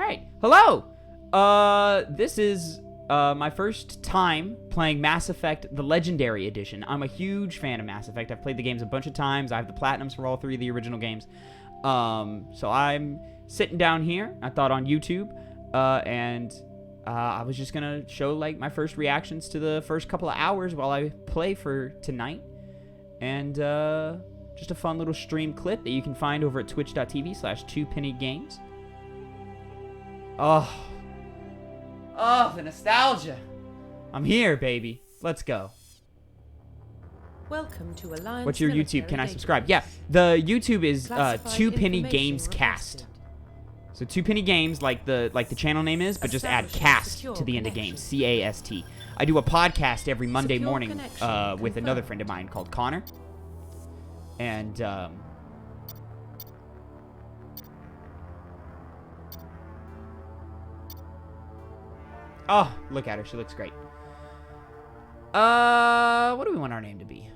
right. Hello. This is my first time playing Mass Effect, the Legendary Edition. I'm a huge fan of Mass Effect. I've played the games a bunch of times. I have the platinums for all three of the original games. So I'm sitting down here, I thought on YouTube, and I was just gonna show like my first reactions to the first couple of hours while I play for tonight. And just a fun little stream clip that you can find over at twitch.tv/2pennygames. Oh, the nostalgia. I'm here, baby. Let's go. Welcome to Alliance. What's your YouTube? Can I subscribe? Yeah, the YouTube is 2penny games cast. So 2penny games, like the channel name is, but just add cast to the end of games. C-A-S-T. I do a podcast every Monday morning with another friend of mine called Connor. And oh, look at her. She looks great. What do we want our name to be?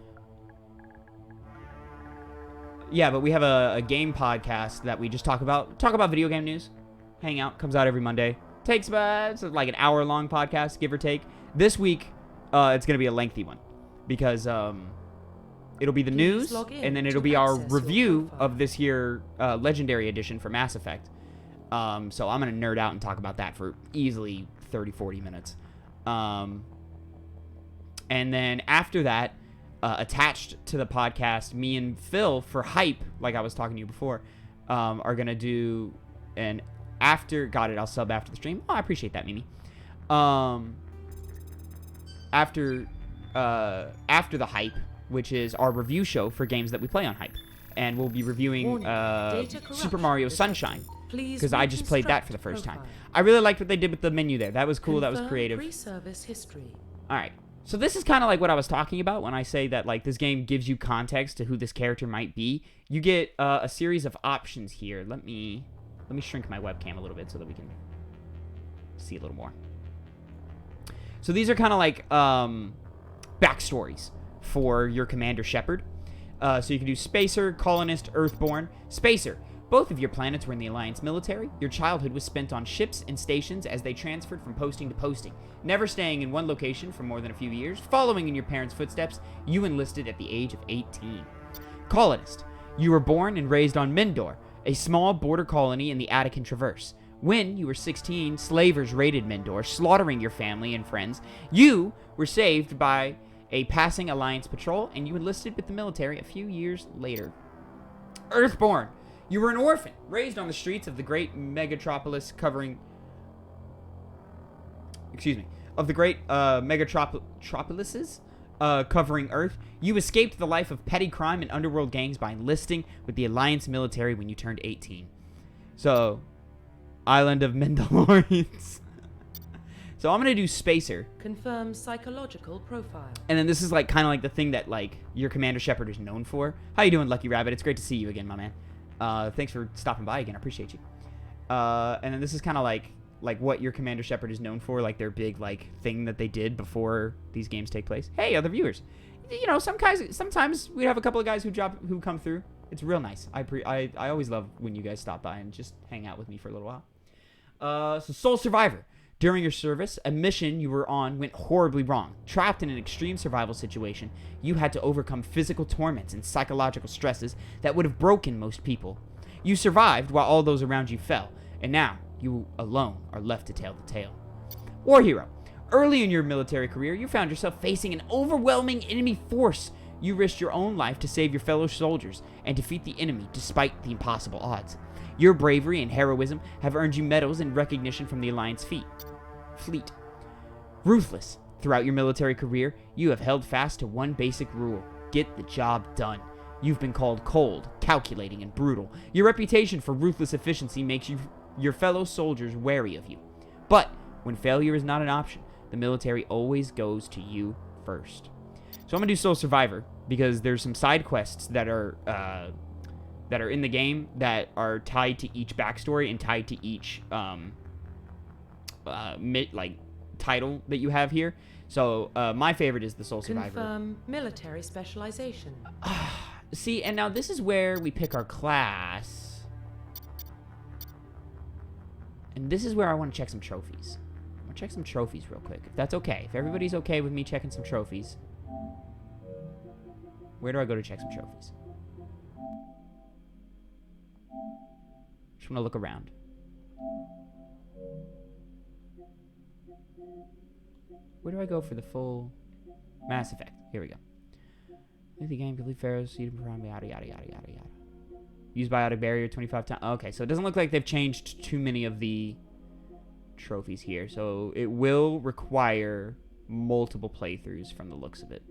Yeah, but we have a game podcast that we just talk about video game news. Hang out, comes out every Monday. Takes about, it's like an hour-long podcast, give or take. This week, it's going to be a lengthy one because it'll be the news, and then it'll be our review of this here Legendary Edition for Mass Effect. So I'm going to nerd out and talk about that for easily 30-40 minutes. And then after that, attached to the podcast, me and Phil, for hype, like I was talking to you before, are going to do an after... Got it, I'll sub after the stream. Oh, I appreciate that, Mimi. After the hype, which is our review show for games that we play on hype. And we'll be reviewing Super Mario Sunshine, because I just played that for the first time. I really liked what they did with the menu there. That was cool, that was creative. Alright, so this is kind of like what I was talking about when I say that like this game gives you context to who this character might be. You get a series of options here. Let me shrink my webcam a little bit so that we can see a little more. So these are kind of like backstories for your Commander Shepard. So you can do Spacer, Colonist, Earthborn. Spacer. Both of your planets were in the Alliance military. Your childhood was spent on ships and stations as they transferred from posting to posting, never staying in one location for more than a few years. Following in your parents' footsteps, you enlisted at the age of 18. Colonist. You were born and raised on Mindor, a small border colony in the Attican Traverse. When you were 16, slavers raided Mindor, slaughtering your family and friends. You were saved by a passing Alliance patrol, and you enlisted with the military a few years later. Earthborn. You were an orphan, raised on the streets of the great megatropolis covering... of the great megatropolises covering Earth. You escaped the life of petty crime and underworld gangs by enlisting with the Alliance military when you turned 18. So, Island of Mandalorians. So I'm going to do Spacer. Confirm psychological profile. And then this is like kind of like the thing that like your Commander Shepard is known for. How you doing, Lucky Rabbit? It's great to see you again, my man. Thanks for stopping by again. I appreciate you. And then this is kind of like what your Commander Shepard is known for, like their big like thing that they did before these games take place. Hey, other viewers. You know, sometimes we have a couple of guys who come through. It's real nice. I always love when you guys stop by and just hang out with me for a little while. So Soul Survivor. During your service, a mission you were on went horribly wrong. Trapped in an extreme survival situation, you had to overcome physical torments and psychological stresses that would have broken most people. You survived while all those around you fell, and now you alone are left to tell the tale. War Hero. Early in your military career, you found yourself facing an overwhelming enemy force. You risked your own life to save your fellow soldiers and defeat the enemy despite the impossible odds. Your bravery and heroism have earned you medals and recognition from the Alliance fleet. Ruthless. Throughout your military career, you have held fast to one basic rule: get the job done. You've been called cold, calculating, and brutal. Your reputation for ruthless efficiency makes your fellow soldiers wary of you. But when failure is not an option, the military always goes to you first. So I'm going to do Soul Survivor because there's some side quests that are in the game that are tied to each backstory and tied to each title that you have here. So my favorite is the Soul Survivor. Confirm military specialization. See, and now this is where we pick our class. And this is where I want to check some trophies. I'm going to check some trophies real quick. If that's okay. If everybody's okay with me checking some trophies. Where do I go to check some trophies? Just want to look around. Where do I go for the full Mass Effect? Here we go. Leave the game, complete Pharaoh's seed, yada, yada, yada, yada, yada. Use biotic barrier 25 times. Okay, so it doesn't look like they've changed too many of the trophies here. So it will require multiple playthroughs from the looks of it.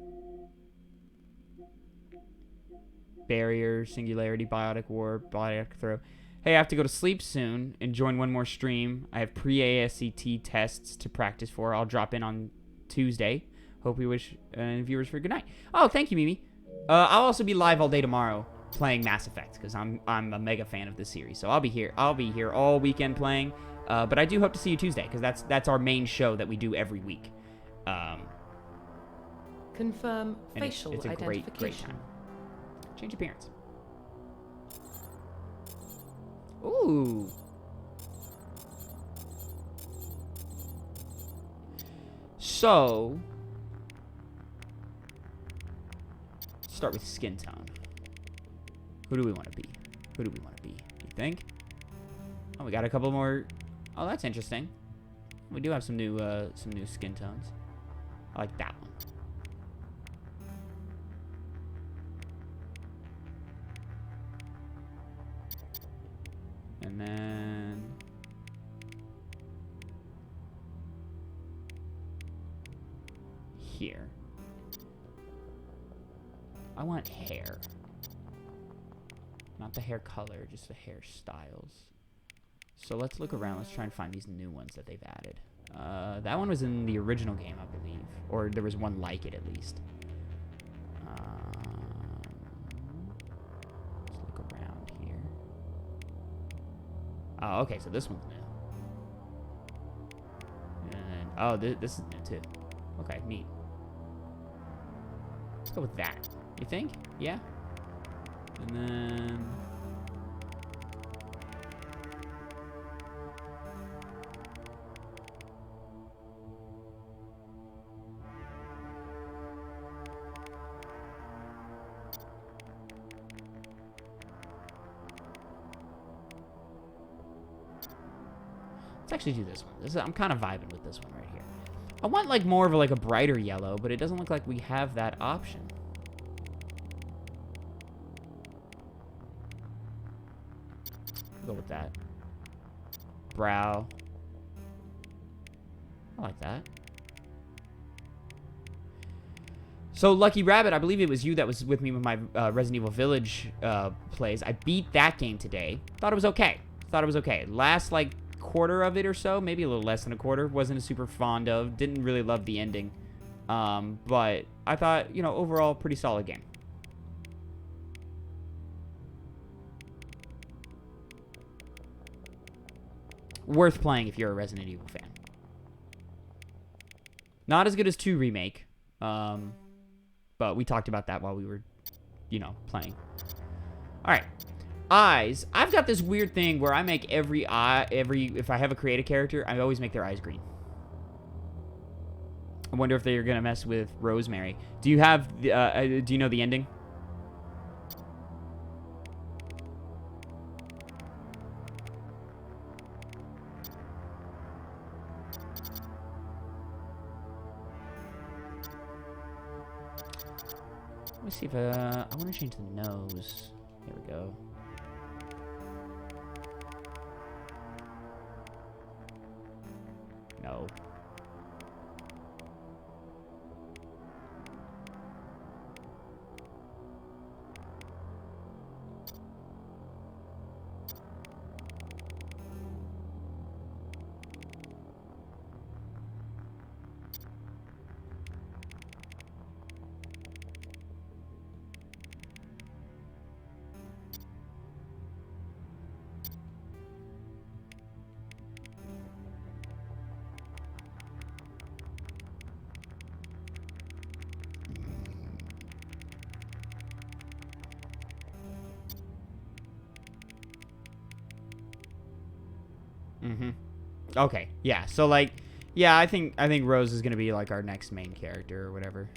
Barrier, singularity, biotic warp, biotic throw. Hey, I have to go to sleep soon and join one more stream. I have pre-ASCT tests to practice for. I'll drop in on Tuesday. Hope you wish viewers for a good night. Oh, thank you, Mimi. I'll also be live all day tomorrow playing Mass Effect because I'm a mega fan of this series. So I'll be here. I'll be here all weekend playing. But I do hope to see you Tuesday because that's our main show that we do every week. Confirm And facial it's a identification. great time. Change appearance. Ooh. So, start with skin tone. Who do we want to be? Who do we want to be? You think? Oh, we got a couple more. Oh, that's interesting. We do have some new skin tones. I like that one. And then here. I want hair. Not the hair color, just the hairstyles. So let's look around. Let's try and find these new ones that they've added. That one was in the original game, I believe. Or there was one like it, at least. Let's look around here. Oh, okay, so this one's new. And, oh, this is new, too. Okay, neat. Let's go with that. You think? Yeah? And then... let's actually do this one. I'm kind of vibing with this one right here. I want like more of a brighter yellow, but it doesn't look like we have that option. Go with that. Brow. I like that. So, Lucky Rabbit, I believe it was you that was with me with my Resident Evil Village plays. I beat that game today. Thought it was okay. Last, quarter of it or so, maybe a little less than a quarter, wasn't super fond of. Didn't really love the ending. But I thought, overall, pretty solid game. Worth playing if you're a Resident Evil fan. Not as good as 2 Remake. But we talked about that while we were, playing. Alright. Eyes. I've got this weird thing where I make every eye, if I have a creative character, I always make their eyes green. I wonder if they're going to mess with Rosemary. Do you have, do you know the ending? Let me see if, I want to change the nose. There we go. No. Mm-hmm. Okay, yeah. So like, yeah, I think Rose is gonna be like our next main character or whatever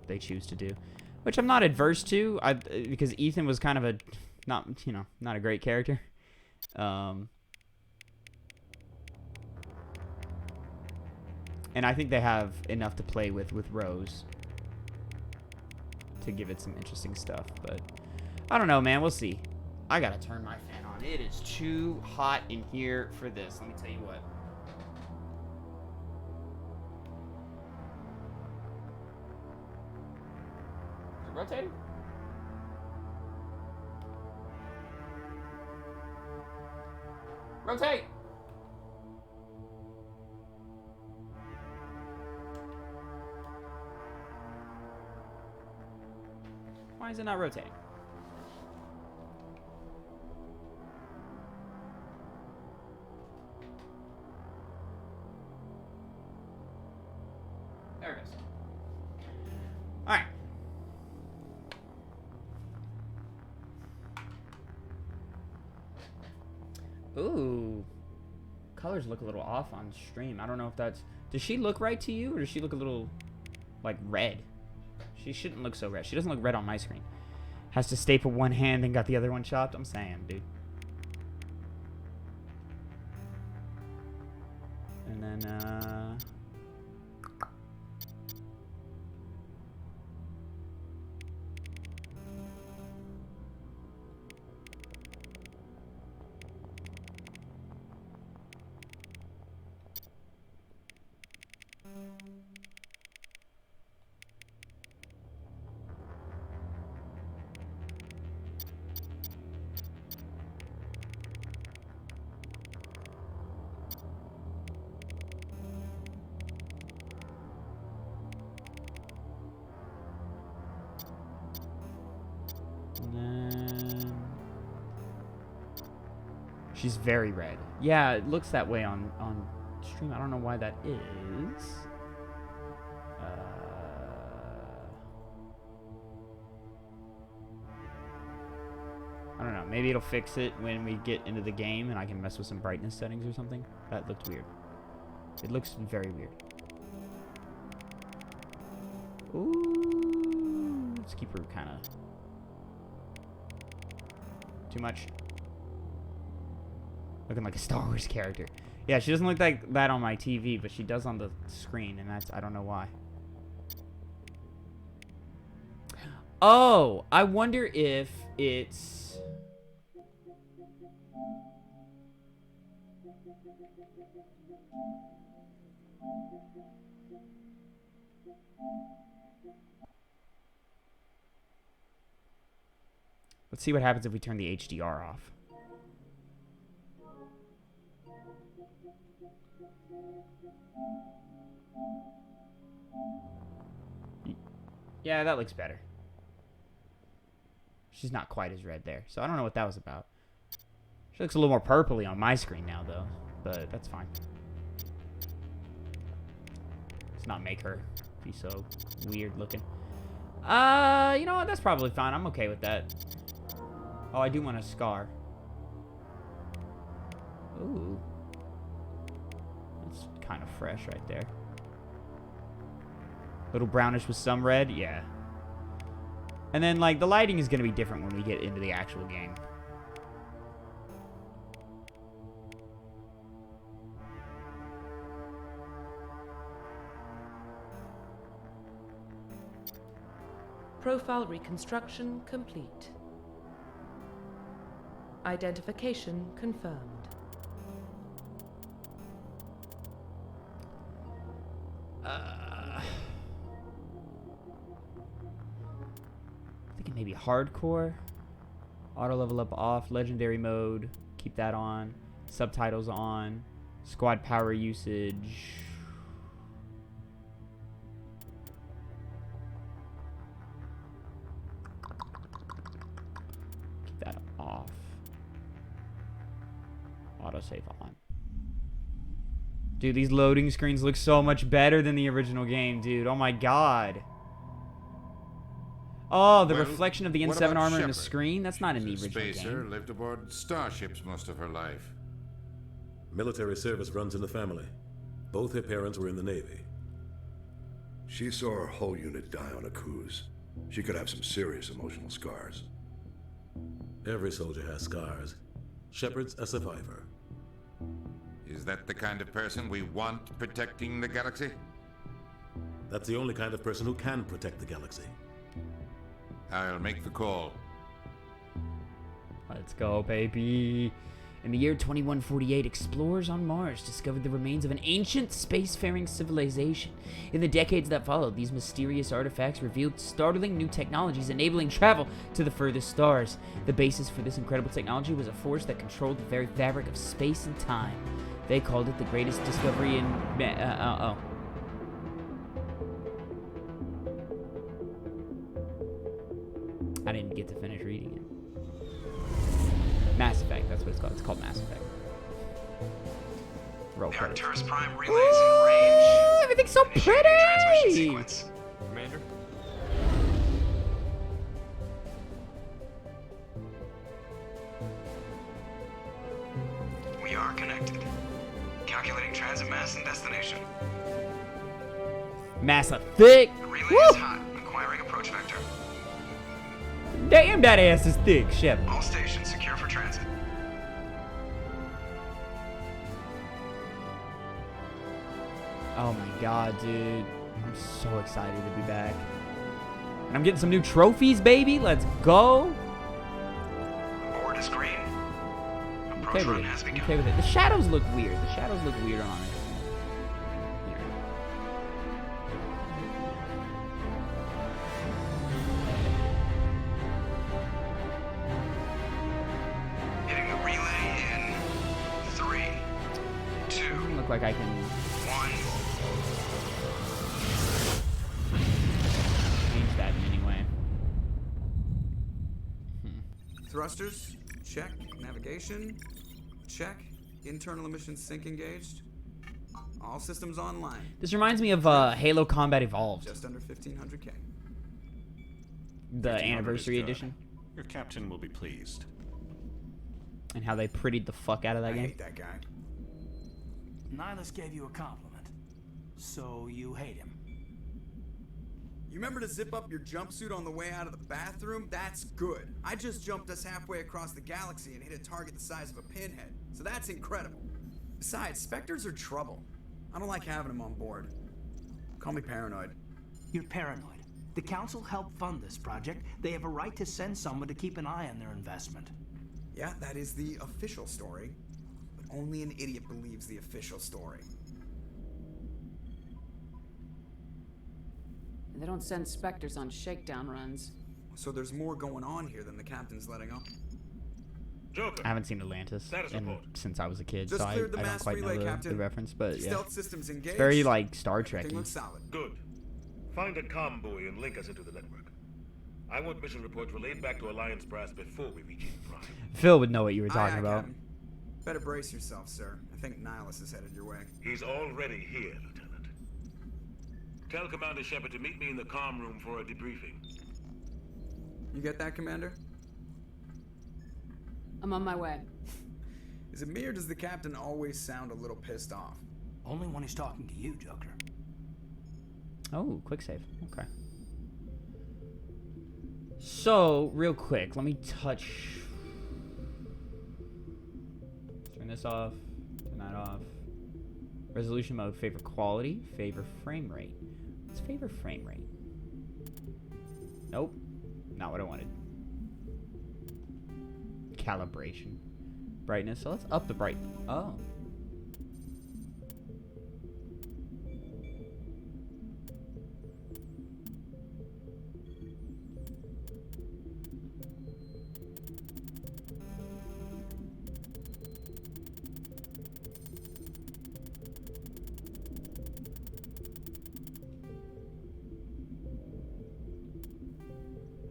they choose to do, which I'm not adverse to. Because Ethan was kind of a not a great character. And I think they have enough to play with Rose to give it some interesting stuff. But I don't know, man. We'll see. I gotta turn my fan on. It is too hot in here for this. Let me tell you what. Is it rotating? Rotate! Why is it not rotating? There it is. Alright. Ooh. Colors look a little off on stream. I don't know if that's... Does she look right to you, or does she look a little, like, red? She shouldn't look so red. She doesn't look red on my screen. Has to staple one hand and got the other one chopped. I'm saying, dude. And then, she's very red. Yeah, it looks that way on stream. I don't know why that is. I don't know. Maybe it'll fix it when we get into the game and I can mess with some brightness settings or something. That looked weird. It looks very weird. Ooh. Let's keep her kind of... Too much. Looking like a Star Wars character. Yeah, she doesn't look like that on my TV, but she does on the screen, and that's... I don't know why. Oh! I wonder if it's... Let's see what happens if we turn the HDR off. Yeah, that looks better. She's not quite as red there, so I don't know what that was about. She looks a little more purpley on my screen now, though, but that's fine. Let's not make her be so weird looking. You know what? That's probably fine. I'm okay with that. Oh, I do want a scar. Ooh. That's kind of fresh right there. Little brownish with some red? Yeah. And then, like, the lighting is going to be different when we get into the actual game. Profile reconstruction complete. Identification confirmed. Thinking maybe hardcore. Auto level up off. Legendary mode. Keep that on. Subtitles on. Squad power usage. Keep that off. Autosave on. Dude, these loading screens look so much better than the original game, dude. Oh my god. Oh, the reflection of the N7 armor in the screen? That's not in the original Spacer game. lived aboard starships most of her life. Military service runs in the family. Both her parents were in the Navy. She saw her whole unit die on a cruise. She could have some serious emotional scars. Every soldier has scars. Shepard's a survivor. Is that the kind of person we want protecting the galaxy? That's the only kind of person who can protect the galaxy. I'll make the call. Let's go, baby. In the year 2148, explorers on Mars discovered the remains of an ancient spacefaring civilization. In the decades that followed, these mysterious artifacts revealed startling new technologies enabling travel to the furthest stars. The basis for this incredible technology was a force that controlled the very fabric of space and time. They called it the greatest discovery in... I didn't get to finish reading it. Mass Effect, that's what it's called. It's called Mass Effect. Roll The credits. Arcturus Prime relays in range. Everything's so Initiating pretty! transmission sequence. Commander? We are connected. Calculating transit mass and destination. Mass Effect! The relay Woo! is hot. Acquiring approach vector. Damn, that ass is thick, Shep. All stations secure for transit. Oh my god, dude. I'm so excited to be back. And I'm getting some new trophies, baby. Let's go. The board is green. I'm Approach okay with run it. has I'm begun. okay with it. The shadows look weird. The shadows look weird on it. Here. Hitting the relay in 3, 2, Doesn't look like I can 1. change that in any way. Thrusters, check. Navigation, check. Internal emissions sync engaged. All systems online. This reminds me of Halo Combat Evolved, Just under 1500K. the 1500 anniversary is good. edition, Your captain will be pleased. and how they prettied the fuck out of that I game. hate that guy. Nihilus gave you a compliment, so you hate him. You remember to zip up your jumpsuit on the way out of the bathroom? That's good. I just jumped us halfway across the galaxy and hit a target the size of a pinhead, so that's incredible. Besides, Spectres are trouble. I don't like having them on board. Call me paranoid. You're paranoid. The Council helped fund this project. They have a right to send someone to keep an eye on their investment. Yeah, that is the official story. But only an idiot believes the official story. They don't send Spectres on shakedown runs. So there's more going on here than the captain's letting on. Joker. I haven't seen Atlantis Status report. since I was a kid, Just so I cleared the don't mass quite know relay, the Captain. reference, but yeah. Stealth systems engaged. It's very like Star Trek. Everything looks solid. Good. Find a comm buoy and link us into the network. I want mission reports relayed back to Alliance brass before we reach Eden Prime. Phil would know what you were Aye, talking aye, about. Captain. Better brace yourself, sir. I think Nihilus is headed your way. He's already here, Lieutenant. Tell Commander Shepard to meet me in the comm room for a debriefing. You get that, Commander? I'm on my way. Is it me or does the captain always sound a little pissed off? Only when he's talking to you, Joker. Oh, quick save. Okay. So, real quick, let me touch. Turn this off. Turn that off. Resolution mode. Favor quality. Favor frame rate. What's favor frame rate? Nope. Not what I wanted. Calibration. Brightness. So let's up the bright. Oh.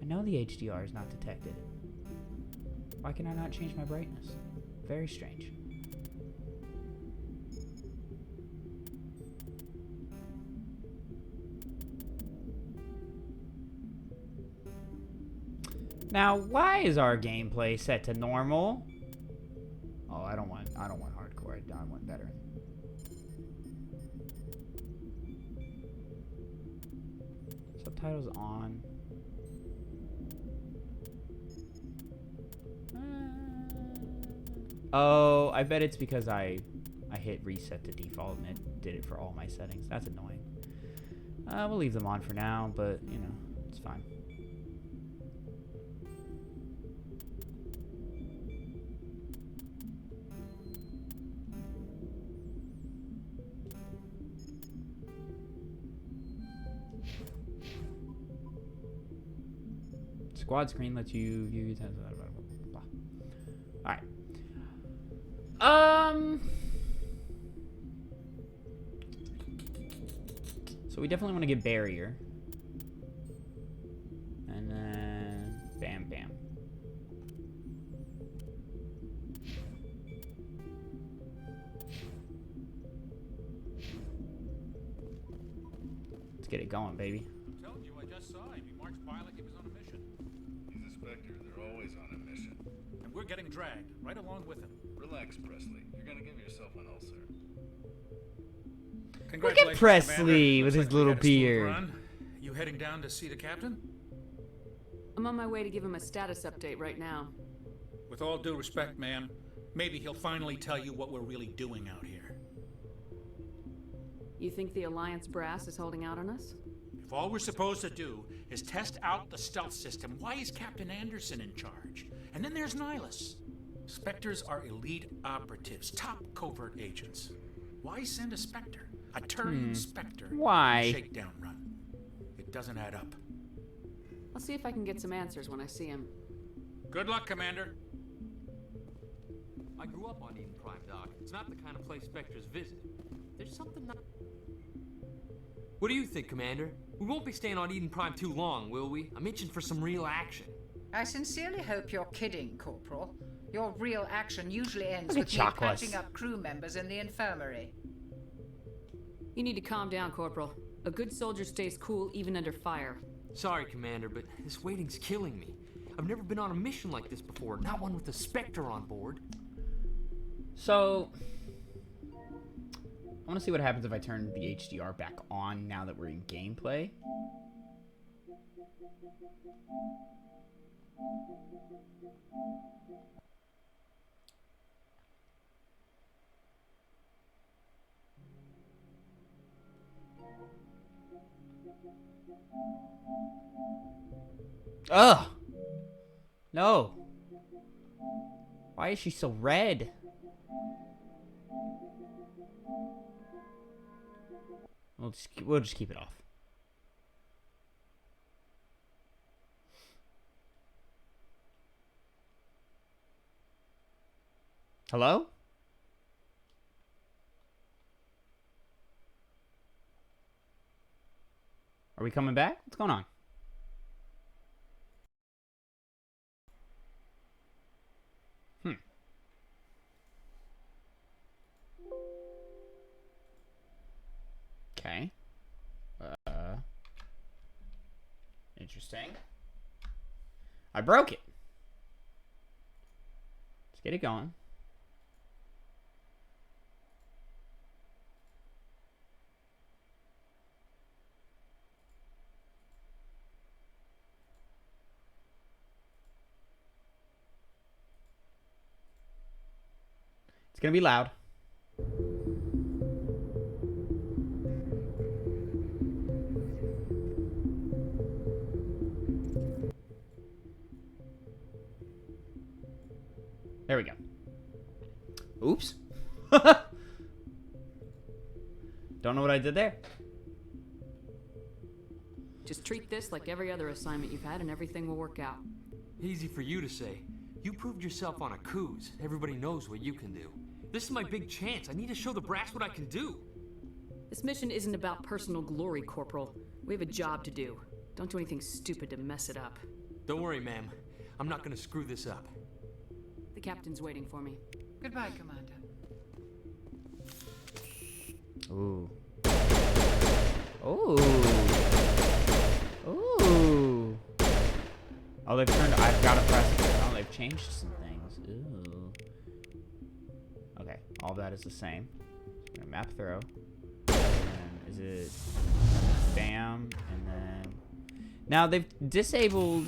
I know the HDR is not detected. Why can I not change my brightness? Very strange. Now, why is our gameplay set to normal? Oh, I don't want hardcore. I went veteran. Subtitles on. Oh, I bet it's because I hit reset to default and it did it for all my settings. That's annoying. We'll leave them on for now, but you know, it's fine. Squad screen lets you view. Blah. All right. So we definitely want to get barrier, and then bam, bam. Let's get it going, baby. I'm telling you, I just saw him. He marched by like he was on a mission. He's a Spectre. They're always on a mission. And we're getting dragged right along with him. Relax, Presley. You're gonna give yourself an ulcer. Look at Presley with his little beard. You heading down to see the captain? I'm on my way to give him a status update right now. With all due respect, ma'am, maybe he'll finally tell you what we're really doing out here. You think the Alliance brass is holding out on us? If all we're supposed to do is test out the stealth system, why is Captain Anderson in charge? And then there's Nihilus. Spectres are elite operatives, top covert agents. Why send a Spectre? A Turian Spectre? Why? Shakedown run. It doesn't add up. I'll see if I can get some answers when I see him. Good luck, Commander. I grew up on Eden Prime, Doc. It's not the kind of place Spectres visit. There's something not... What do you think, Commander? We won't be staying on Eden Prime too long, will we? I'm itching for some real action. I sincerely hope you're kidding, Corporal. Your real action usually ends with me patching up crew members in the infirmary. You need to calm down, Corporal. A good soldier stays cool even under fire. Sorry, Commander, but this waiting's killing me. I've never been on a mission like this before, not one with a Spectre on board. So, I want to see what happens if I turn the HDR back on now that we're in gameplay. Ugh! No! Why is she so red? We'll just keep it off. Hello? Are we coming back? What's going on? Okay. Interesting. I broke it. Let's get it going. It's gonna be loud. There we go. Oops. Don't know what I did there. Just treat this like every other assignment you've had and everything will work out. Easy for you to say. You proved yourself on a cruise. Everybody knows what you can do. This is my big chance. I need to show the brass what I can do. This mission isn't about personal glory, Corporal. We have a job to do. Don't do anything stupid to mess it up. Don't worry, ma'am. I'm not gonna screw this up. The captain's waiting for me. Goodbye, Commander. Ooh. Ooh. Ooh. Oh, they've turned. I've got to press it. Oh, they've changed some things. Ooh. Okay. All that is the same. Map throw. And is it bam? And then now they've disabled.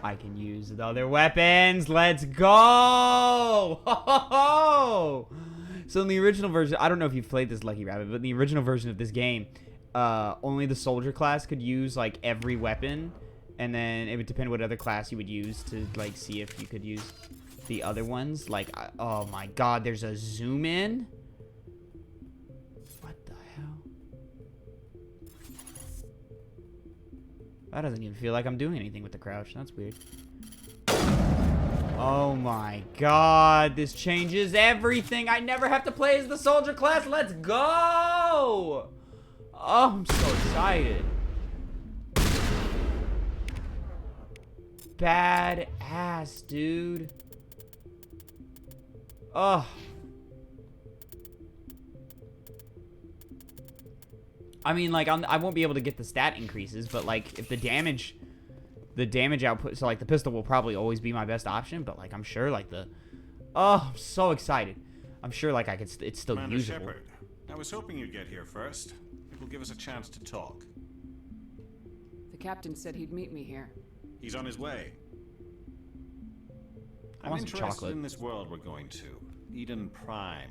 I can use the other weapons. Let's go! So in the original version, I don't know if you've played this, Lucky Rabbit, but in the original version of this game, only the soldier class could use like every weapon, and then it would depend what other class you would use to like see if you could use the other ones. Like, oh my god, there's a zoom in. What the hell? That doesn't even feel like I'm doing anything with the crouch. That's weird. Oh my god, this changes everything. I never have to play as the soldier class. Let's go! Oh, I'm so excited. Badass, dude. Oh. I mean, like, I won't be able to get the stat increases, but, like, if the damage output, so, like, the pistol will probably always be my best option, but, like, I'm sure, like, oh, I'm so excited. I'm sure, like, it's still Commander usable. Shepard, I was hoping you'd get here first. It will give us a chance to talk. The captain said he'd meet me here. He's on his way. I I'm want some interested chocolate. in this world we're going to. Eden Prime.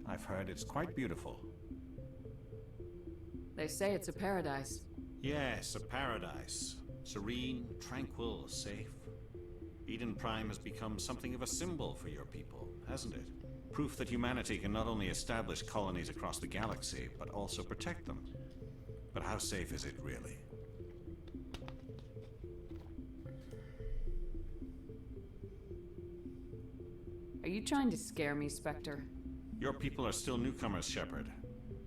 I've heard it's quite beautiful. They say it's a paradise. Yes, a paradise. Serene, tranquil, safe. Eden Prime has become something of a symbol for your people, hasn't it? Proof that humanity can not only establish colonies across the galaxy, but also protect them. But how safe is it really? Are you trying to scare me, Spectre? Your people are still newcomers, Shepard.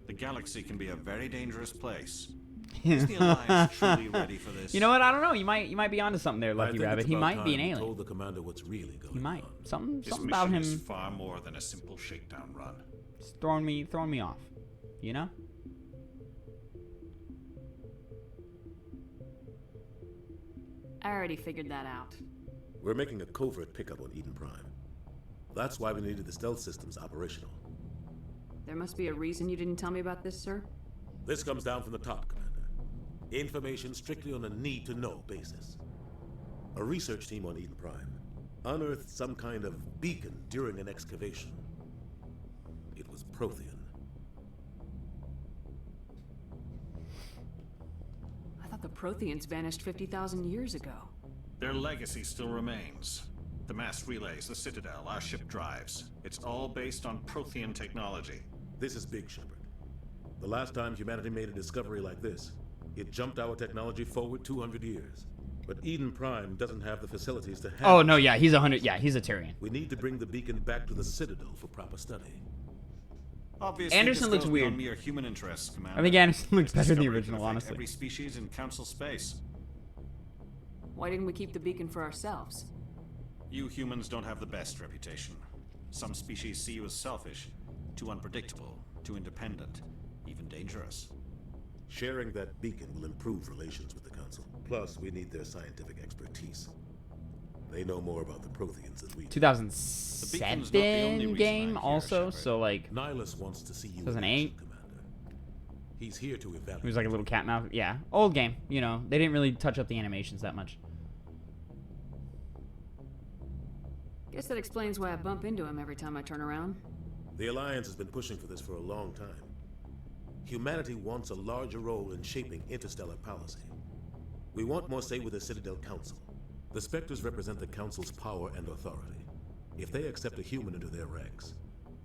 The galaxy can be a very dangerous place. You Is the Alliance truly ready for this? know what? I don't know. You might be onto something there, Lucky Rabbit. He might be an alien. Told the commander what's really going He might. Something This about him mission is far more than a simple shakedown run. just throwing me off. You know? I already figured that out. We're making a covert pickup on Eden Prime. That's why we needed the stealth systems operational. There must be a reason you didn't tell me about this, sir? This comes down from the top, Commander. Information strictly on a need-to-know basis. A research team on Eden Prime unearthed some kind of beacon during an excavation. It was Prothean. I thought the Protheans vanished 50,000 years ago. Their legacy still remains. The mass relays, the Citadel, our ship drives. It's all based on Prothean technology. This is big, Shepard. The last time humanity made a discovery like this, it jumped our technology forward 200 years. But Eden Prime doesn't have the facilities to handle. Oh no, yeah, he's 100. Yeah, he's a Tyrian. We need to bring the beacon back to the Citadel for proper study. Obviously, Anderson this looks goes weird. beyond mere human interests, Commander. I think Anderson looks This better than the discovery original, could affect honestly. Every species in Council space. Why didn't we keep the beacon for ourselves? You humans don't have the best reputation. Some species see you as selfish, too unpredictable, too independent, even dangerous. Sharing that beacon will improve relations with the Council. Plus, we need their scientific expertise. They know more about the Protheans than we do. 2007 game also, so like Nihilus wants to see you 2008. Commander. He's here to evaluate. It was like a little cat and mouse. Yeah, old game. You know, they didn't really touch up the animations that much. Guess that explains why I bump into him every time I turn around. The Alliance has been pushing for this for a long time. Humanity wants a larger role in shaping interstellar policy. We want more say with the Citadel Council. The Spectres represent the Council's power and authority. If they accept a human into their ranks,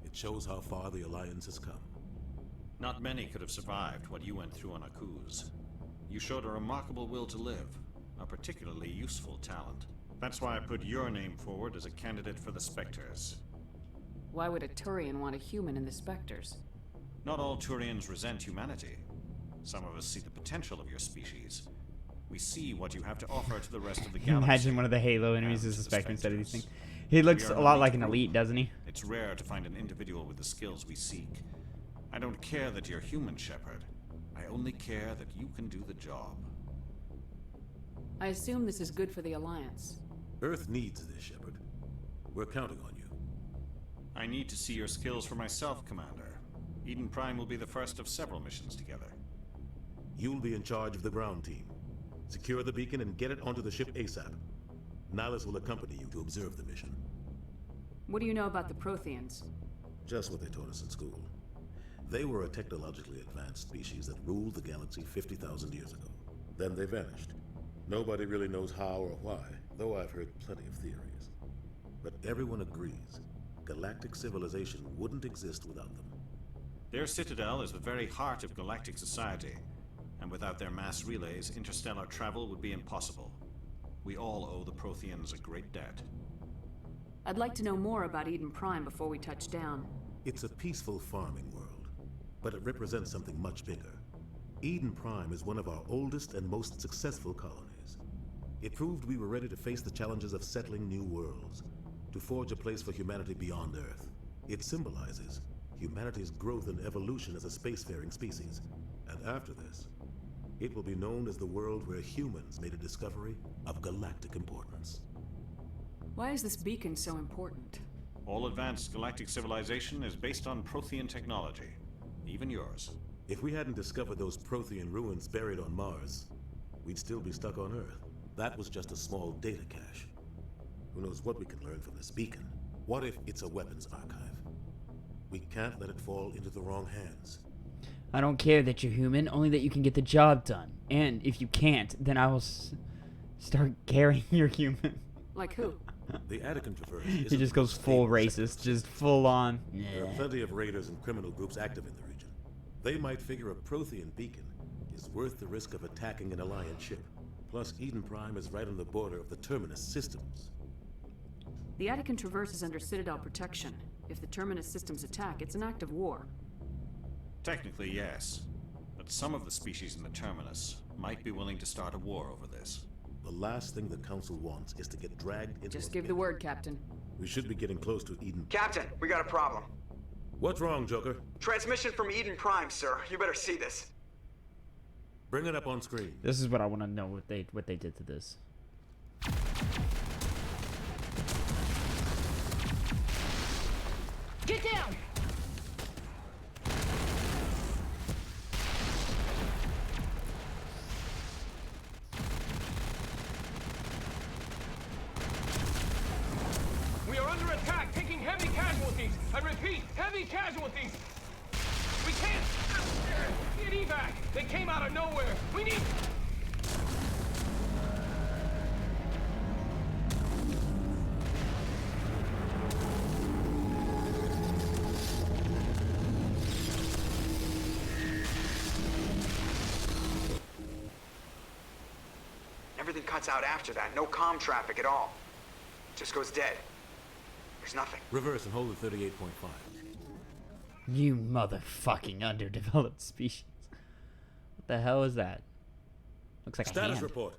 it shows how far the Alliance has come. Not many could have survived what you went through on Akuz. You showed a remarkable will to live, a particularly useful talent. That's why I put your name forward as a candidate for the Spectres. Why would a Turian want a human in the Spectres? Not all Turians resent humanity. Some of us see the potential of your species. We see what you have to offer to the rest of the galaxy. Imagine one of the Halo enemies is a Spectre instead of these things. He looks a lot like an elite, doesn't he? It's rare to find an individual with the skills we seek. I don't care that you're human, Shepard. I only care that you can do the job. I assume this is good for the Alliance. Earth needs this, Shepard. We're counting on you. I need to see your skills for myself, Commander. Eden Prime will be the first of several missions together. You'll be in charge of the ground team. Secure the beacon and get it onto the ship ASAP. Nihilus will accompany you to observe the mission. What do you know about the Protheans? Just what they taught us in school. They were a technologically advanced species that ruled the galaxy 50,000 years ago. Then they vanished. Nobody really knows how or why, though I've heard plenty of theories. But everyone agrees, galactic civilization wouldn't exist without them. Their citadel is the very heart of galactic society, and without their mass relays, interstellar travel would be impossible. We all owe the Protheans a great debt. I'd like to know more about Eden Prime before we touch down. It's a peaceful farming world, but it represents something much bigger. Eden Prime is one of our oldest and most successful colonies. It proved we were ready to face the challenges of settling new worlds, to forge a place for humanity beyond Earth. It symbolizes humanity's growth and evolution as a spacefaring species. And after this, it will be known as the world where humans made a discovery of galactic importance. Why is this beacon so important? All advanced galactic civilization is based on Prothean technology, even yours. If we hadn't discovered those Prothean ruins buried on Mars, we'd still be stuck on Earth. That was just a small data cache. Who knows what we can learn from this beacon? What if it's a weapons archive? We can't let it fall into the wrong hands. I don't care that you're human, only that you can get the job done. And if you can't, then I will start caring you're human. Like who? The Attican Traverse He just goes full racist, just full on. There are plenty of raiders and criminal groups active in the region. They might figure a Prothean beacon is worth the risk of attacking an Alliance ship. Plus, Eden Prime is right on the border of the Terminus systems. The Attican Traverse is under Citadel protection. If the Terminus systems attack, it's an act of war. Technically, yes. But some of the species in the Terminus might be willing to start a war over this. The last thing the Council wants is to get dragged into Just give the word, Captain. We should be getting close to Eden. Captain, we got a problem. What's wrong, Joker? Transmission from Eden Prime, sir. You better see this. Bring it up on screen. This is what I want to know, what they did to this. Get down! We are under attack, taking heavy casualties. I repeat, heavy casualties. We can't get evac. They came out of nowhere. We need... Everything cuts out after that. No comm traffic at all. Just goes dead. There's nothing. Reverse and hold at 38.5. You motherfucking underdeveloped species. What the hell is that? Looks like a hand. Status report.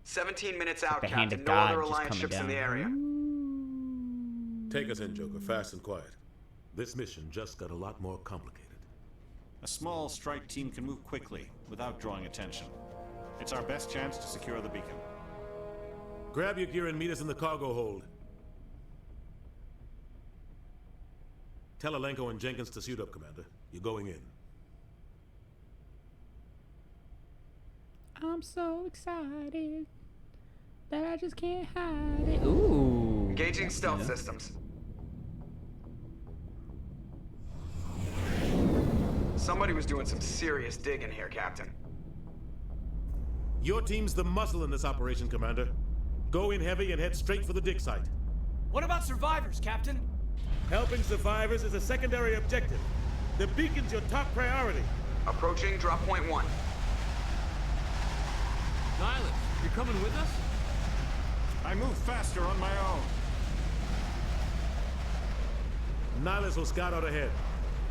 17 minutes out, the hand Captain. of No God other just Alliance coming ships in down. the area. Take us in, Joker, fast and quiet. This mission just got a lot more complicated. A small strike team can move quickly without drawing attention. It's our best chance to secure the beacon. Grab your gear and meet us in the cargo hold. Tell Alenko and Jenkins to suit up, Commander. You're going in. I'm so excited that I just can't hide it. Ooh. Engaging stealth systems. Somebody was doing some serious digging here, Captain. Your team's the muscle in this operation, Commander. Go in heavy and head straight for the dig site. What about survivors, Captain? Helping survivors is a secondary objective. The beacon's your top priority. Approaching drop point 1. Nihilus, you're coming with us? I move faster on my own. Nihilus will scout out ahead.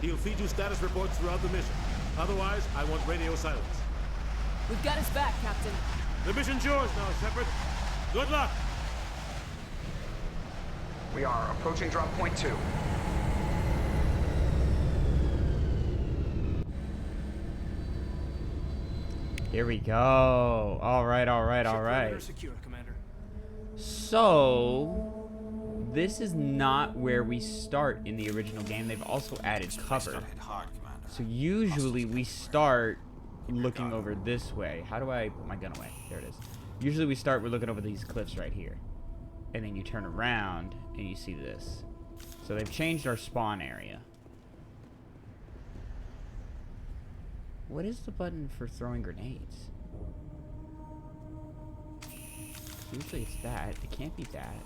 He'll feed you status reports throughout the mission. Otherwise, I want radio silence. We've got his back, Captain. The mission's yours now, Shepard. Good luck. We are approaching drop point 2. Here we go. All right, all right, all right. Secure, Commander. So this is not where we start in the original game. They've also added cover. So usually we start looking over this way. How do I put my gun away? There it is. Usually we're looking over these cliffs right here. And then you turn around and you see this. So they've changed our spawn area. What is the button for throwing grenades? Usually it's that. It can't be that.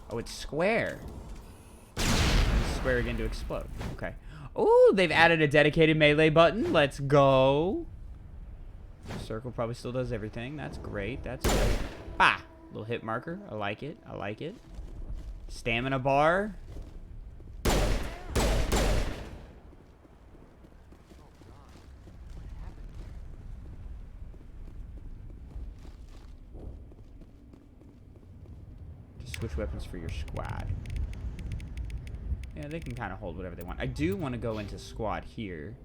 Oh, it's square. And square again to explode. Okay. Oh, they've added a dedicated melee button. Let's go. Circle probably still does everything. That's great. That's great. Ah! Little hit marker. I like it. I like it. Stamina bar. Just switch weapons for your squad. Yeah, they can kind of hold whatever they want. I do want to go into squad here.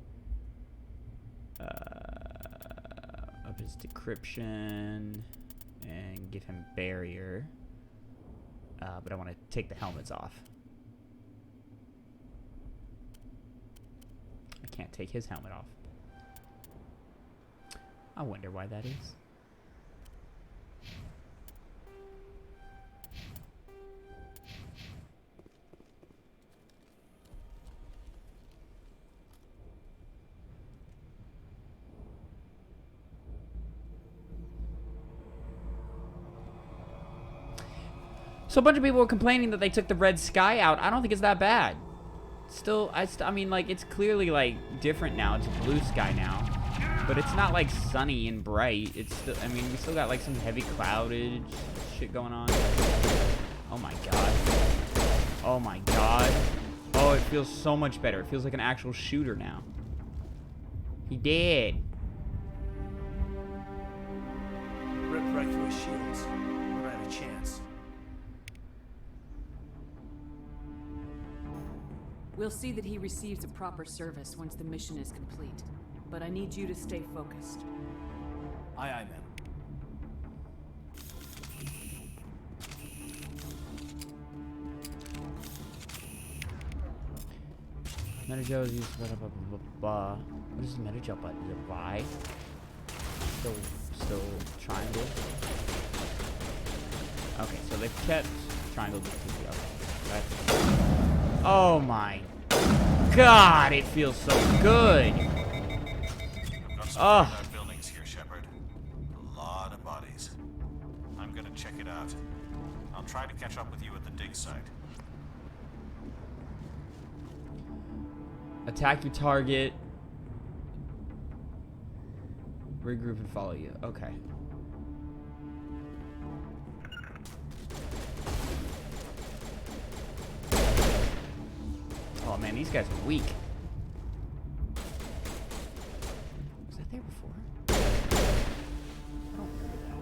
Up his decryption. And give him barrier. But I want to take the helmets off. I can't take his helmet off. I wonder why that is. So a bunch of people were complaining that they took the red sky out. I don't think it's that bad. Still, I mean, like, it's clearly, like, different now. It's a blue sky now. But it's not, like, sunny and bright. It's still, I mean, we still got, like, some heavy cloudage shit going on. Oh, my God. Oh, my God. Oh, it feels so much better. It feels like an actual shooter now. He did. Rip right through his shields. Never had a chance. We'll see that he receives a proper service once the mission is complete. But I need you to stay focused. Aye, aye, ma'am. Meta-gel is used, blah, blah, blah, blah, blah. What is the meta-gel button? Is it Y? Still triangle. Okay, so they've kept triangle. Okay, that's, oh my God, it feels so good. Oh. Buildings here, Shepard. A lot of bodies. I'm gonna check it out. I'll try to catch up with you at the dig site. Attack your target. Regroup and follow you. Okay. Oh man, these guys are weak. Was that there before? I don't remember that.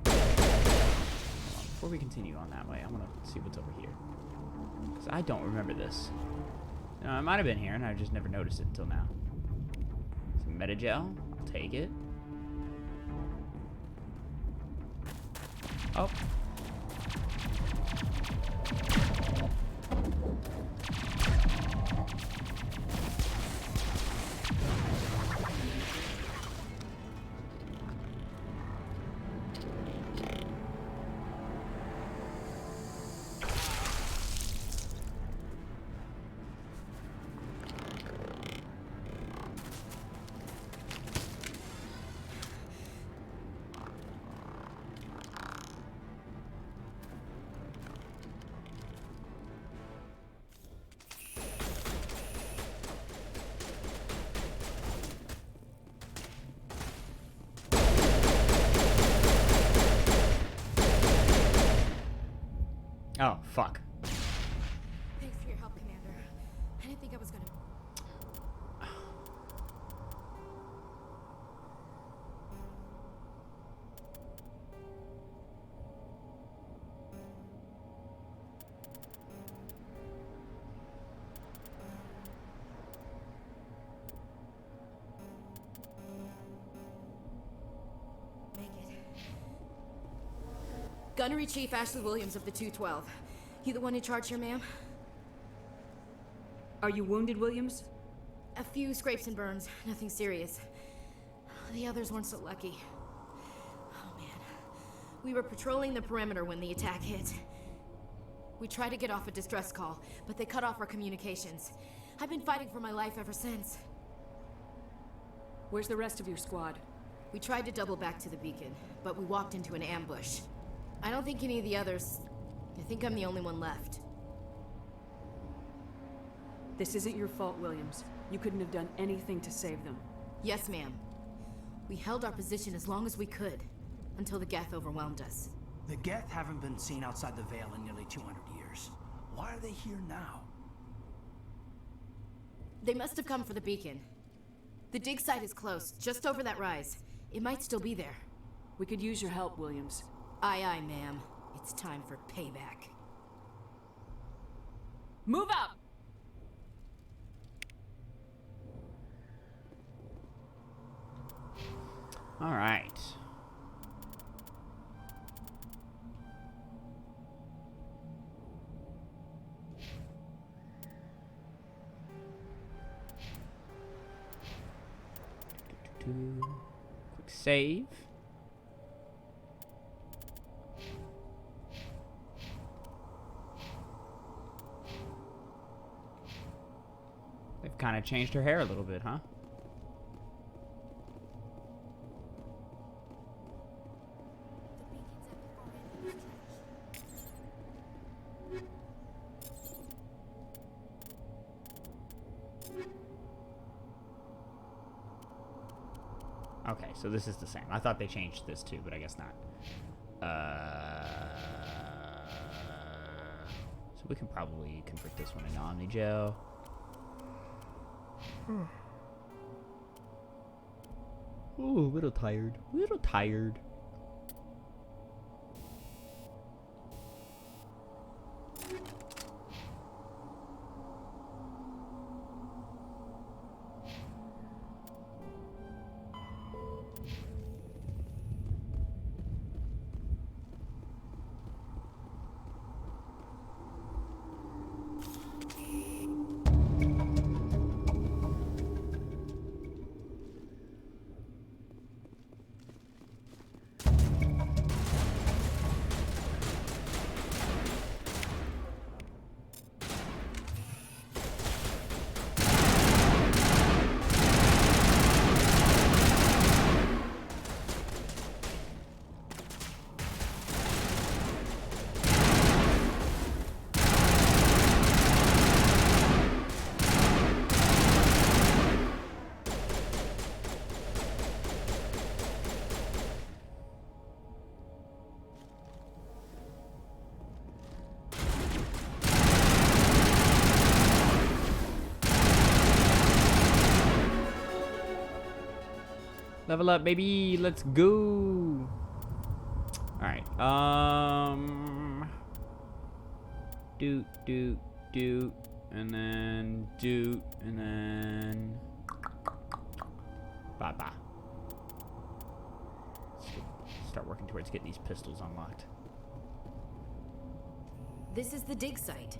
Hold on, before we continue on that way, I want to see what's over here. Because I don't remember this. No, it might have been here, and I just never noticed it until now. Some meta-gel. I'll take it. Oh. Gunnery Chief Ashley Williams of the 212. You the one in charge here, ma'am? Are you wounded, Williams? A few scrapes and burns, nothing serious. The others weren't so lucky. Oh man. We were patrolling the perimeter when the attack hit. We tried to get off a distress call, but they cut off our communications. I've been fighting for my life ever since. Where's the rest of your squad? We tried to double back to the beacon, but we walked into an ambush. I don't think any of the others... I think I'm the only one left. This isn't your fault, Williams. You couldn't have done anything to save them. Yes, ma'am. We held our position as long as we could, until the Geth overwhelmed us. The Geth haven't been seen outside the Veil in nearly 200 years. Why are they here now? They must have come for the beacon. The dig site is close, just over that rise. It might still be there. We could use your help, Williams. Aye, aye, ma'am. It's time for payback. Move out! All right. Quick save. They've kind of changed her hair a little bit, huh? Okay, so this is the same. I thought they changed this too, but I guess not. So we can probably convert this one into Omnigel. Ooh, a little tired. A little tired. Level up, baby. Let's go. Alright. Doot, doot, doot. And then doot. And then... Ba-ba. Start working towards getting these pistols unlocked. This is the dig site.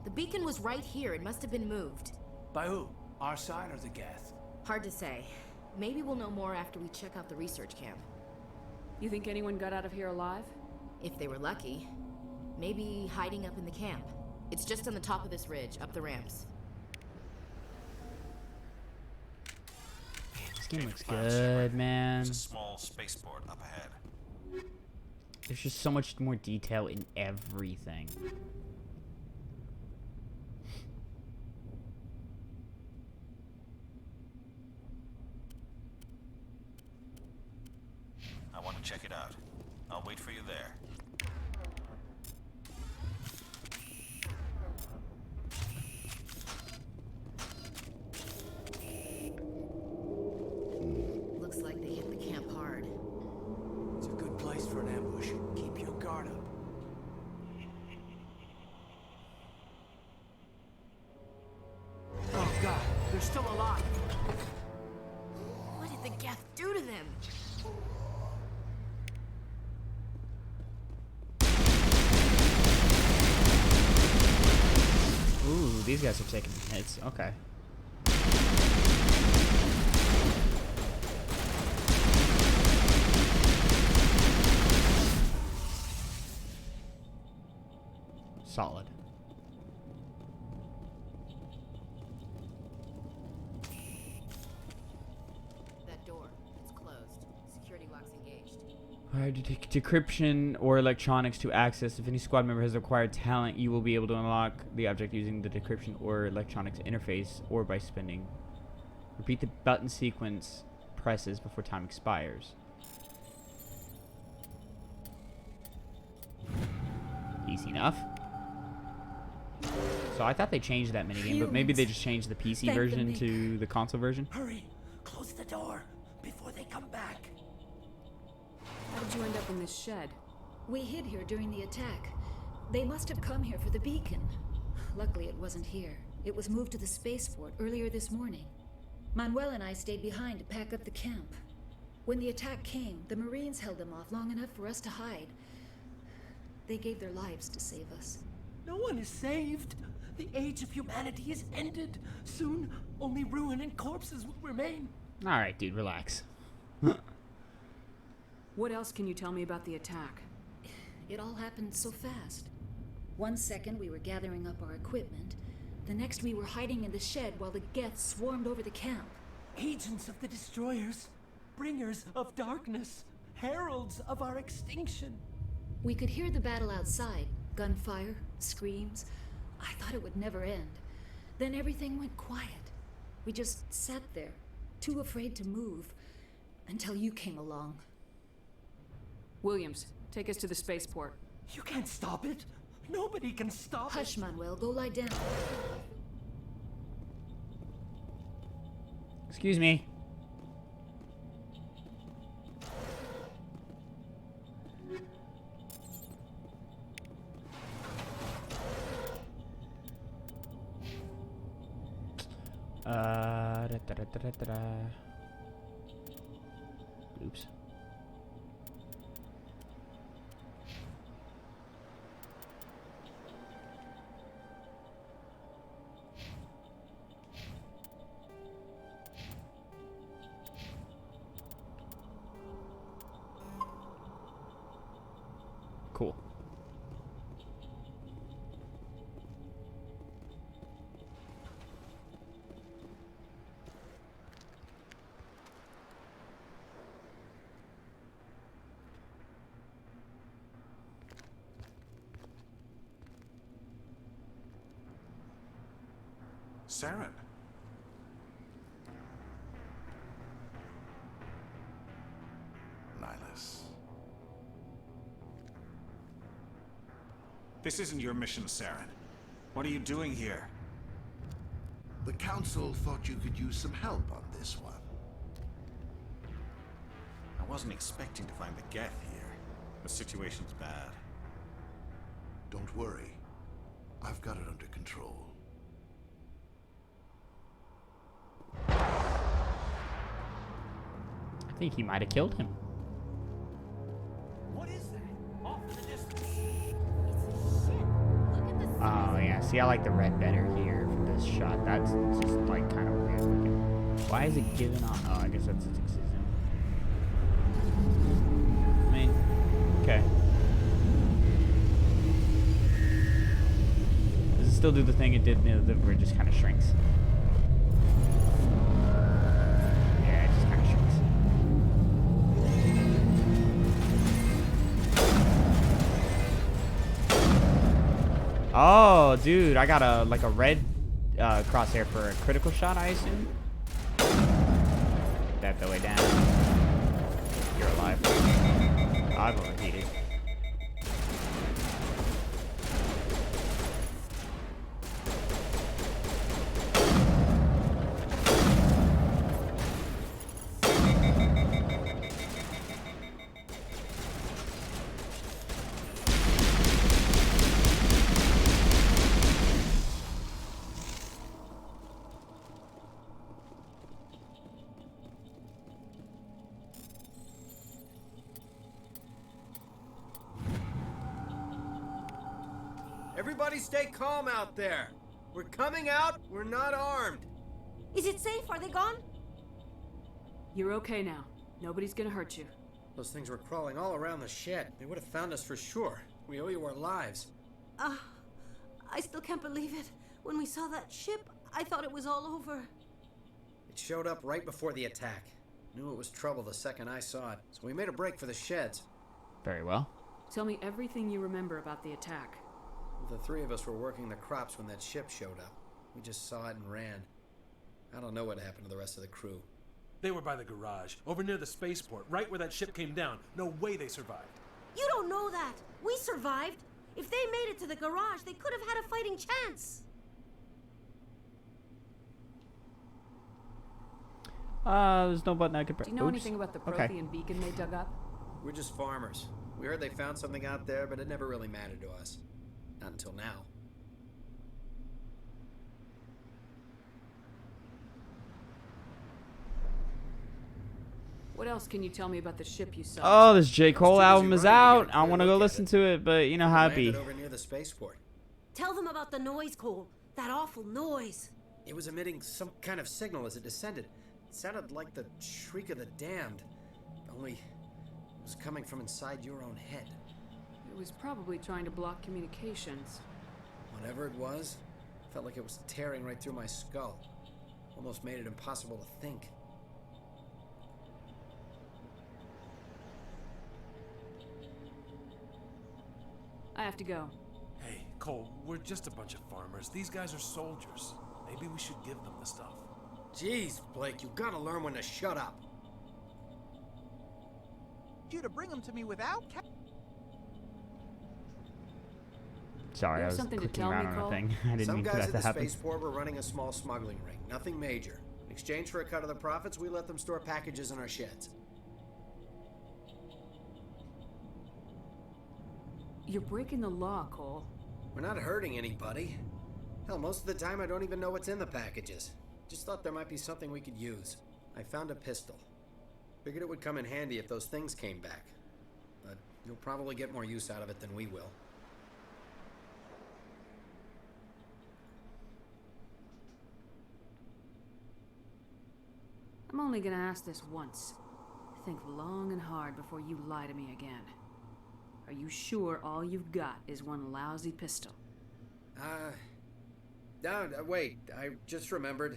The beacon was right here. It must have been moved. By who? Our side or the Geth? Hard to say. Maybe we'll know more after we check out the research camp. You think anyone got out of here alive? If they were lucky. Maybe hiding up in the camp. It's just on the top of this ridge, up the ramps. This game looks good, man. There's a small spaceport up ahead. There's just so much more detail in everything. I want to check it out. I'll wait for you there. Looks like they hit the camp hard. It's a good place for an ambush. Keep your guard up. Oh god, they're still alive. What did the Geth do to them? these guys are taking hits. Okay. Solid. That door, it's closed. Security lock's engaged. Alright, decryption or electronics to access. If any squad member has acquired talent, you will be able to unlock the object using the decryption or electronics interface or by spending. Repeat the button sequence presses before time expires. Easy enough. So I thought they changed that minigame, but maybe they just changed the PC version to the console version. Hurry! Close the door before they come back. How did you end up in this shed? We hid here during the attack. They must have come here for the beacon. Luckily, it wasn't here. It was moved to the spaceport earlier this morning. Manuel and I stayed behind to pack up the camp. When the attack came, the Marines held them off long enough for us to hide. They gave their lives to save us. No one is saved. The age of humanity is ended. Soon, only ruin and corpses will remain. Alright, dude, relax. What else can you tell me about the attack? It all happened so fast. 1 second we were gathering up our equipment. The next we were hiding in the shed while the Geths swarmed over the camp. Agents of the destroyers, bringers of darkness, heralds of our extinction. We could hear the battle outside. Gunfire, screams. I thought it would never end. Then everything went quiet. We just sat there, too afraid to move, until you came along. Williams, take us to the spaceport. You can't stop it. Nobody can stop it. Hush, Manuel. Go lie down. Excuse me. Oops. Cool. Saren. Nihilus. This isn't your mission, Saren. What are you doing here? The Council thought you could use some help on this one. I wasn't expecting to find the Geth here. The situation's bad. Don't worry. I've got it under control. I think he might have killed him. What is that? Off in the distance. Oh yeah, see, I like the red better here for this shot. That's just like kind of weird looking. Why is it giving on? Oh, I guess that's its existence. I mean, okay. Does it still do the thing it did where it just kind of shrinks? Yeah, it just kind of shrinks. Oh, dude, I got a like a red crosshair for a critical shot, I assume. That the way down. You're alive. I've overheated. Everybody stay calm out there. We're coming out. We're not armed. Is it safe? Are they gone? You're okay now. Nobody's gonna hurt you. Those things were crawling all around the shed. They would have found us for sure. We owe you our lives. I still can't believe it. When we saw that ship, I thought it was all over. It showed up right before the attack. Knew it was trouble the second I saw it, so we made a break for the sheds. Very well. Tell me everything you remember about the attack. The three of us were working the crops when that ship showed up. We just saw it and ran. I don't know what happened to the rest of the crew. They were by the garage, over near the spaceport, right where that ship came down. No way they survived. You don't know that. We survived. If they made it to the garage, they could have had a fighting chance. There's no button I could press. Do you know anything about the Prothean beacon they dug up? We're just farmers. We heard they found something out there, but it never really mattered to us. Not until now. What else can you tell me about the ship you saw? Oh, this J. Cole album is out. I want to go listen to it, but you know how it be. Over near the spaceport. Tell them about the noise, Cole. That awful noise. It was emitting some kind of signal as it descended. It sounded like the shriek of the damned. Only it was coming from inside your own head. It was probably trying to block communications. Whatever it was, felt like it was tearing right through my skull. Almost made it impossible to think. I have to go. Hey, Cole, we're just a bunch of farmers. These guys are soldiers. Maybe we should give them the stuff. Jeez, Blake, you gotta learn when to shut up. You to bring them to me without. Sorry, I was clicking around on a thing. I didn't mean for that to happen. Some guys at the spaceport were running a small smuggling ring. Nothing major. In exchange for a cut of the profits, we let them store packages in our sheds. You're breaking the law, Cole. We're not hurting anybody. Hell, most of the time I don't even know what's in the packages. Just thought there might be something we could use. I found a pistol. Figured it would come in handy if those things came back. But you'll probably get more use out of it than we will. I'm only gonna ask this once. Think long and hard before you lie to me again. Are you sure all you've got is one lousy pistol? No, wait. I just remembered.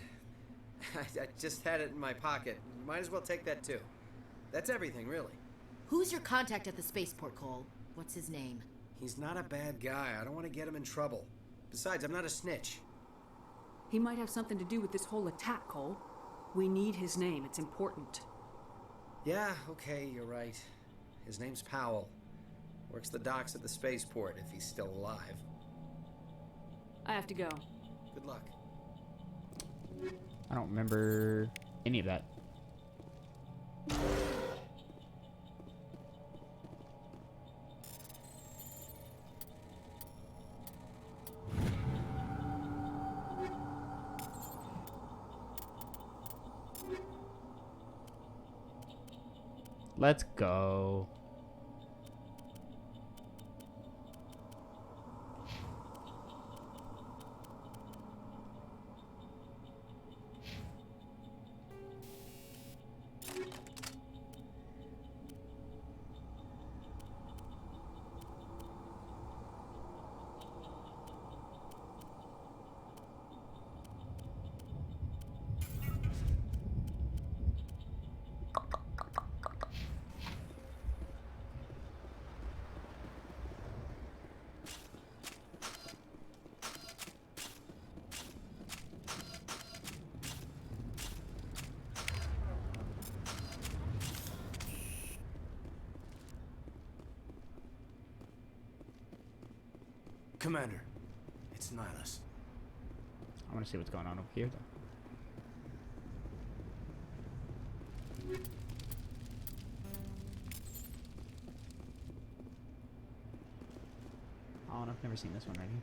I just had it in my pocket. Might as well take that too. That's everything, really. Who's your contact at the spaceport, Cole? What's his name? He's not a bad guy. I don't want to get him in trouble. Besides, I'm not a snitch. He might have something to do with this whole attack, Cole. We need his name. It's important. Yeah, okay, you're right. His name's Powell. Works the docks at the spaceport if he's still alive. I have to go. Good luck. I don't remember any of that. Let's go. Commander, it's Nihilus. I want to see what's going on over here, though. Oh, I've never seen this one right here.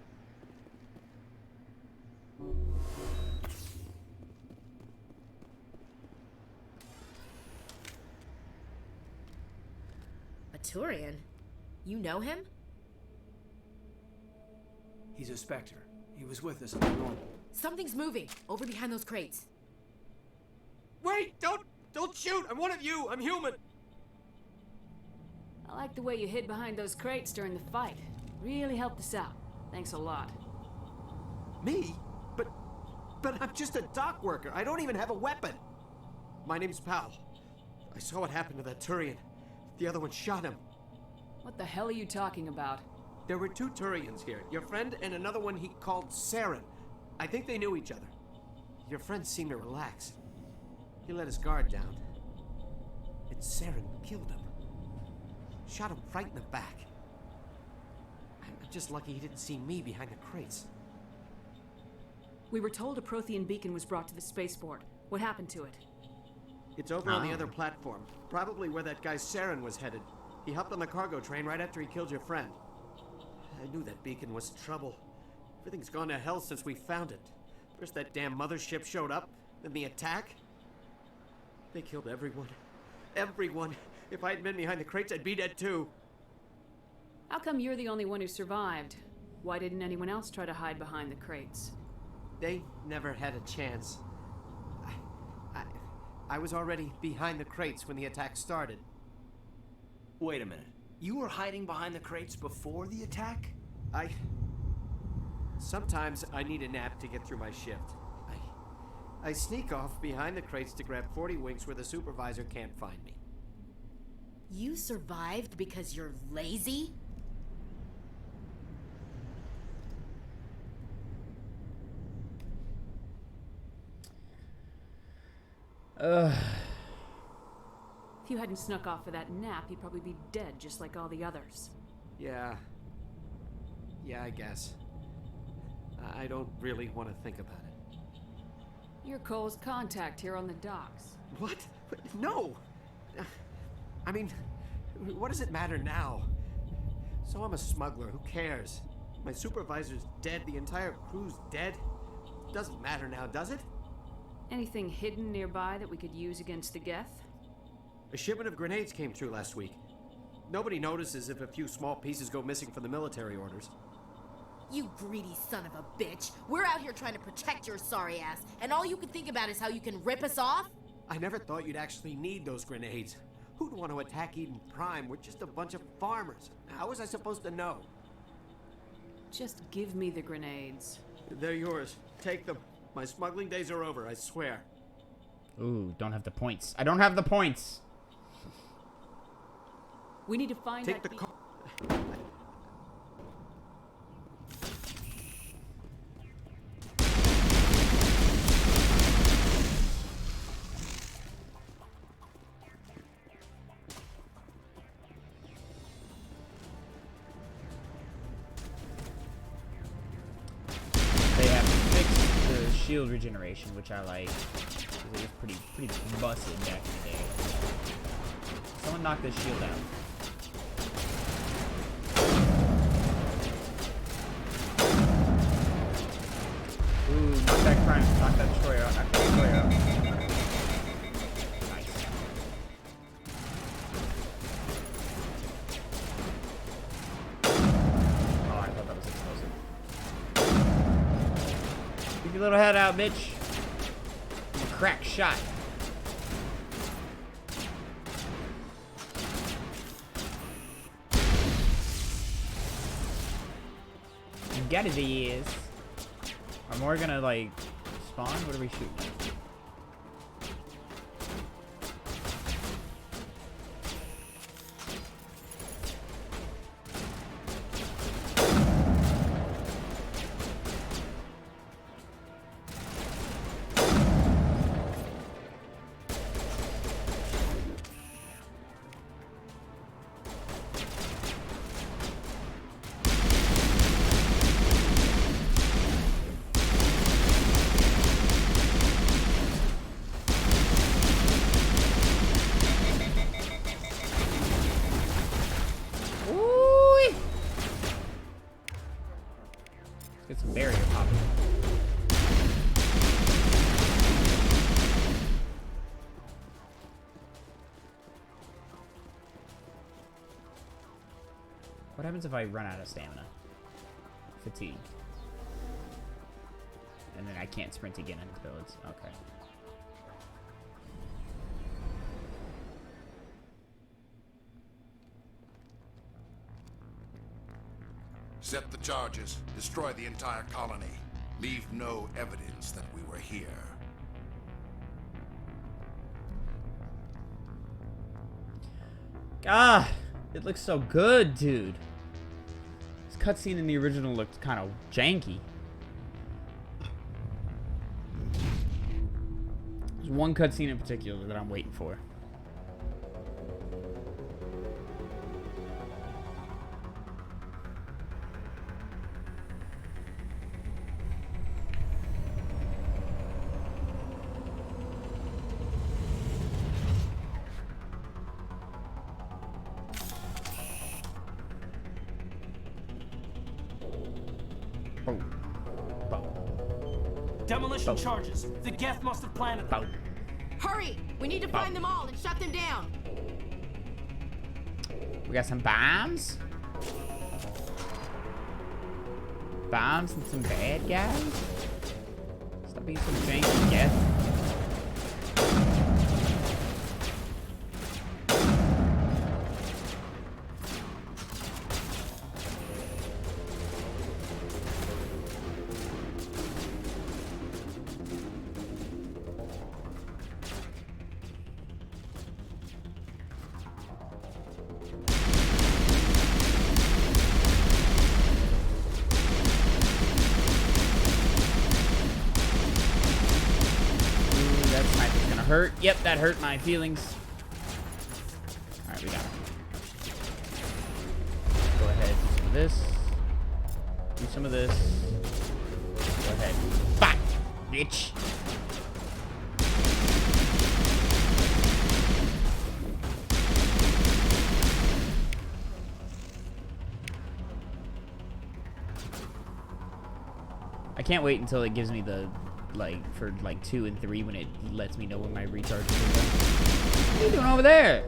A Turian? You know him? He's a Spectre. He was with us all along. Something's moving over behind those crates. Wait! Don't shoot! I'm one of you! I'm human! I like the way you hid behind those crates during the fight. Really helped us out. Thanks a lot. Me? But I'm just a dock worker. I don't even have a weapon. My name's Powell. I saw what happened to that Turian. The other one shot him. What the hell are you talking about? There were 2 Turians here. Your friend and another one he called Saren. I think they knew each other. Your friend seemed to relax. He let his guard down. And Saren killed him. Shot him right in the back. I'm just lucky he didn't see me behind the crates. We were told a Prothean beacon was brought to the spaceport. What happened to it? It's over on the other platform. Probably where that guy Saren was headed. He hopped on the cargo train right after he killed your friend. I knew that beacon was trouble. Everything's gone to hell since we found it. First that damn mothership showed up, then the attack. They killed everyone. Everyone. If I had been behind the crates, I'd be dead too. How come you're the only one who survived? Why didn't anyone else try to hide behind the crates? They never had a chance. I was already behind the crates when the attack started. Wait a minute. You were hiding behind the crates before the attack? Sometimes I need a nap to get through my shift. I sneak off behind the crates to grab 40 winks where the supervisor can't find me. You survived because you're lazy? If you hadn't snuck off for that nap, you'd probably be dead just like all the others. Yeah, I guess. I don't really want to think about it. You're Cole's contact here on the docks. What? No! I mean, what does it matter now? So I'm a smuggler, who cares? My supervisor's dead, the entire crew's dead. Doesn't matter now, does it? Anything hidden nearby that we could use against the Geth? A shipment of grenades came through last week. Nobody notices if a few small pieces go missing from the military orders. You greedy son of a bitch. We're out here trying to protect your sorry ass, and all you can think about is how you can rip us off? I never thought you'd actually need those grenades. Who'd want to attack Eden Prime? We're just a bunch of farmers. How was I supposed to know? Just give me the grenades. They're yours. Take them. My smuggling days are over, I swear. Ooh, don't have the points. I don't have the points. We need to find Take that the car. They have fixed the shield regeneration, which I like. It was pretty busted back in the day. Someone knock this shield out. Ooh, knock that crime, knock that destroyer out, knock that destroyer out. Nice. Oh, I thought that was explosive. Keep your little head out, bitch. I'm a crack shot. You got his ears. Are more gonna like spawn? What are we shooting at? Get some barrier popping. What happens if I run out of stamina? Fatigue. and then I can't sprint again until it's okay. Set the charges. Destroy the entire colony. Leave no evidence that we were here. Ah, it looks so good, dude. This cutscene in the original looked kind of janky. There's one cutscene in particular that I'm waiting for. Demolition charges. The Geth must have planted them. Hurry! We need to find them all and shut them down. We got some bombs. Bombs and some bad guys. Stop being so janky, Geth. Hurt. Yep, that hurt my feelings. Alright, we got it. Go ahead, do some of this. Do some of this. Go ahead. Bop! Bitch! I can't wait until it gives me the for 2 and 3 when it lets me know when my recharges are done. What are you doing over there?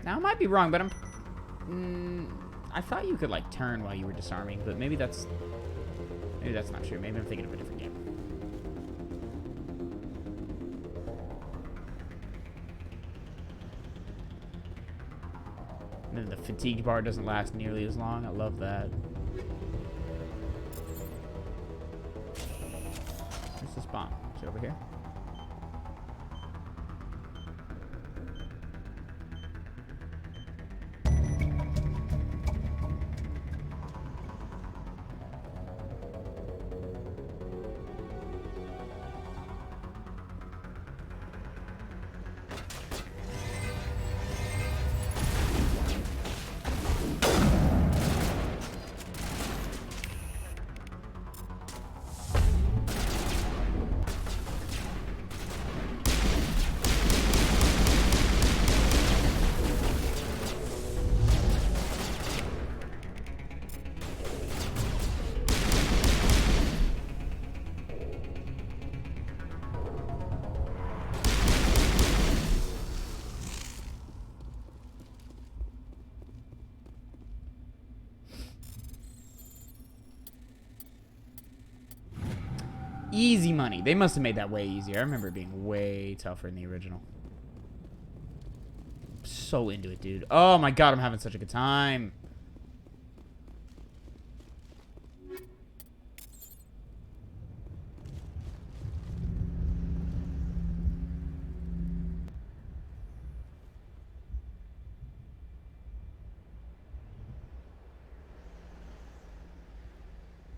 Now I might be wrong, but I thought you could turn while you were disarming, but maybe that's not true. Maybe I'm thinking of a different game. And then the fatigue bar doesn't last nearly as long. I love that. Where's this bomb? Is it over here? Easy money. They must have made that way easier. I remember it being way tougher in the original. So into it, dude. Oh my god, I'm having such a good time.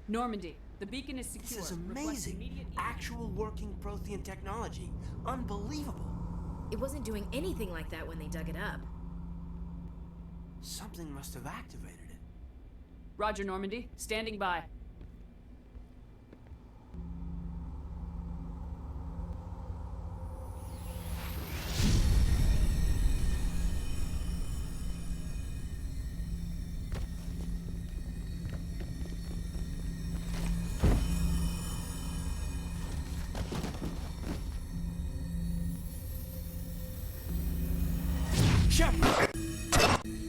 Normandy, the beacon is secure. This is amazing. Actual working Prothean technology. Unbelievable. It wasn't doing anything like that when they dug it up. Something must have activated it. Roger, Normandy. Standing by. Shepard!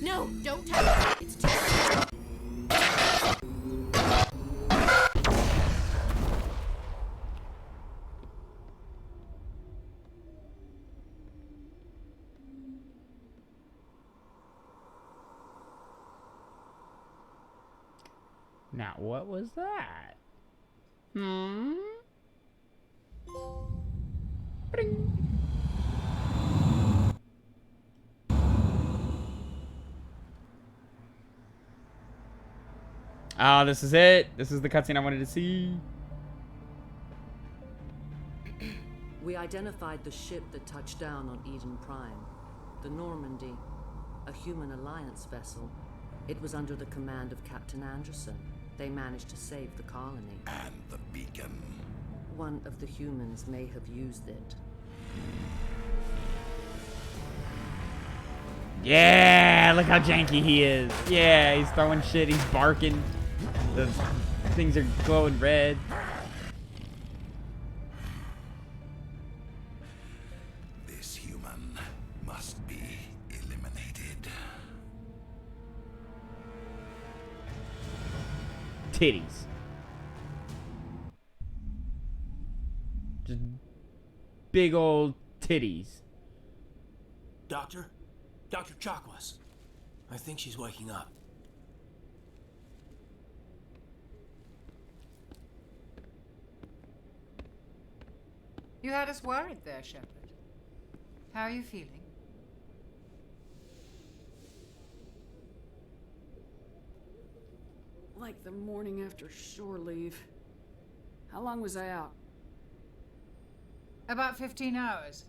No, don't touch it. It's too... Now, what was that? Hmm? Bring. Ah, this is it. This is the cutscene I wanted to see. We identified the ship that touched down on Eden Prime. The Normandy. A human alliance vessel. It was under the command of Captain Anderson. They managed to save the colony. And the beacon. One of the humans may have used it. Yeah, look how janky he is. Yeah, he's throwing shit, he's barking. The things are glowing red. This human must be eliminated. Titties. Just big old titties. Doctor? Dr. Chakwas. I think she's waking up. You had us worried there, Shepard. How are you feeling? Like the morning after shore leave. How long was I out? About 15 hours.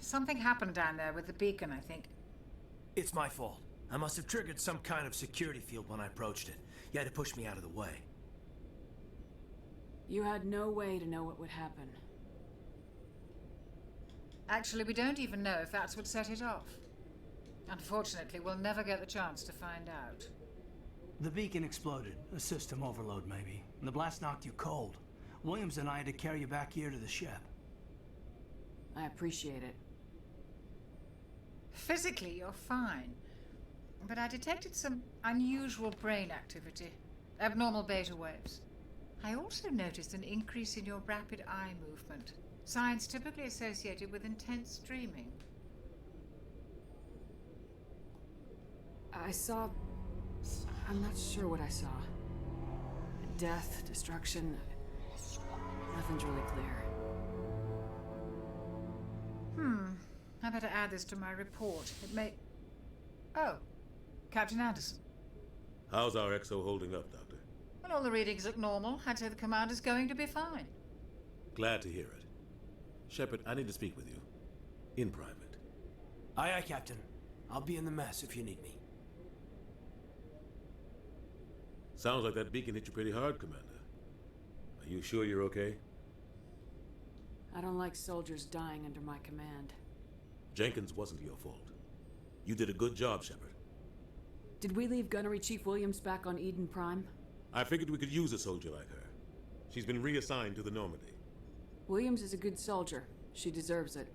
Something happened down there with the beacon, I think. It's my fault. I must have triggered some kind of security field when I approached it. You had to push me out of the way. You had no way to know what would happen. Actually, we don't even know if that's what set it off. Unfortunately, we'll never get the chance to find out. The beacon exploded. A system overload, maybe. And the blast knocked you cold. Williams and I had to carry you back here to the ship. I appreciate it. Physically, you're fine. But I detected some unusual brain activity. Abnormal beta waves. I also noticed an increase in your rapid eye movement. Signs typically associated with intense dreaming. I saw... I'm not sure what I saw. Death, destruction... Nothing's really clear. I better add this to my report. It may... Oh, Captain Anderson. How's our XO holding up, Doctor? Well, all the readings look normal. I'd say the commander's going to be fine. Glad to hear it. Shepard, I need to speak with you. In private. Aye, aye, Captain. I'll be in the mess if you need me. Sounds like that beacon hit you pretty hard, Commander. Are you sure you're okay? I don't like soldiers dying under my command. Jenkins wasn't your fault. You did a good job, Shepard. Did we leave Gunnery Chief Williams back on Eden Prime? I figured we could use a soldier like her. She's been reassigned to the Normandy. Williams is a good soldier. She deserves it.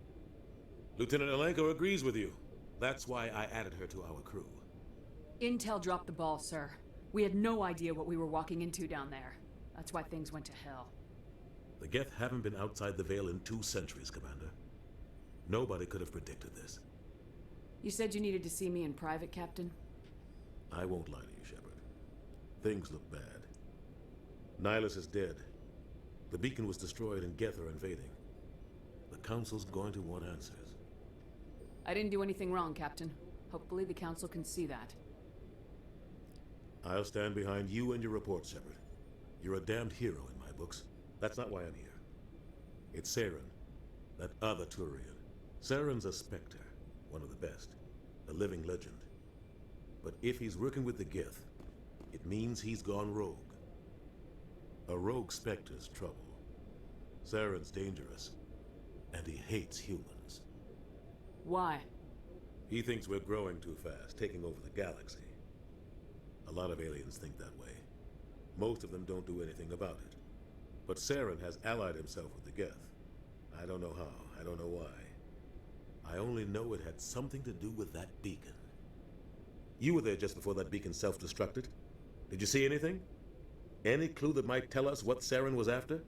Lieutenant Alenko agrees with you. That's why I added her to our crew. Intel dropped the ball, sir. We had no idea what we were walking into down there. That's why things went to hell. The Geth haven't been outside the Veil in 2 centuries, Commander. Nobody could have predicted this. You said you needed to see me in private, Captain? I won't lie to you, Shepard. Things look bad. Nihilus is dead. The beacon was destroyed and Geth are invading. The Council's going to want answers. I didn't do anything wrong, Captain. Hopefully the Council can see that. I'll stand behind you and your report, Shepard. You're a damned hero in my books. That's not why I'm here. It's Saren, that other Turian. Saren's a Spectre, one of the best, a living legend. But if he's working with the Geth, it means he's gone rogue. A rogue Spectre's trouble. Saren's dangerous, and he hates humans. Why? He thinks we're growing too fast, taking over the galaxy. A lot of aliens think that way. Most of them don't do anything about it. But Saren has allied himself with the Geth. I don't know how, I don't know why. I only know it had something to do with that beacon. You were there just before that beacon self-destructed. Did you see anything? Any clue that might tell us what Saren was after?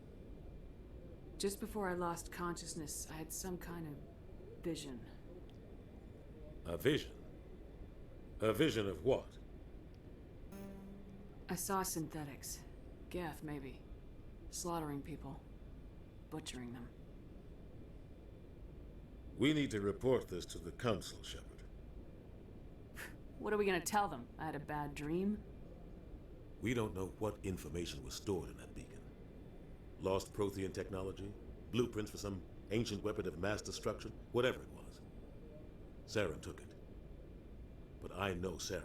Just before I lost consciousness, I had some kind of vision. A vision? A vision of what? I saw synthetics. Geth, maybe. Slaughtering people. Butchering them. We need to report this to the Council, Shepard. What are we gonna tell them? I had a bad dream? We don't know what information was stored in that beacon. Lost Prothean technology, blueprints for some ancient weapon of mass destruction, whatever it was. Saren took it. But I know Saren.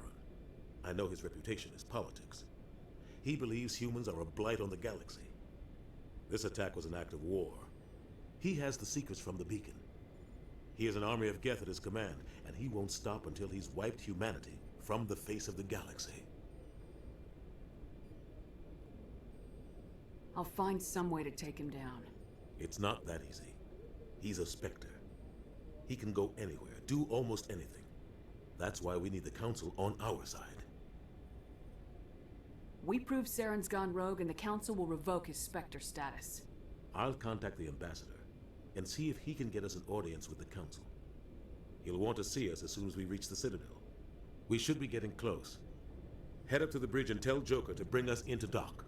I know his reputation is politics. He believes humans are a blight on the galaxy. This attack was an act of war. He has the secrets from the beacon. He has an army of Geth at his command, and he won't stop until he's wiped humanity from the face of the galaxy. I'll find some way to take him down. It's not that easy. He's a Spectre. He can go anywhere, do almost anything. That's why we need the Council on our side. We prove Saren's gone rogue and the Council will revoke his Spectre status. I'll contact the Ambassador and see if he can get us an audience with the Council. He'll want to see us as soon as we reach the Citadel. We should be getting close. Head up to the bridge and tell Joker to bring us into dock.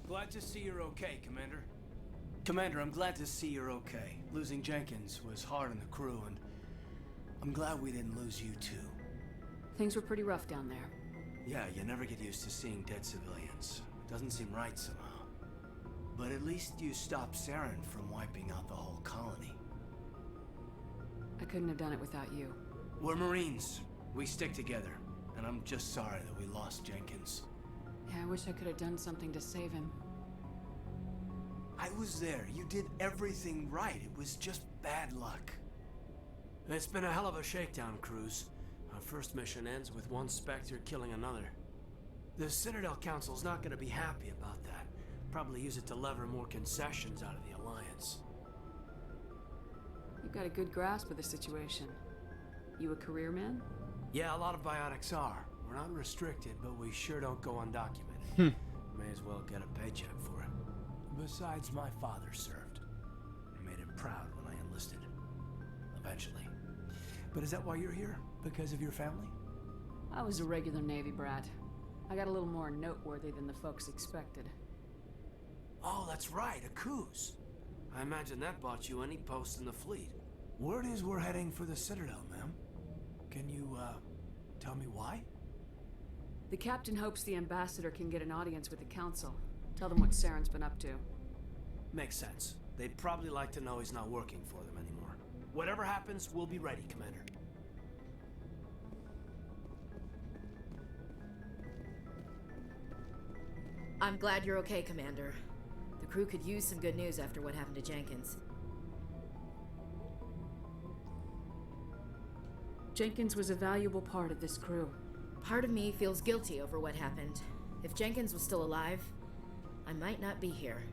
Glad to see you're okay, Commander. Commander, I'm glad to see you're okay. Losing Jenkins was hard on the crew, and I'm glad we didn't lose you too. Things were pretty rough down there. Yeah, you never get used to seeing dead civilians. It doesn't seem right somehow. But at least you stopped Saren from wiping out the whole colony. I couldn't have done it without you. We're Marines. We stick together. And I'm just sorry that we lost Jenkins. Yeah, I wish I could have done something to save him. I was there. You did everything right. It was just bad luck. It's been a hell of a shakedown, Cruz. Our first mission ends with one Spectre killing another. The Citadel Council's not gonna be happy about that. Probably use it to lever more concessions out of the Alliance. You've got a good grasp of the situation. You a career man? Yeah, a lot of biotics are. We're not restricted, but we sure don't go undocumented. May as well get a paycheck for it. Besides, my father served. I made him proud when I enlisted. Eventually. But is that why you're here? Because of your family? I was a regular Navy brat. I got a little more noteworthy than the folks expected. Oh, that's right, a Coos. I imagine that bought you any post in the fleet. Word is we're heading for the Citadel, ma'am. Can you, tell me why? The captain hopes the Ambassador can get an audience with the Council. Tell them what Saren's been up to. Makes sense. They'd probably like to know he's not working for them anymore. Whatever happens, we'll be ready, Commander. I'm glad you're okay, Commander. The crew could use some good news after what happened to Jenkins. Jenkins was a valuable part of this crew. Part of me feels guilty over what happened. If Jenkins was still alive, I might not be here.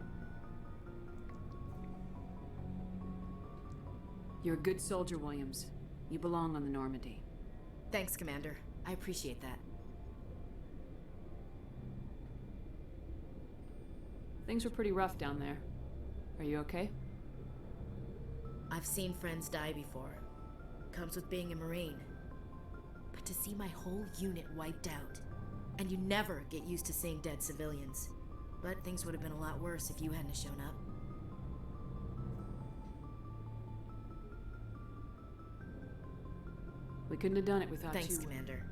You're a good soldier, Williams. You belong on the Normandy. Thanks, Commander. I appreciate that. Things were pretty rough down there. Are you okay? I've seen friends die before. Comes with being a Marine. But to see my whole unit wiped out, and you never get used to seeing dead civilians. But things would have been a lot worse if you hadn't shown up. We couldn't have done it without you. Thanks, Commander.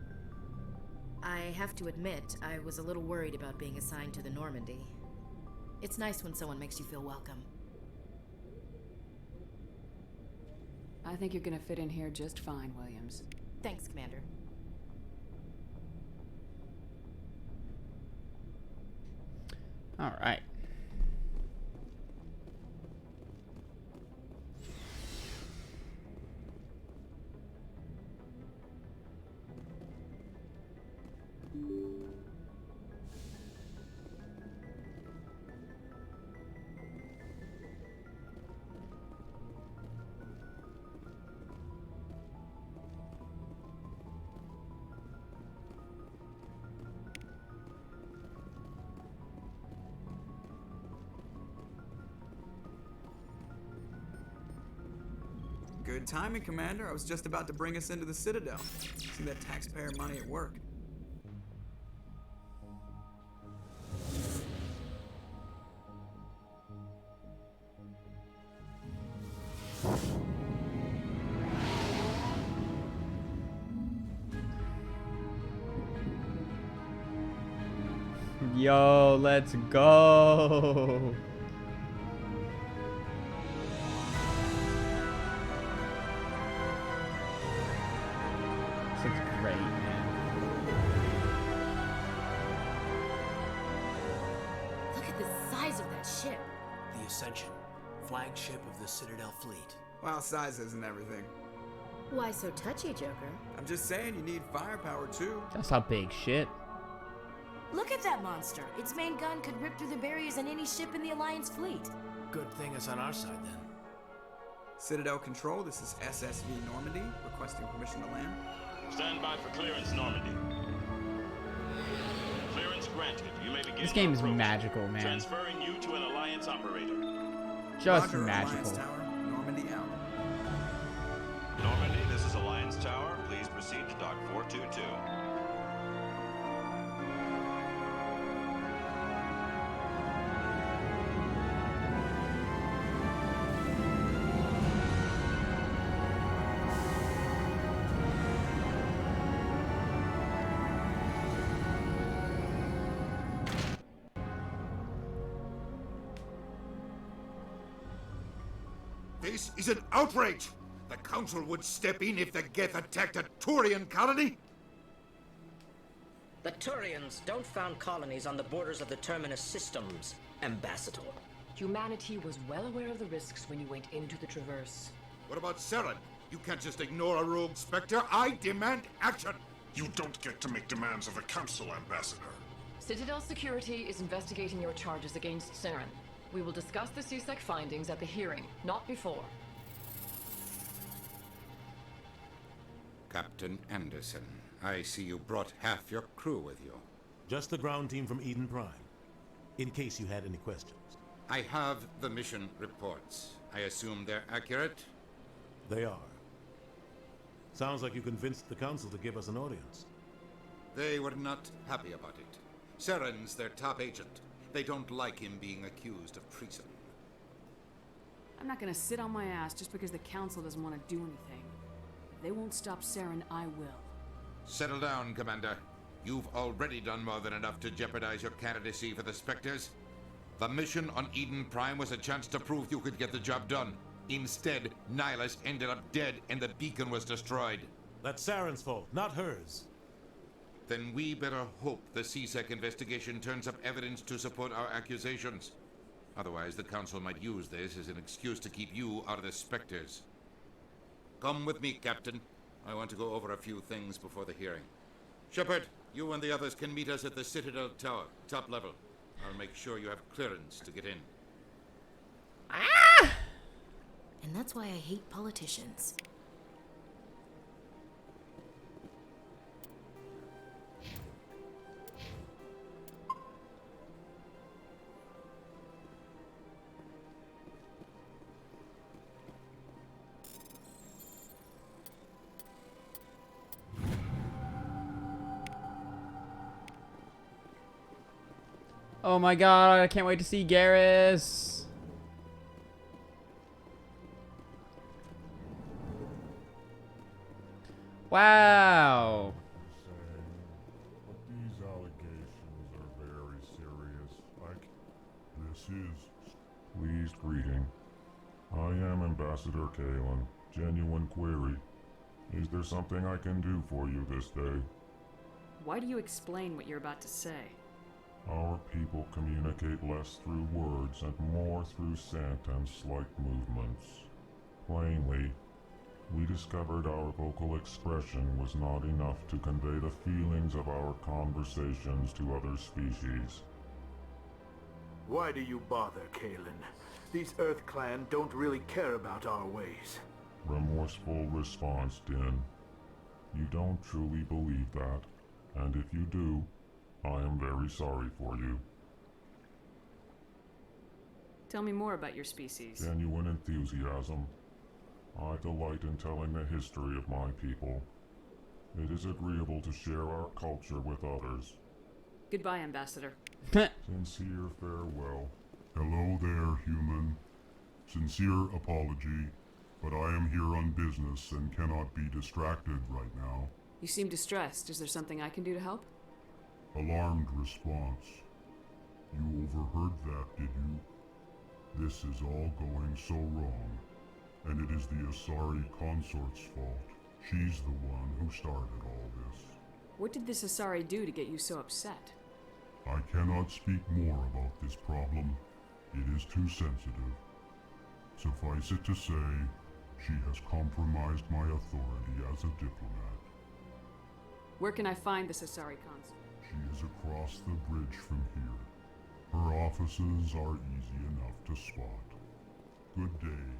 I have to admit, I was a little worried about being assigned to the Normandy. It's nice when someone makes you feel welcome. I think you're gonna fit in here just fine, Williams. Thanks, Commander. All right. Good timing, Commander. I was just about to bring us into the Citadel. See that taxpayer money at work. Yo, let's go. This looks great, man. Look at the size of that ship. The Ascension, flagship of the Citadel fleet. Well, size isn't everything. Why so touchy, Joker? I'm just saying you need firepower too. That's a big ship. Look at that monster. Its main gun could rip through the barriers in any ship in the Alliance fleet. Good thing it's on our side then. Citadel Control, this is SSV Normandy, requesting permission to land. Stand by for clearance, Normandy. Clearance granted. You may begin. This game is approach. magical, man. Transferring you to an Alliance operator. Just Roger, magical. Alliance Tower, Normandy out. Normandy, this is Alliance Tower. Please proceed to Dock 422. This is an outrage! The Council would step in if the Geth attacked a Turian colony? The Turians don't found colonies on the borders of the Terminus systems, Ambassador. Humanity was well aware of the risks when you went into the Traverse. What about Saren? You can't just ignore a rogue Spectre. I demand action! You don't get to make demands of the Council, Ambassador. Citadel Security is investigating your charges against Saren. We will discuss the CSEC findings at the hearing, not before. Captain Anderson, I see you brought half your crew with you. Just the ground team from Eden Prime, in case you had any questions. I have the mission reports. I assume they're accurate? They are. Sounds like you convinced the Council to give us an audience. They were not happy about it. Saren's their top agent. They don't like him being accused of treason. I'm not gonna sit on my ass just because the Council doesn't want to do anything. If they won't stop Saren, I will. Settle down, Commander. You've already done more than enough to jeopardize your candidacy for the Spectres. The mission on Eden Prime was a chance to prove you could get the job done. Instead, Nihilus ended up dead and the beacon was destroyed. That's Saren's fault, not hers. Then we better hope the CSEC investigation turns up evidence to support our accusations. Otherwise, the Council might use this as an excuse to keep you out of the Spectres. Come with me, Captain. I want to go over a few things before the hearing. Shepard, you and the others can meet us at the Citadel Tower, top level. I'll make sure you have clearance to get in. And that's why I hate politicians. Oh my god, I can't wait to see Garrus. Wow. But these allegations are very serious. This is pleased greeting. I am Ambassador Kalen. Genuine query. Is there something I can do for you this day? Why do you explain what you're about to say? Our people communicate less through words and more through scent and slight movements. Plainly, we discovered our vocal expression was not enough to convey the feelings of our conversations to other species. Why do you bother, Kalen? These Earth Clan don't really care about our ways. Remorseful response, Din. You don't truly believe that, and if you do, I am very sorry for you. Tell me more about your species. Genuine enthusiasm. I delight in telling the history of my people. It is agreeable to share our culture with others. Goodbye, Ambassador. Sincere farewell. Hello there, human. Sincere apology, but I am here on business and cannot be distracted right now. You seem distressed. Is there something I can do to help? Alarmed response. You overheard that, did you? This is all going so wrong, and it is the Asari consort's fault. She's the one who started all this. What did this Asari do to get you so upset? I cannot speak more about this problem. It is too sensitive. Suffice it to say, she has compromised my authority as a diplomat. Where can I find this Asari consort? She is across the bridge from here. Her offices are easy enough to spot. Good day, human.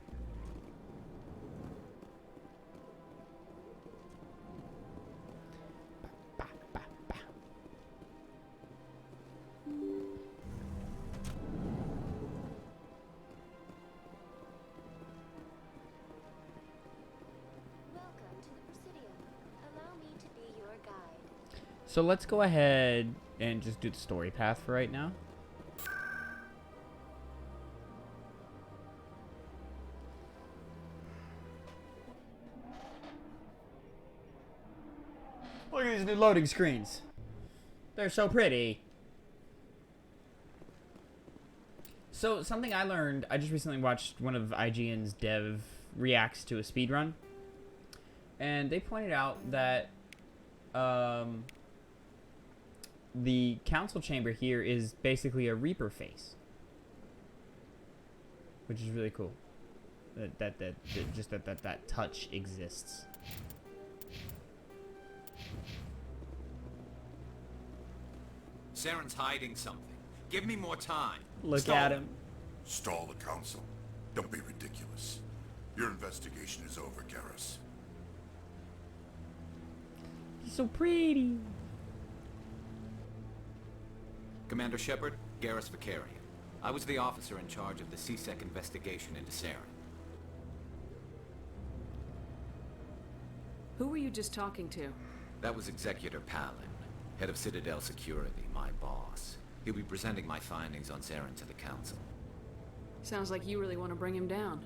So let's go ahead and just do the story path for right now. Look at these new loading screens. They're so pretty. So something I learned, I just recently watched one of IGN's dev reacts to a speedrun. And they pointed out that the council chamber here is basically a Reaper face, which is really cool. That touch exists. Saren's hiding something. Give me more time. Look at him. Stall the council. Don't be ridiculous. Your investigation is over, Garrus. He's so pretty. Commander Shepard, Garrus Vicarian. I was the officer in charge of the CSEC investigation into Saren. Who were you just talking to? That was Executor Palin, head of Citadel Security, my boss. He'll be presenting my findings on Saren to the council. Sounds like you really want to bring him down.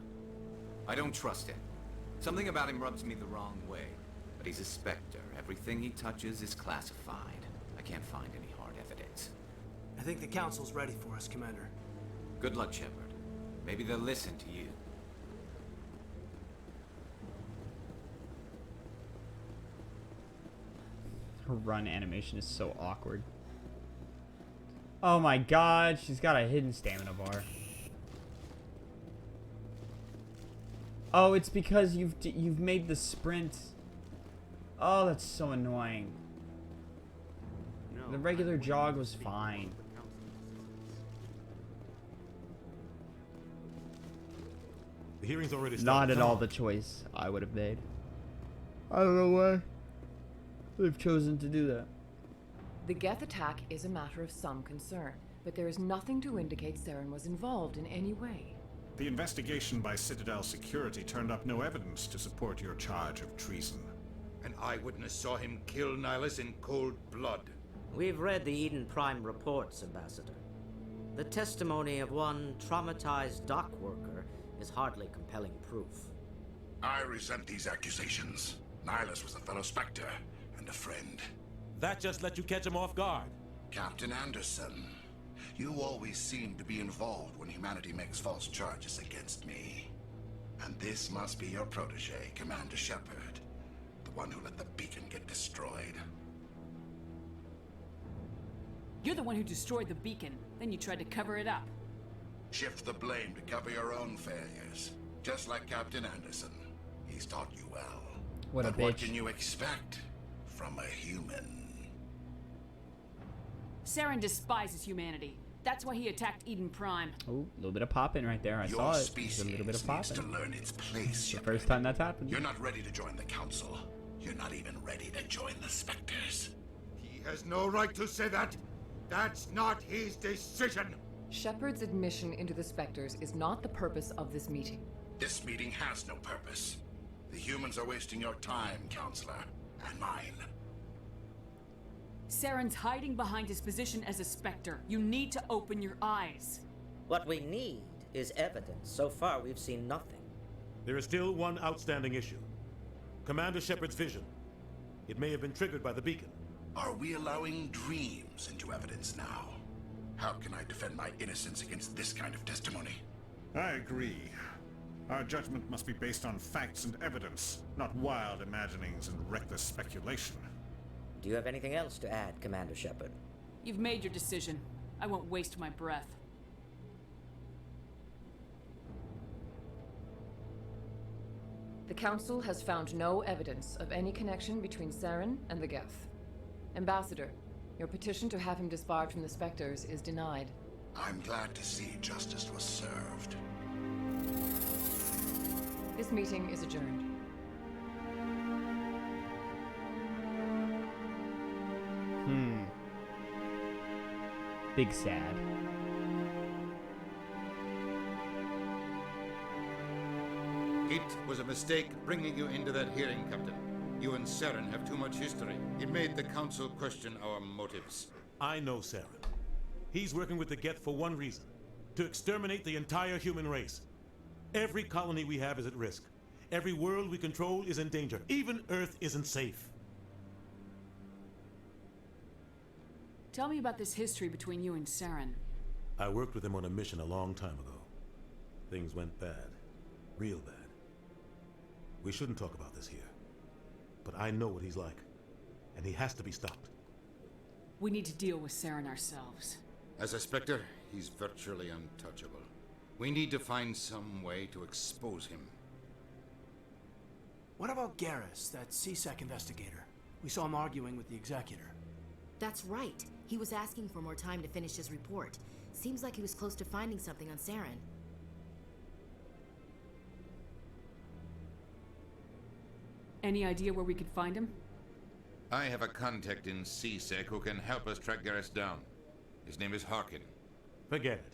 I don't trust him. Something about him rubs me the wrong way. But he's a Spectre. Everything he touches is classified. I can't find any hard evidence. I think the council's ready for us, Commander. Good luck, Shepard. Maybe they'll listen to you. Her run animation is so awkward. Oh my god, she's got a hidden stamina bar. Oh, it's because you've made the sprint. Oh, that's so annoying. The regular jog was fine. The hearing's already started. Not at all the choice I would have made. I don't know why they've chosen to do that. The Geth attack is a matter of some concern, but there is nothing to indicate Saren was involved in any way. The investigation by Citadel Security turned up no evidence to support your charge of treason. An eyewitness saw him kill Nihilus in cold blood. We've read the Eden Prime reports, Ambassador. The testimony of one traumatized dock worker is hardly compelling proof. I resent these accusations. Nihilus was a fellow Spectre and a friend. That just let you catch him off guard. Captain Anderson, you always seem to be involved when humanity makes false charges against me. And this must be your protege, Commander Shepard, the one who let the beacon get destroyed. You're the one who destroyed the beacon, then you tried to cover it up. Shift the blame to cover your own failures, just like Captain Anderson. He's taught you well. What a but what bitch. can you expect from a human? Saren despises humanity. That's why he attacked Eden Prime. Oh, a little bit of popping right there. I Your saw it. species There's a little bit of needs to popping. learn its place. The first time that's happened. You're not ready to join the Council. You're not even ready to join the Spectres. He has no right to say that. That's not his decision. Shepard's admission into the Spectres is not the purpose of this meeting. This meeting has no purpose. The humans are wasting your time, Counselor, and mine. Saren's hiding behind his position as a Spectre. You need to open your eyes. What we need is evidence. So far, we've seen nothing. There is still one outstanding issue. Commander Shepard's vision. It may have been triggered by the beacon. Are we allowing dreams into evidence now? How can I defend my innocence against this kind of testimony? I agree. Our judgment must be based on facts and evidence, not wild imaginings and reckless speculation. Do you have anything else to add, Commander Shepard? You've made your decision. I won't waste my breath. The Council has found no evidence of any connection between Saren and the Geth. Ambassador, your petition to have him disbarred from the Spectres is denied. I'm glad to see justice was served. This meeting is adjourned. Big sad. It was a mistake bringing you into that hearing, Captain. You and Saren have too much history. It made the Council question our motives. I know Saren. He's working with the Geth for one reason. To exterminate the entire human race. Every colony we have is at risk. Every world we control is in danger. Even Earth isn't safe. Tell me about this history between you and Saren. I worked with him on a mission a long time ago. Things went bad. Real bad. We shouldn't talk about this here. But I know what he's like. And he has to be stopped. We need to deal with Saren ourselves. As a Spectre, he's virtually untouchable. We need to find some way to expose him. What about Garrus, that CSEC investigator? We saw him arguing with the Executor. That's right. He was asking for more time to finish his report. Seems like he was close to finding something on Saren. Any idea where we could find him? I have a contact in CSEC who can help us track Garrus down. His name is Harkin. Forget it.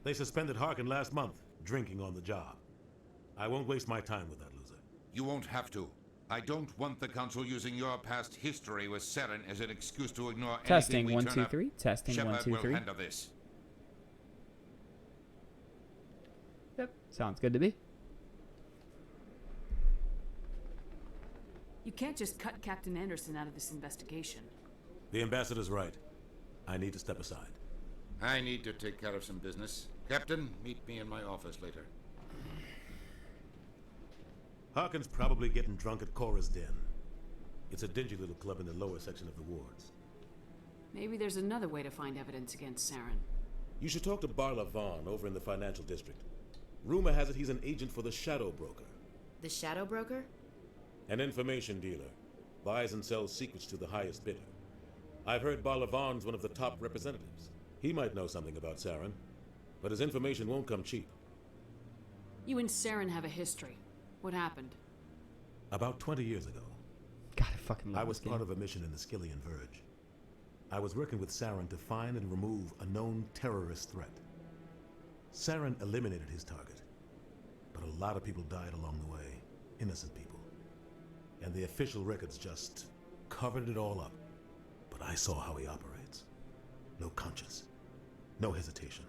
They suspended Harkin last month, drinking on the job. I won't waste my time with that loser. You won't have to. I don't want the Council using your past history with Saren as an excuse to ignore Testing, anything we 1, turn 2, up. 3. Testing, Shepard 1, 2, will 3. handle this. Yep, sounds good to me. You can't just cut Captain Anderson out of this investigation. The ambassador's right. I need to step aside. I need to take care of some business. Captain, meet me in my office later. Harkin's probably getting drunk at Cora's Den. It's a dingy little club in the lower section of the wards. Maybe there's another way to find evidence against Saren. You should talk to Barla Vaughn over in the financial district. Rumor has it he's an agent for the Shadow Broker. The Shadow Broker? An information dealer. Buys and sells secrets to the highest bidder. I've heard Barla Vaughn's one of the top representatives. He might know something about Saren, but his information won't come cheap. You and Saren have a history. What happened? About 20 years ago. God, I fucking love I was this game. part of a mission in the Skillian Verge. I was working with Saren to find and remove a known terrorist threat. Saren eliminated his target, but a lot of people died along the way. Innocent people. And the official records just covered it all up. But I saw how he operates. No conscience. No hesitation.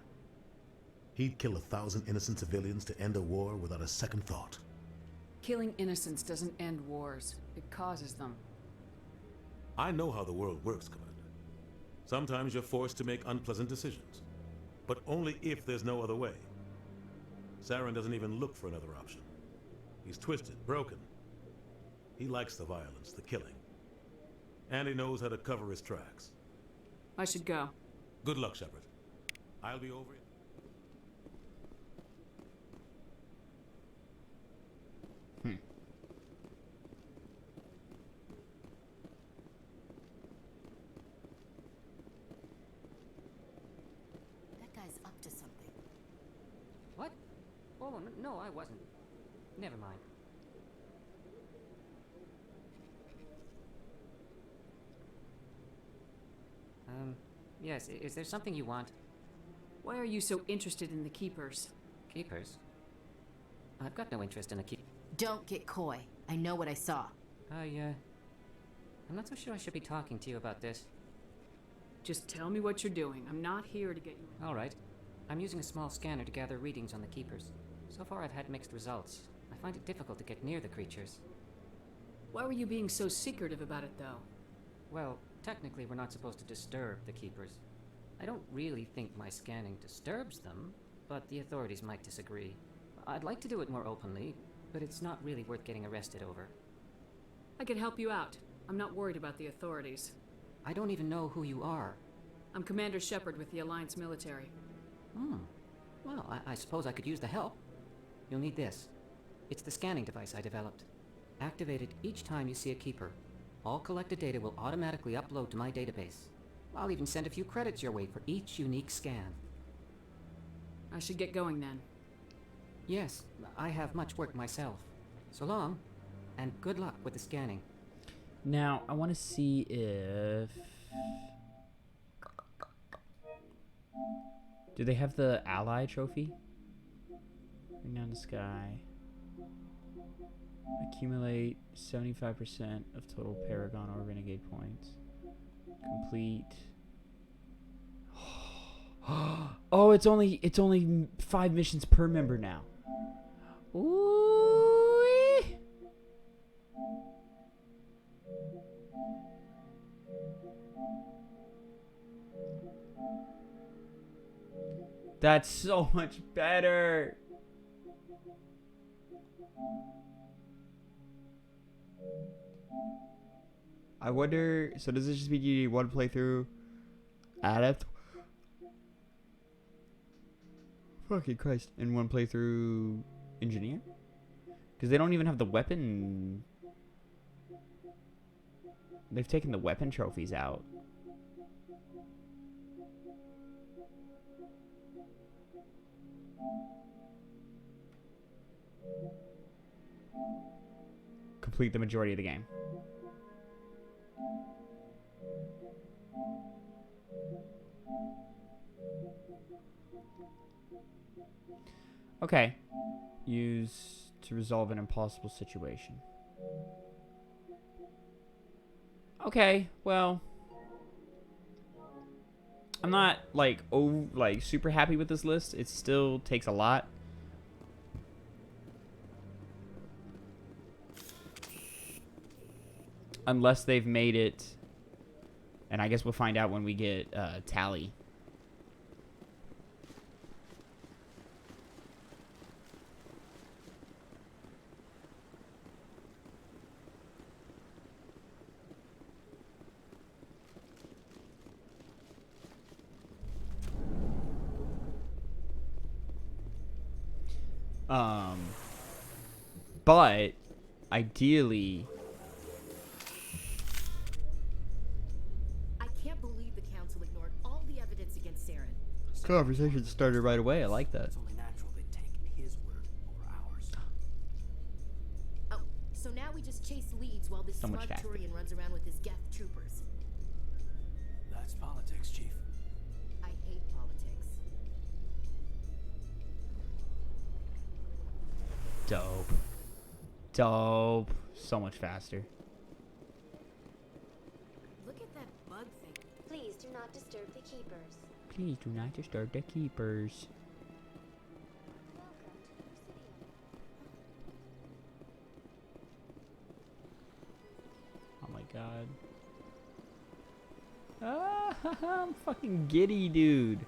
He'd kill 1,000 innocent civilians to end a war without a second thought. Killing innocents doesn't end wars. It causes them. I know how the world works, Commander. Sometimes you're forced to make unpleasant decisions. But only if there's no other way. Saren doesn't even look for another option. He's twisted, broken. He likes the violence, the killing. And he knows how to cover his tracks. I should go. Good luck, Shepard. I'll be over. That guy's up to something. What? Oh, no, I wasn't. Never mind. Yes, is there something you want? Why are you so interested in the Keepers? Keepers? I've got no interest in a keep. Don't get coy. I know what I saw. I'm not so sure I should be talking to you about this. Just tell me what you're doing. I'm not here to get you. All right. I'm using a small scanner to gather readings on the Keepers. So far I've had mixed results. I find it difficult to get near the creatures. Why were you being so secretive about it, though? Well, technically we're not supposed to disturb the Keepers. I don't really think my scanning disturbs them, but the authorities might disagree. I'd like to do it more openly, but it's not really worth getting arrested over. I could help you out. I'm not worried about the authorities. I don't even know who you are. I'm Commander Shepard with the Alliance military. Well, I suppose I could use the help. You'll need this. It's the scanning device I developed. Activate it each time you see a Keeper. All collected data will automatically upload to my database. I'll even send a few credits your way for each unique scan. I should get going then. Yes, I have much work myself. So long, and good luck with the scanning. Now, I want to see if... Do they have the ally trophy? Bring down the sky. Accumulate 75% of total Paragon or Renegade points. Complete. Oh, it's only 5 missions per member now. Ooh. That's so much better. I wonder, so does this just mean you need one playthrough Adept? Fucking Christ. And one playthrough Engineer? Because they don't even have the weapon. They've taken the weapon trophies out. Complete the majority of the game. Okay. Use to resolve an impossible situation. Okay, well, I'm not like super happy with this list. It still takes a lot. Unless they've made it, and I guess we'll find out when we get Tally. But ideally, I can't believe the council ignored all the evidence against Saren. conversation started right away. I like that. It's only natural they take his word over ours. Oh, so now we just chase leads while this So much smug faster. Turian runs around with his Geth troopers. That's politics, Chief. I hate politics. Dope. Dope. So much faster. Look at that bug thing. Please do not disturb the keepers. Please do not disturb the keepers. Oh my god. Ah, I'm fucking giddy, dude.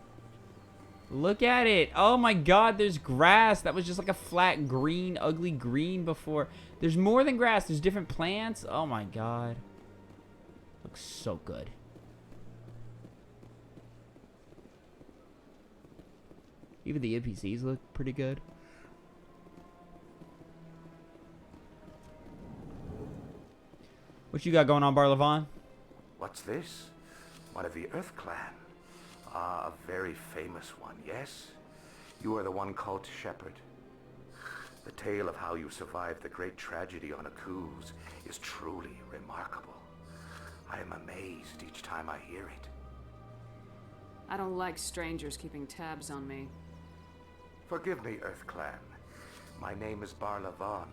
Look at it. Oh my god, there's grass. That was just like a flat green, ugly green before. There's more than grass. There's different plants. Oh my god. Looks so good. Even the NPCs look pretty good. What you got going on, Barlavon? What's this? One of the Earth Clan. Ah, a very famous one, yes? You are the one called Shepard. The tale of how you survived the great tragedy on Akuz is truly remarkable. I am amazed each time I hear it. I don't like strangers keeping tabs on me. Forgive me, Earth Clan, My name is Barla Vaughn.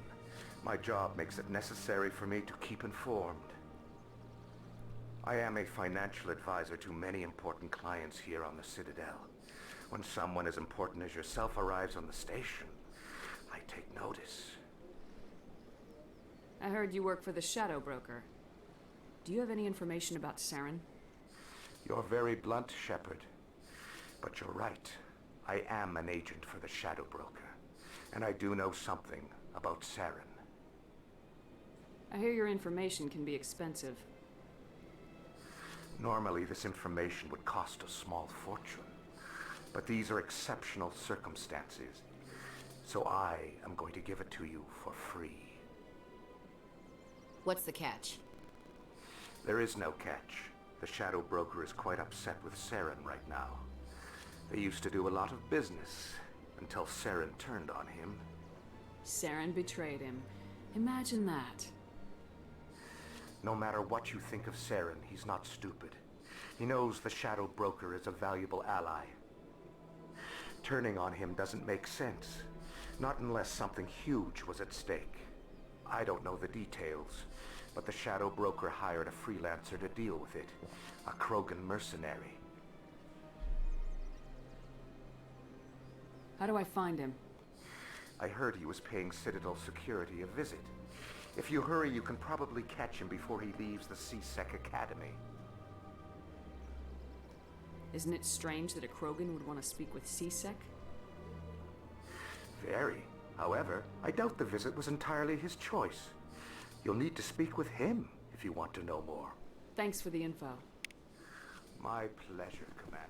My job makes it necessary for me to keep informed. I am a financial advisor to many important clients here on the Citadel. When someone as important as yourself arrives on the station, I take notice. I heard you work for the Shadow Broker. Do you have any information about Saren? You're very blunt, Shepard. But you're right. I am an agent for the Shadow Broker. And I do know something about Saren. I hear your information can be expensive. Normally, this information would cost a small fortune. But these are exceptional circumstances. So I am going to give it to you for free. What's the catch? There is no catch. The Shadow Broker is quite upset with Saren right now. They used to do a lot of business until Saren turned on him. Saren betrayed him. Imagine that. No matter what you think of Saren, he's not stupid. He knows the Shadow Broker is a valuable ally. Turning on him doesn't make sense. Not unless something huge was at stake. I don't know the details, but the Shadow Broker hired a freelancer to deal with it. A Krogan mercenary. How do I find him? I heard he was paying Citadel security a visit. If you hurry, you can probably catch him before he leaves the C-Sec Academy. Isn't it strange that a Krogan would want to speak with C-Sec? Very. However, I doubt the visit was entirely his choice. You'll need to speak with him if you want to know more. Thanks for the info. My pleasure, Commander.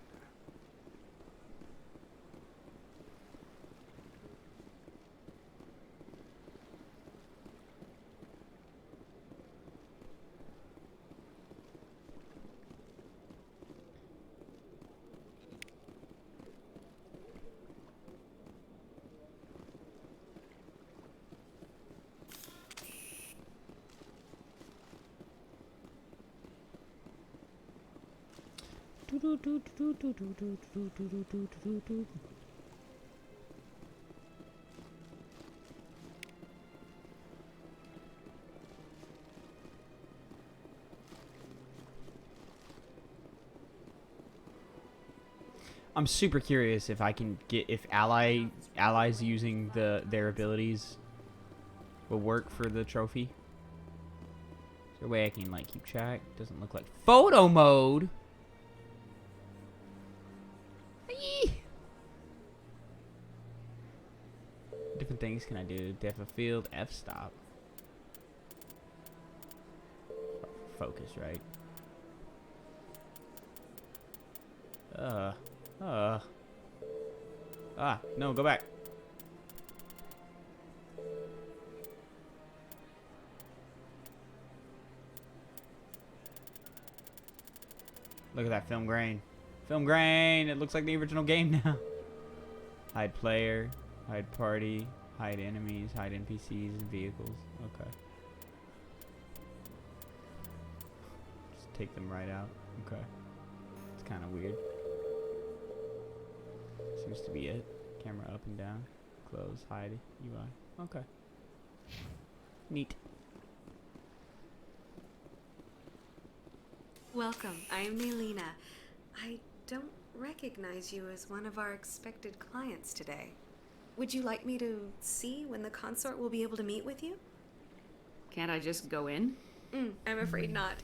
I'm super curious if I can get if allies using their abilities will work for the trophy. Is there a way I can like keep track? Doesn't look like photo mode. Eee. Different things can I do? Depth of field, f-stop. Focus, right? No, go back. Look at that film grain. Film grain! It looks like the original game now. Hide player, hide party, hide enemies, hide NPCs and vehicles. Okay. Just take them right out. Okay. It's kind of weird. Seems to be it. Camera up and down. Close, hide, UI. Okay. Neat. Welcome. I am Nelina. I don't recognize you as one of our expected clients today. Would you like me to see when the consort will be able to meet with you? Can't I just go in? I'm afraid not.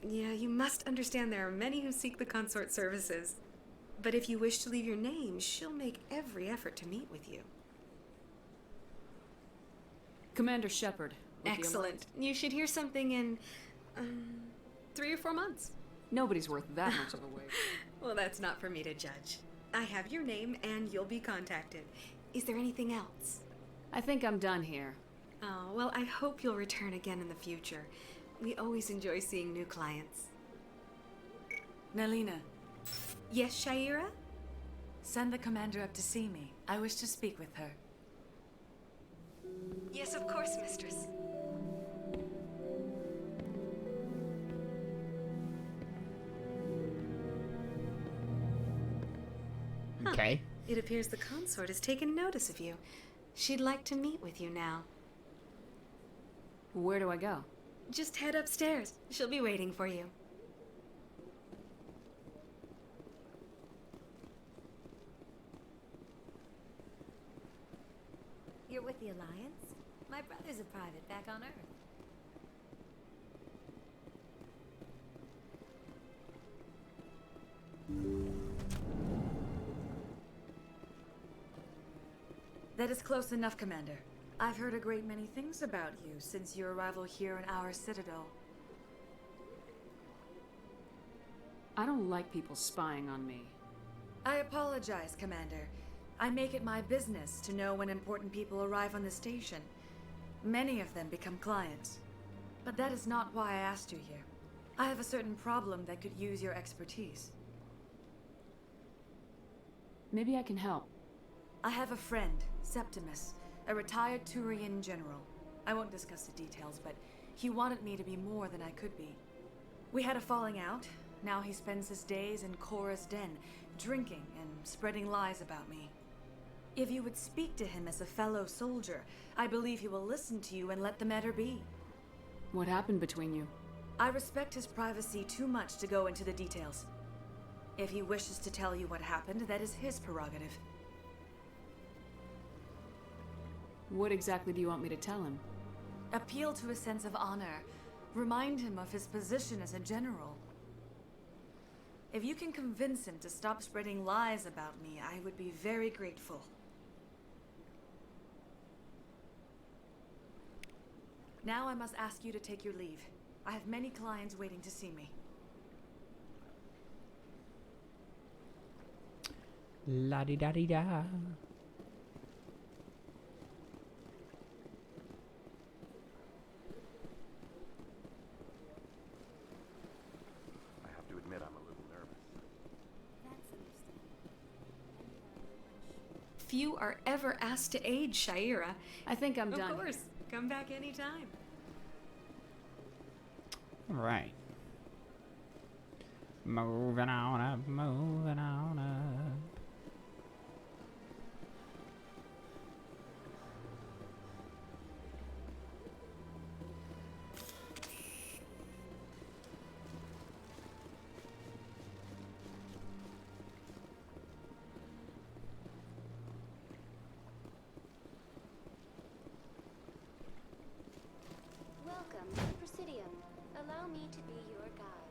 Yeah, you must understand there are many who seek the consort services. But if you wish to leave your name, she'll make every effort to meet with you. Commander Shepard. Excellent. You should hear something in 3 or 4 months. Nobody's worth that much of a wait. Well, that's not for me to judge. I have your name and you'll be contacted. Is there anything else? I think I'm done here. Oh, well, I hope you'll return again in the future. We always enjoy seeing new clients. Nelina. Yes, Shaira? Send the commander up to see me. I wish to speak with her. Yes, of course, mistress. Okay. It appears the consort has taken notice of you. She'd like to meet with you now. Where do I go? Just head upstairs. She'll be waiting for you. You're with the Alliance? My brother's a private back on Earth. That is close enough, Commander. I've heard a great many things about you since your arrival here in our citadel. I don't like people spying on me. I apologize, Commander. I make it my business to know when important people arrive on the station. Many of them become clients. But that is not why I asked you here. I have a certain problem that could use your expertise. Maybe I can help. I have a friend, Septimus, a retired Turian general. I won't discuss the details, but he wanted me to be more than I could be. We had a falling out. Now he spends his days in Cora's den, drinking and spreading lies about me. If you would speak to him as a fellow soldier, I believe he will listen to you and let the matter be. What happened between you? I respect his privacy too much to go into the details. If he wishes to tell you what happened, that is his prerogative. What exactly do you want me to tell him? Appeal to a sense of honor. Remind him of his position as a general. If you can convince him to stop spreading lies about me, I would be very grateful. Now I must ask you to take your leave. I have many clients waiting to see me. La-di-da-di-da. I have to admit I'm a little nervous. That's understandable. Few are ever asked to aid Shaira. I think I'm done. Of course. Come back anytime. All right. Moving on up, moving on up. Welcome to the Presidium. Allow me to be your guide.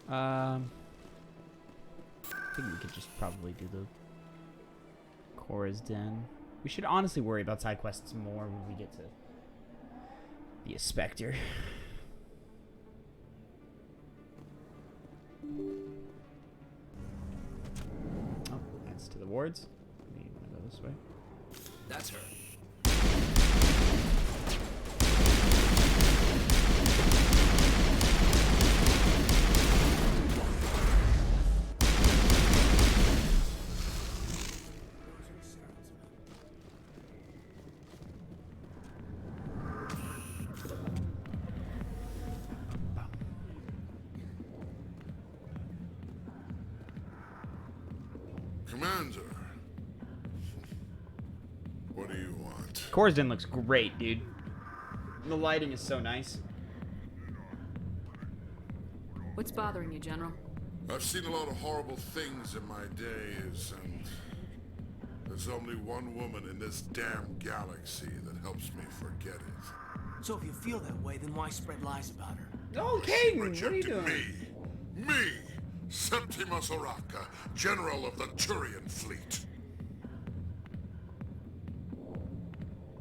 I think we could just probably do the Cora's Den. We should honestly worry about side quests more when we get to be a Spectre. Oh, that's to the wards. We want to go this way. That's her. Commander, what do you want? Cora's Den looks great, dude. The lighting is so nice. What's bothering you, General? I've seen a lot of horrible things in my days, and there's only one woman in this damn galaxy that helps me forget it. So if you feel that way, then why spread lies about her? Okay, She rejected me, Septimus Oraka, General of the Turian Fleet.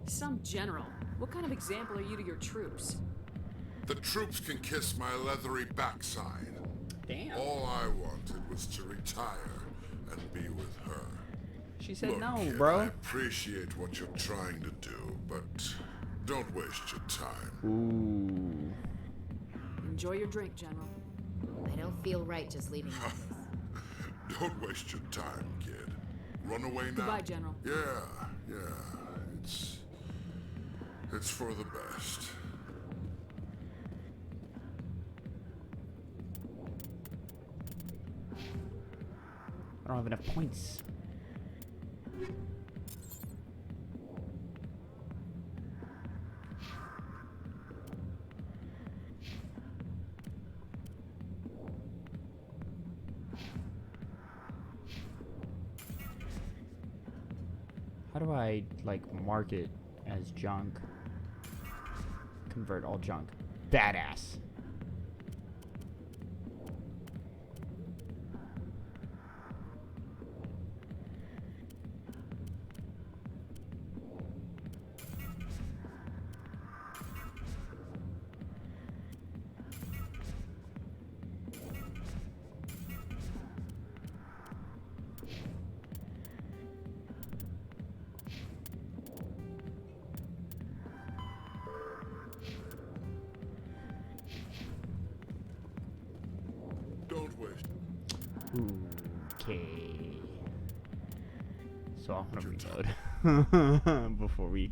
Some general. What kind of example are you to your troops? The troops can kiss my leathery backside. Damn. All I wanted was to retire and be with her. She said Look, no, kid, bro. I appreciate what you're trying to do, but don't waste your time. Ooh. Enjoy your drink, General. I don't feel right just leaving like this. Don't waste your time, kid. Run away now. Goodbye, General. Yeah. It's for the best. don't have enough points. How do I, like, mark it as junk? Convert all junk. Badass. Don't waste. Okay. So I'm gonna reload before we.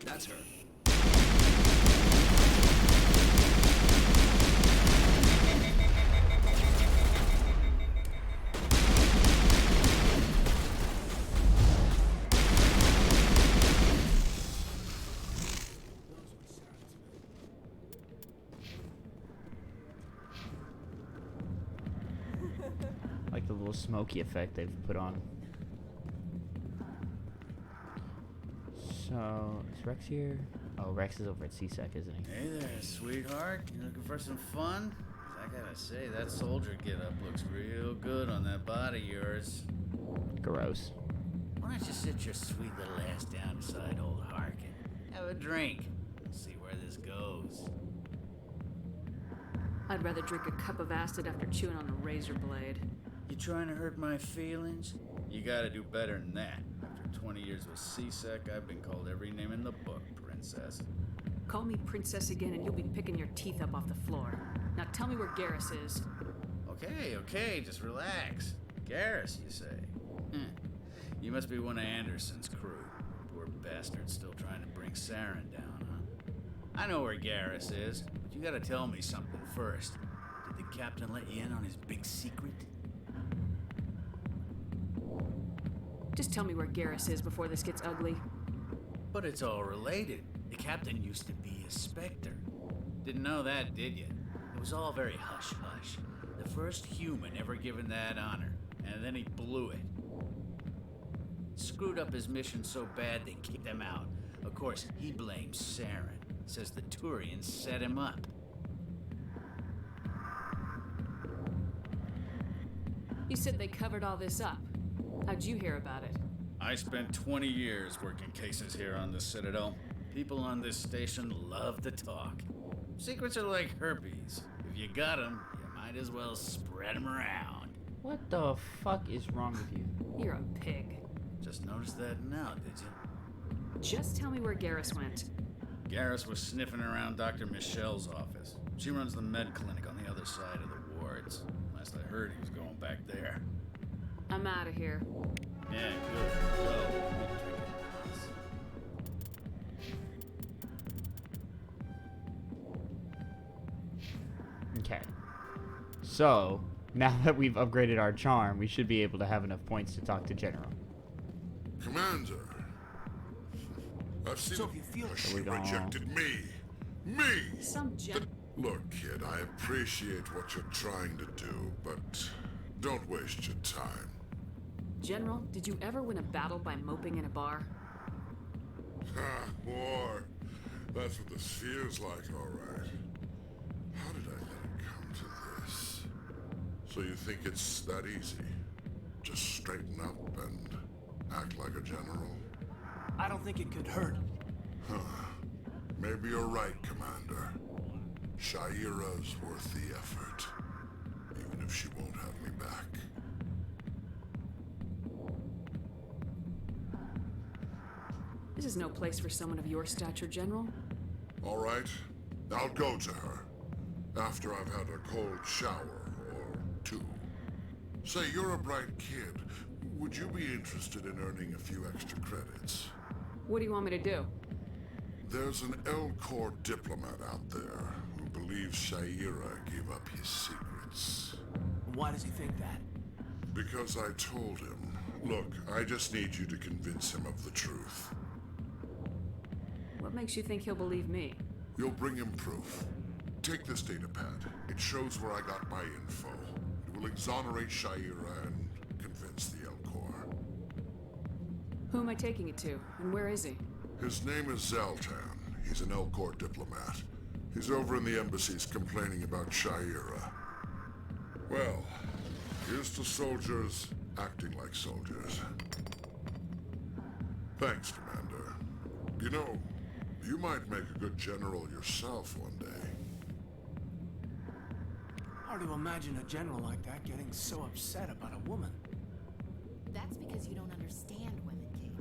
That's her. Like the little smoky effect they've put on. So, is Rex here? Oh, Rex is over at CSEC, isn't he? Hey there, sweetheart. You looking for some fun? 'Cause I gotta say, that soldier getup looks real good on that body of yours. Gross. Why don't you sit your sweet little ass down beside old Harkin? Have a drink. And see where this goes. I'd rather drink a cup of acid after chewing on a razor blade. You trying to hurt my feelings? You gotta do better than that. After 20 years with CSEC, I've been called every name in the book, princess. Call me princess again and you'll be picking your teeth up off the floor. Now tell me where Garrus is. Okay, just relax. Garrus, you say? You must be one of Anderson's crew. Poor bastard still trying to bring Saren down, huh? I know where Garrus is, but you gotta tell me something first. Did the captain let you in on his big secret? Just tell me where Garrus is before this gets ugly. But it's all related. The captain used to be a Spectre. Didn't know that, did you? It was all very hush-hush. The first human ever given that honor, and then he blew it. Screwed up his mission so bad they kicked him out. Of course, he blames Saren. Says the Turians set him up. You said they covered all this up. How'd you hear about it? I spent 20 years working cases here on the Citadel. People on this station love to talk. Secrets are like herpes. If you got them, you might as well spread them around. What the fuck is wrong with you? You're a pig. Just noticed that now, did you? Just tell me where Garrus went. Garrus was sniffing around Dr. Michelle's office. She runs the med clinic on the other side of the wards. Last I heard, he was going back there. I'm out of here. Yeah, good. Go. Okay. So, now that we've upgraded our charm, we should be able to have enough points to talk to General. Commander, I've seen So if you feel she rejected me. Me! Some Look, kid, I appreciate what you're trying to do, but don't waste your time. General, did you ever win a battle by moping in a bar? Ha, boy. That's what this feels like, all right. How did I let it come to this? So you think it's that easy? Just straighten up and act like a general? I don't think it could hurt. Huh. Maybe you're right, Commander. Shaira's worth the effort. Even if she won't have me back. This is no place for someone of your stature, General. All right. I'll go to her. After I've had a cold shower or two. Say, you're a bright kid. Would you be interested in earning a few extra credits? What do you want me to do? There's an L-Corps diplomat out there who believes Shaira gave up his secrets. Why does he think that? Because I told him. Look, I just need you to convince him of the truth. What makes you think he'll believe me? You'll bring him proof. Take this data pad. It shows where I got my info. It will exonerate Shaira and convince the Elcor. Who am I taking it to, and where is he? His name is Zaltan. He's an Elcor diplomat. He's over in the embassies complaining about Shaira. Well, here's to soldiers acting like soldiers. Thanks, Commander. You know, you might make a good general yourself one day. Hard to imagine a general like that getting so upset about a woman. That's because you don't understand women, Kate.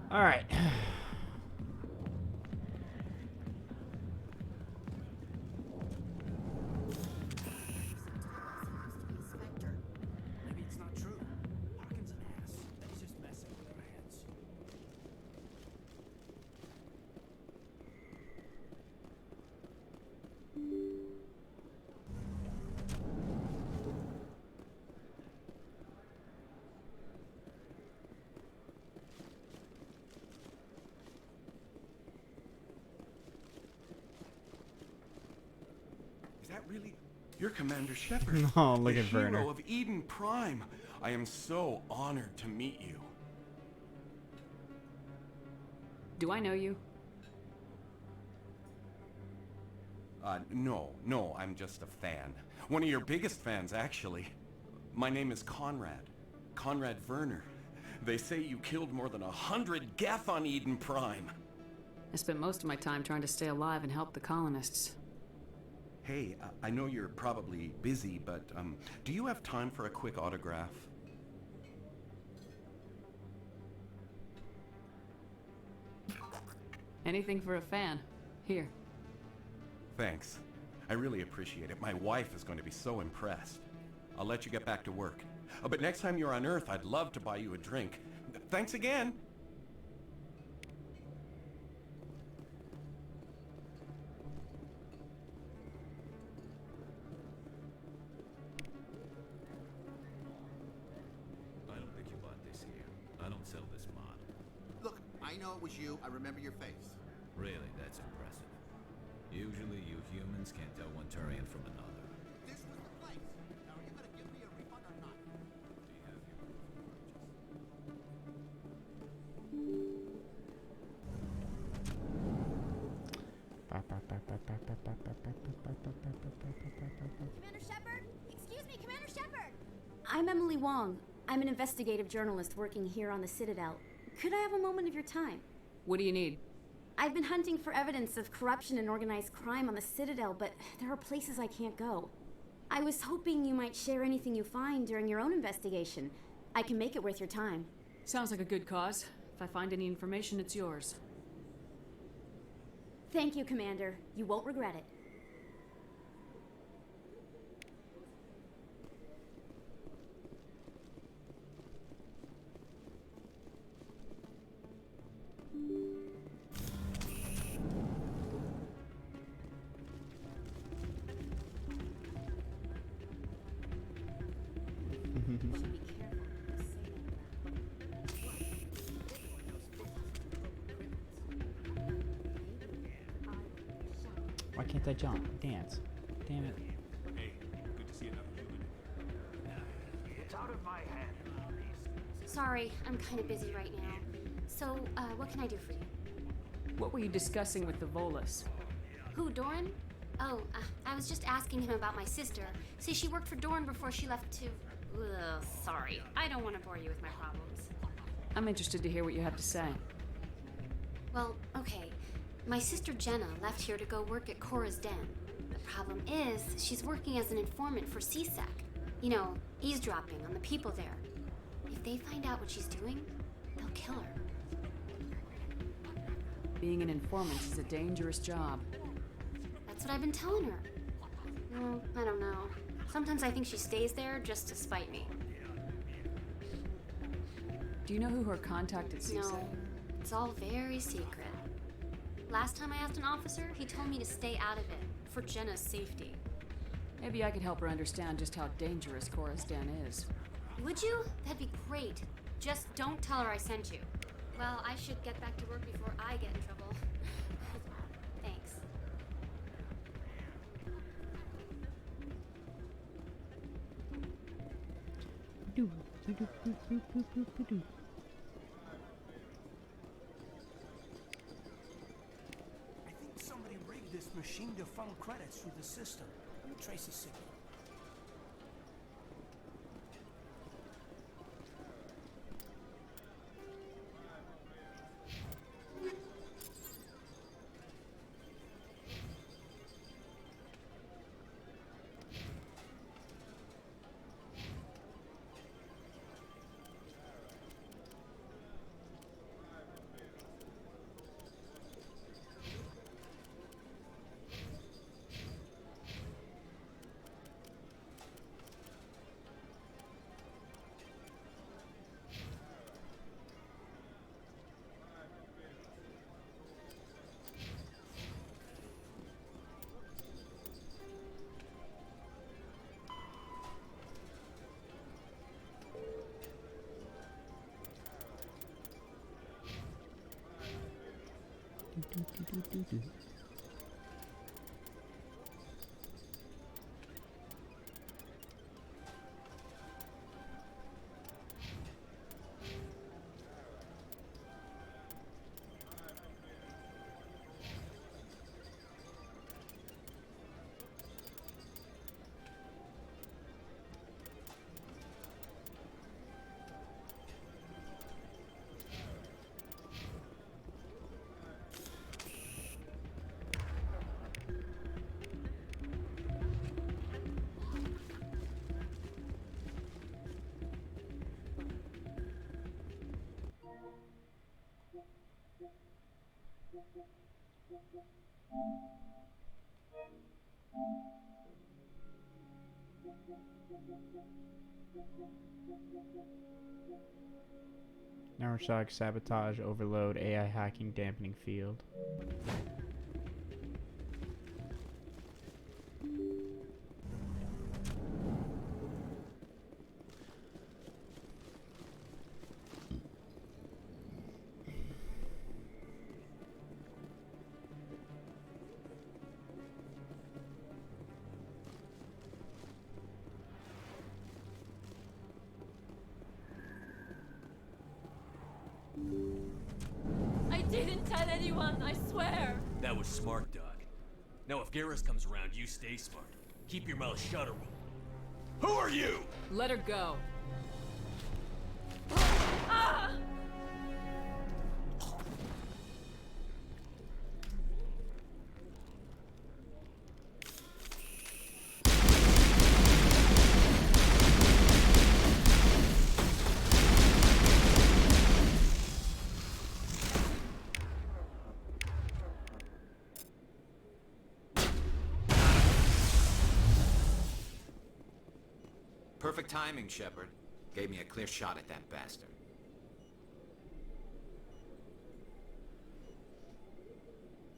All right. Maybe it's not true. Harkin's an ass. He's just messing with our heads. Is that really? You're Commander Shepard. Oh, look the at Werner. hero of Eden Prime. I am so honored to meet you. Do I know you? No, I'm just a fan. One of your biggest fans, actually. My name is Conrad. Conrad Werner. They say you killed more than 100 Geth on Eden Prime. I spent most of my time trying to stay alive and help the colonists. Hey, I know you're probably busy, but do you have time for a quick autograph? Anything for a fan. Here. Thanks. I really appreciate it. My wife is going to be so impressed. I'll let you get back to work. But next time you're on Earth, I'd love to buy you a drink. Thanks again. I don't think you bought this here. I don't sell this mod. Look, I know it was you. I remember your face. Really, that's impressive. Usually you humans can't tell one Turian from another. This was the place. Now, are you going to give me a refund or not? Do you have your proof of purchase? Commander Shepard? Excuse me, Commander Shepard! I'm Emily Wong. I'm an investigative journalist working here on the Citadel. Could I have a moment of your time? What do you need? I've been hunting for evidence of corruption and organized crime on the Citadel, but there are places I can't go. I was hoping you might share anything you find during your own investigation. I can make it worth your time. Sounds like a good cause. If I find any information, it's yours. Thank you, Commander. You won't regret it. Why can't I jump? Dance. Damn it. Hey, good to see another human. It's out of my hand. Sorry, I'm kind of busy right now. So, what can I do for you? What were you discussing with the Volus? Who, Doran? Oh, I was just asking him about my sister. See, she worked for Doran before she left to... Ugh, sorry. I don't want to bore you with my problems. I'm interested to hear what you have to say. Well, okay. My sister Jenna left here to go work at Cora's Den. The problem is, she's working as an informant for CSEC. You know, eavesdropping on the people there. If they find out what she's doing, they'll kill her. Being an informant is a dangerous job. That's what I've been telling her. Well, I don't know. Sometimes I think she stays there just to spite me. Do you know who her contact at CSEC? No, it's all very secret. Last time I asked an officer, he told me to stay out of it, for Jenna's safety. Maybe I could help her understand just how dangerous Cora's Den is. Would you? That'd be great. Just don't tell her I sent you. Well, I should get back to work before I get in trouble. Thanks. I think somebody rigged this machine to funnel credits through the system. Let me trace the signal. Neuroshock, sabotage, overload, AI hacking, dampening field. I didn't tell anyone, I swear. That was smart, Doc. Now if Garrus comes around, you stay smart. Keep your mouth shut or we'll... Who are you? Let her go. Ah! Perfect timing, Shepard. Gave me a clear shot at that bastard.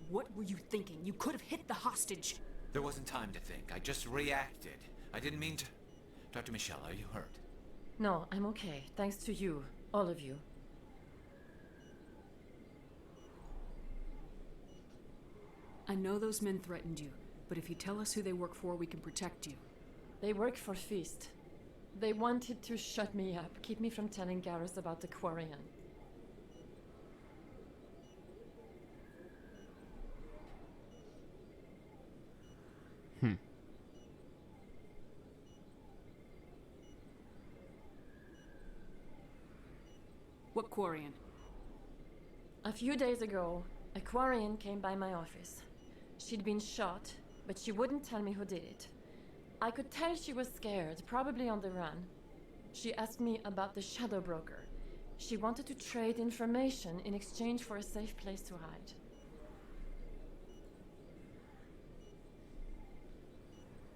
What were you thinking? You could have hit the hostage. There wasn't time to think. I just reacted. I didn't mean to... Dr. Michelle, are you hurt? No, I'm okay. Thanks to you. All of you. I know those men threatened you, but if you tell us who they work for, we can protect you. They work for Feast. They wanted to shut me up, keep me from telling Garrus about the Quarian. What Quarian? A few days ago, a Quarian came by my office. She'd been shot, but she wouldn't tell me who did it. I could tell she was scared, probably on the run. She asked me about the Shadow Broker. She wanted to trade information in exchange for a safe place to hide.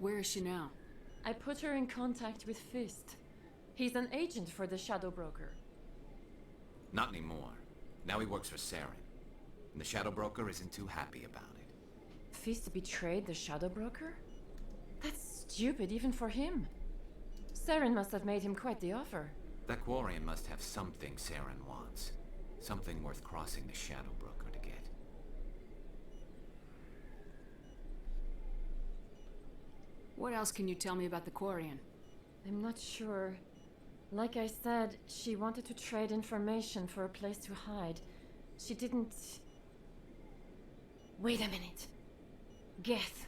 Where is she now? I put her in contact with Fist. He's an agent for the Shadow Broker. Not anymore. Now he works for Saren. And the Shadow Broker isn't too happy about it. Fist betrayed the Shadow Broker? That's stupid even for him. Saren must have made him quite the offer. That Quarian must have something Saren wants. Something worth crossing the Shadow Broker to get. What else can you tell me about the Quarian? I'm not sure. Like I said, she wanted to trade information for a place to hide. She didn't... Wait a minute. Geth.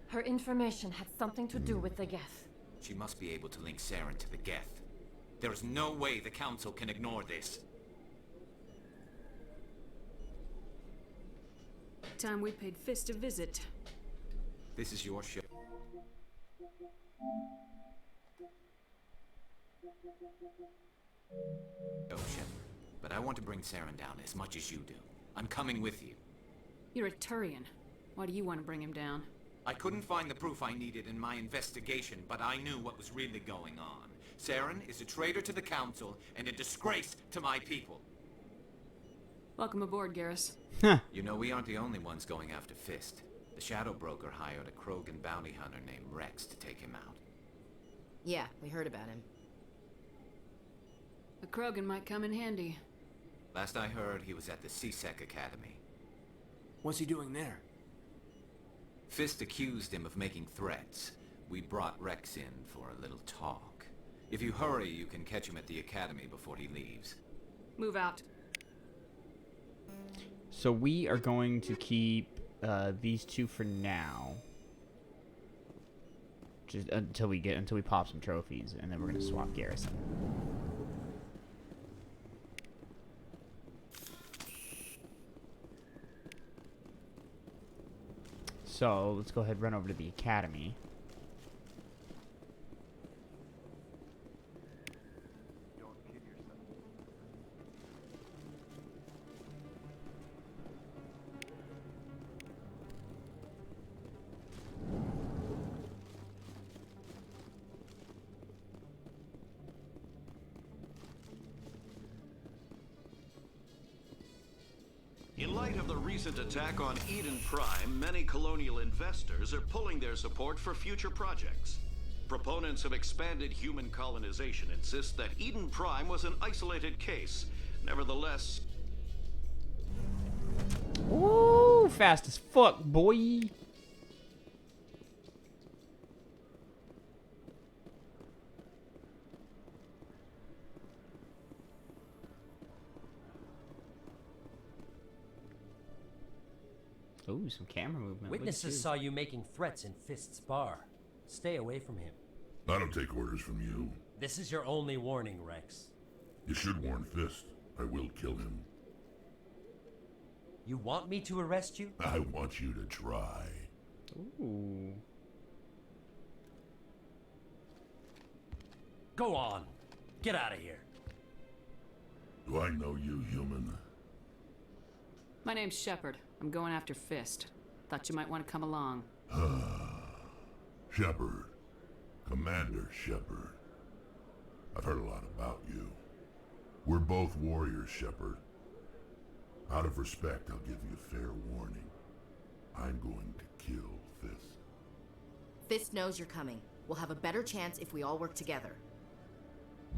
Her information had something to do with the Geth. She must be able to link Saren to the Geth. There is no way the Council can ignore this. Time we paid Fist a visit. This is your show. Oh, Shep. But I want to bring Saren down as much as you do. I'm coming with you. You're a Turian. Why do you want to bring him down? I couldn't find the proof I needed in my investigation, but I knew what was really going on. Saren is a traitor to the Council and a disgrace to my people. Welcome aboard, Garrus. You know, we aren't the only ones going after Fist. The Shadow Broker hired a Krogan bounty hunter named Rex to take him out. Yeah, we heard about him. A Krogan might come in handy. Last I heard, he was at the CSEC Academy. What's he doing there? Fist accused him of making threats. We brought Rex in for a little talk. If you hurry, you can catch him at the Academy before he leaves. Move out. So we are going to keep these two for now. Just until we pop some trophies, and then we're gonna swap Garrison. So let's go ahead and run over to the Academy. In light of the recent attack on Eden Prime, many colonial investors are pulling their support for future projects. Proponents of expanded human colonization insist that Eden Prime was an isolated case. Nevertheless... Ooh, fast as fuck, boy. Ooh, some camera movement. Witnesses saw you making threats in Fist's bar. Stay away from him. I don't take orders from you. This is your only warning, Rex. You should warn Fist. I will kill him. You want me to arrest you? I want you to try. Ooh. Go on. Get out of here. Do I know you, human? My name's Shepard. I'm going after Fist. Thought you might want to come along. Shepard. Commander Shepard. I've heard a lot about you. We're both warriors, Shepard. Out of respect, I'll give you fair warning. I'm going to kill Fist. Fist knows you're coming. We'll have a better chance if we all work together.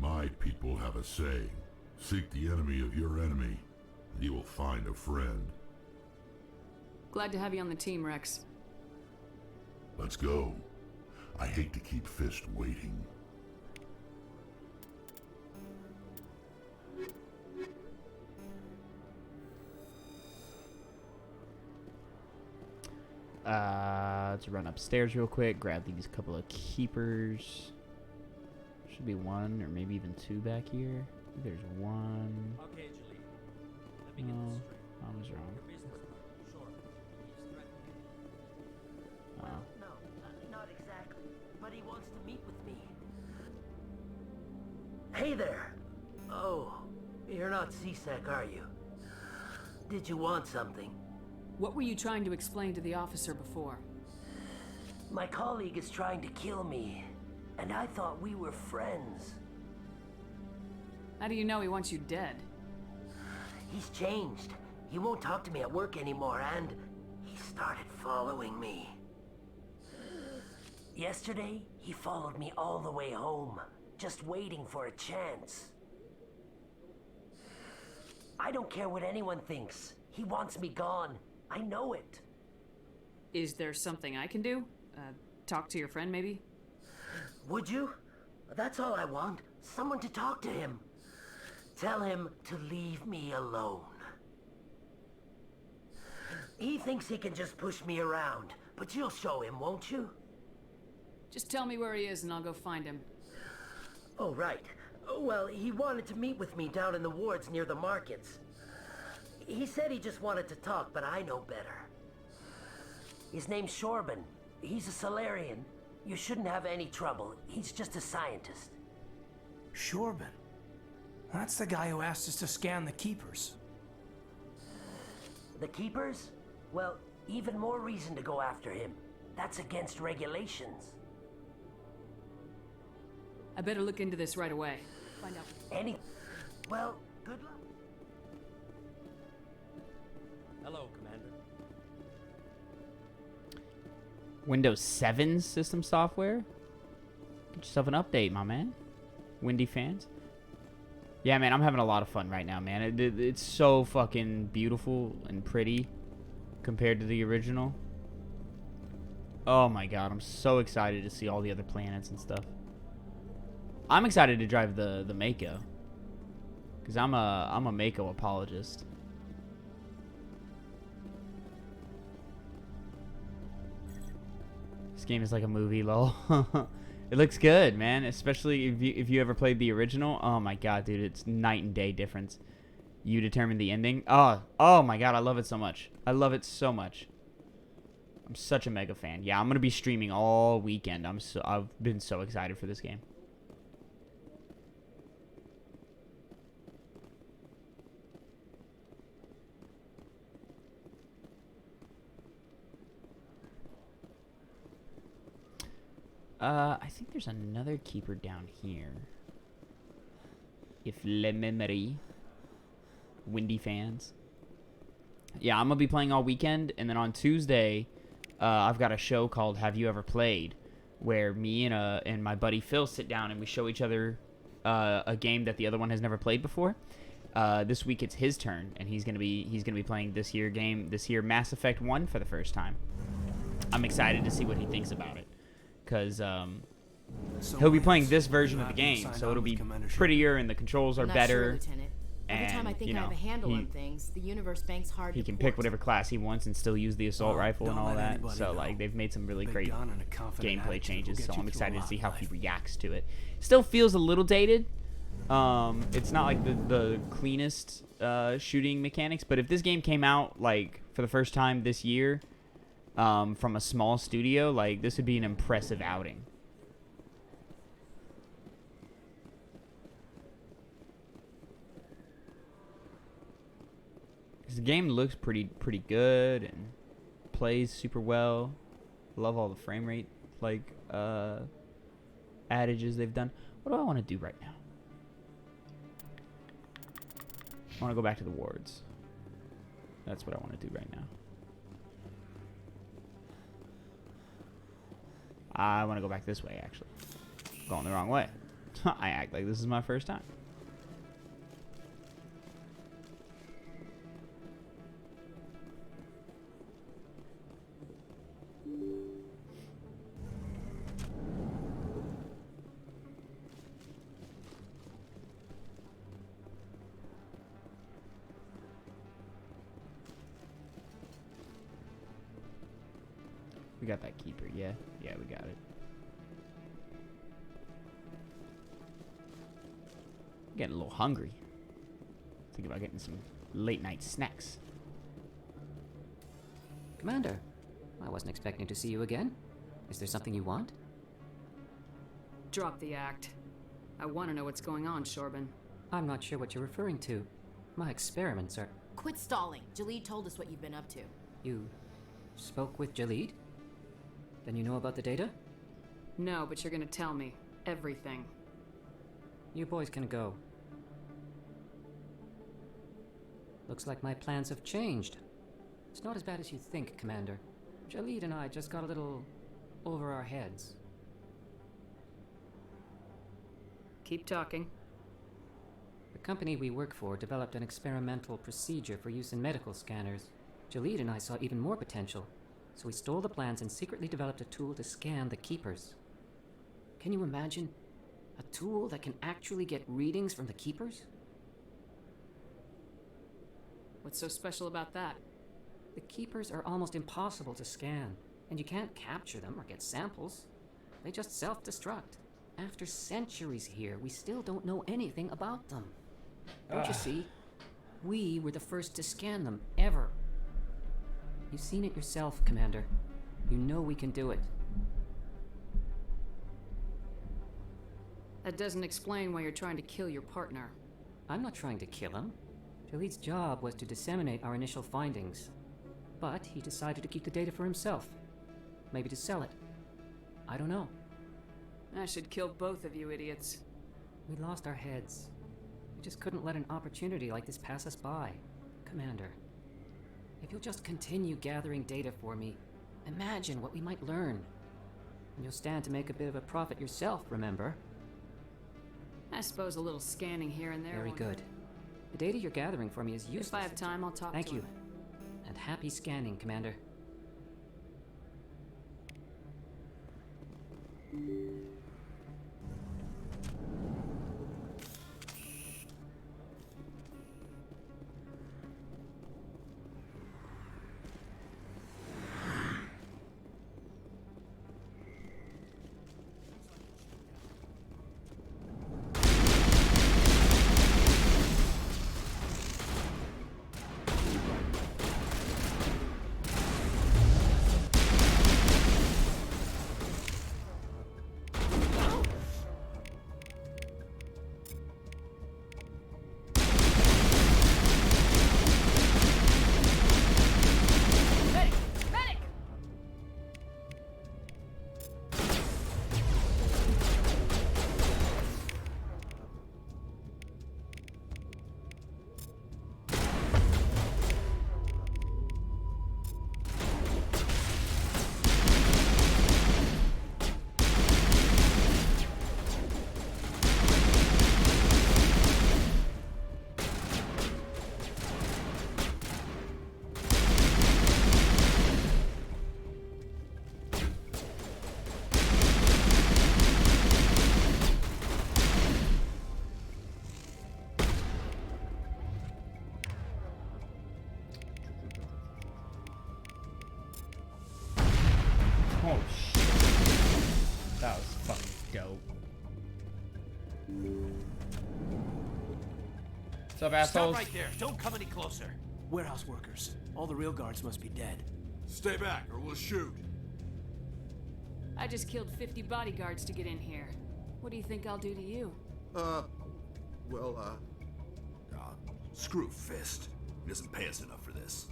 My people have a saying. Seek the enemy of your enemy, and you will find a friend. Glad to have you on the team, Rex. Let's go. I hate to keep Fist waiting. Let's run upstairs real quick, grab these couple of keepers. Should be one or maybe even two back here. I think there's one. Okay, Julie. Let me No, get this straight. I was wrong. Your business partner, sure. He's threatening you. Oh. No, not exactly. But he wants to meet with me. Hey there. Oh, you're not CSEC, are you? Did you want something? What were you trying to explain to the officer before? My colleague is trying to kill me, and I thought we were friends. How do you know he wants you dead? He's changed. He won't talk to me at work anymore, and he started following me. Yesterday, he followed me all the way home, just waiting for a chance. I don't care what anyone thinks. He wants me gone. I know it. Is there something I can do? Talk to your friend, maybe? Would you? That's all I want. Someone to talk to him. Tell him to leave me alone. He thinks he can just push me around, but you'll show him, won't you? Just tell me where he is and I'll go find him. Oh, right. Well, he wanted to meet with me down in the wards near the markets. He said he just wanted to talk, but I know better. His name's Shorban. He's a Solarian. You shouldn't have any trouble. He's just a scientist. Shorban? That's the guy who asked us to scan the Keepers. The Keepers? Well, even more reason to go after him. That's against regulations. I better look into this right away. Find out. Well, good luck. Hello, Commander. Windows 7 system software? Get yourself an update, my man. Windy fans. Yeah, man, I'm having a lot of fun right now, man. It's so fucking beautiful and pretty compared to the original. Oh my god, I'm so excited to see all the other planets and stuff. I'm excited to drive the Mako, because I'm a Mako apologist. This game is like a movie, lol. It looks good, man. Especially if you ever played the original. Oh my god, dude, it's night and day difference. You determine the ending. Oh my god, I love it so much. I love it so much. I'm such a mega fan. Yeah, I'm gonna be streaming all weekend. I've been so excited for this game. I think there's another keeper down here. If le memory. Windy fans. Yeah, I'm gonna be playing all weekend, and then on Tuesday, I've got a show called Have You Ever Played, where me and my buddy Phil sit down and we show each other a game that the other one has never played before. This week it's his turn, and he's gonna be playing this year Mass Effect 1 for the first time. I'm excited to see what he thinks about it, because he'll be playing this version of the game, so it'll be prettier and the controls are better. Sure, Lieutenant. Every time I think I have a handle on things, the universe banks hard. He can pick whatever class he wants and still use the assault rifle and all that. So like they've made some really great gameplay changes. So I'm excited to see how he reacts to it. Still feels a little dated. It's not like the cleanest shooting mechanics, but if this game came out like for the first time this year, from a small studio, like this would be an impressive outing. The game looks pretty good and plays super well. Love all the frame rate like adages they've done. What do I want to do right now? I want to go back to the wards. That's what I want to do right now. I want to go back this way, actually. I'm going the wrong way. I act like this is my first time. We got that keeper, yeah. Yeah, we got it. I'm getting a little hungry. Think about getting some late night snacks. Commander, I wasn't expecting to see you again. Is there something you want? Drop the act. I want to know what's going on, Shorban. I'm not sure what you're referring to. My experiments are... Quit stalling. Jalid told us what you've been up to. You spoke with Jalid? Then you know about the data? No, but you're gonna tell me. Everything. You boys can go. Looks like my plans have changed. It's not as bad as you think, Commander. Jalid and I just got a little over our heads. Keep talking. The company we work for developed an experimental procedure for use in medical scanners. Jalid and I saw even more potential, so we stole the plans and secretly developed a tool to scan the Keepers. Can you imagine? A tool that can actually get readings from the Keepers? What's so special about that? The Keepers are almost impossible to scan, and you can't capture them or get samples. They just self-destruct. After centuries here, we still don't know anything about them. Don't you see? We were the first to scan them, ever. You've seen it yourself, Commander. You know we can do it. That doesn't explain why you're trying to kill your partner. I'm not trying to kill him. Jalid's job was to disseminate our initial findings. But he decided to keep the data for himself. Maybe to sell it. I don't know. I should kill both of you idiots. We lost our heads. We just couldn't let an opportunity like this pass us by. Commander, if you'll just continue gathering data for me, imagine what we might learn. And you'll stand to make a bit of a profit yourself, remember? I suppose a little scanning here and there. Very good. The data you're gathering for me is useless. If I have time, I'll talk Thank to you. him. And happy scanning, Commander. Oh shit. That was fucking dope. What's up, assholes? Stop right there. Don't come any closer. Warehouse workers. All the real guards must be dead. Stay back or we'll shoot. I just killed 50 bodyguards to get in here. What do you think I'll do to you? Screw Fist. He doesn't pay us enough for this.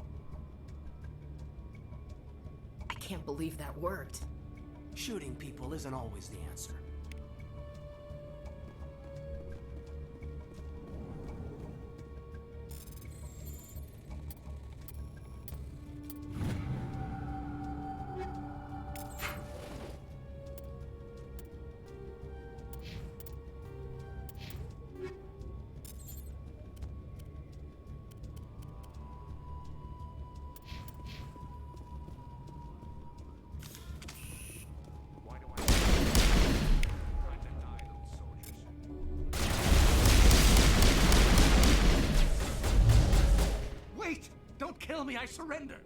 I can't believe that worked. Shooting people isn't always the answer. Kill me, I surrender.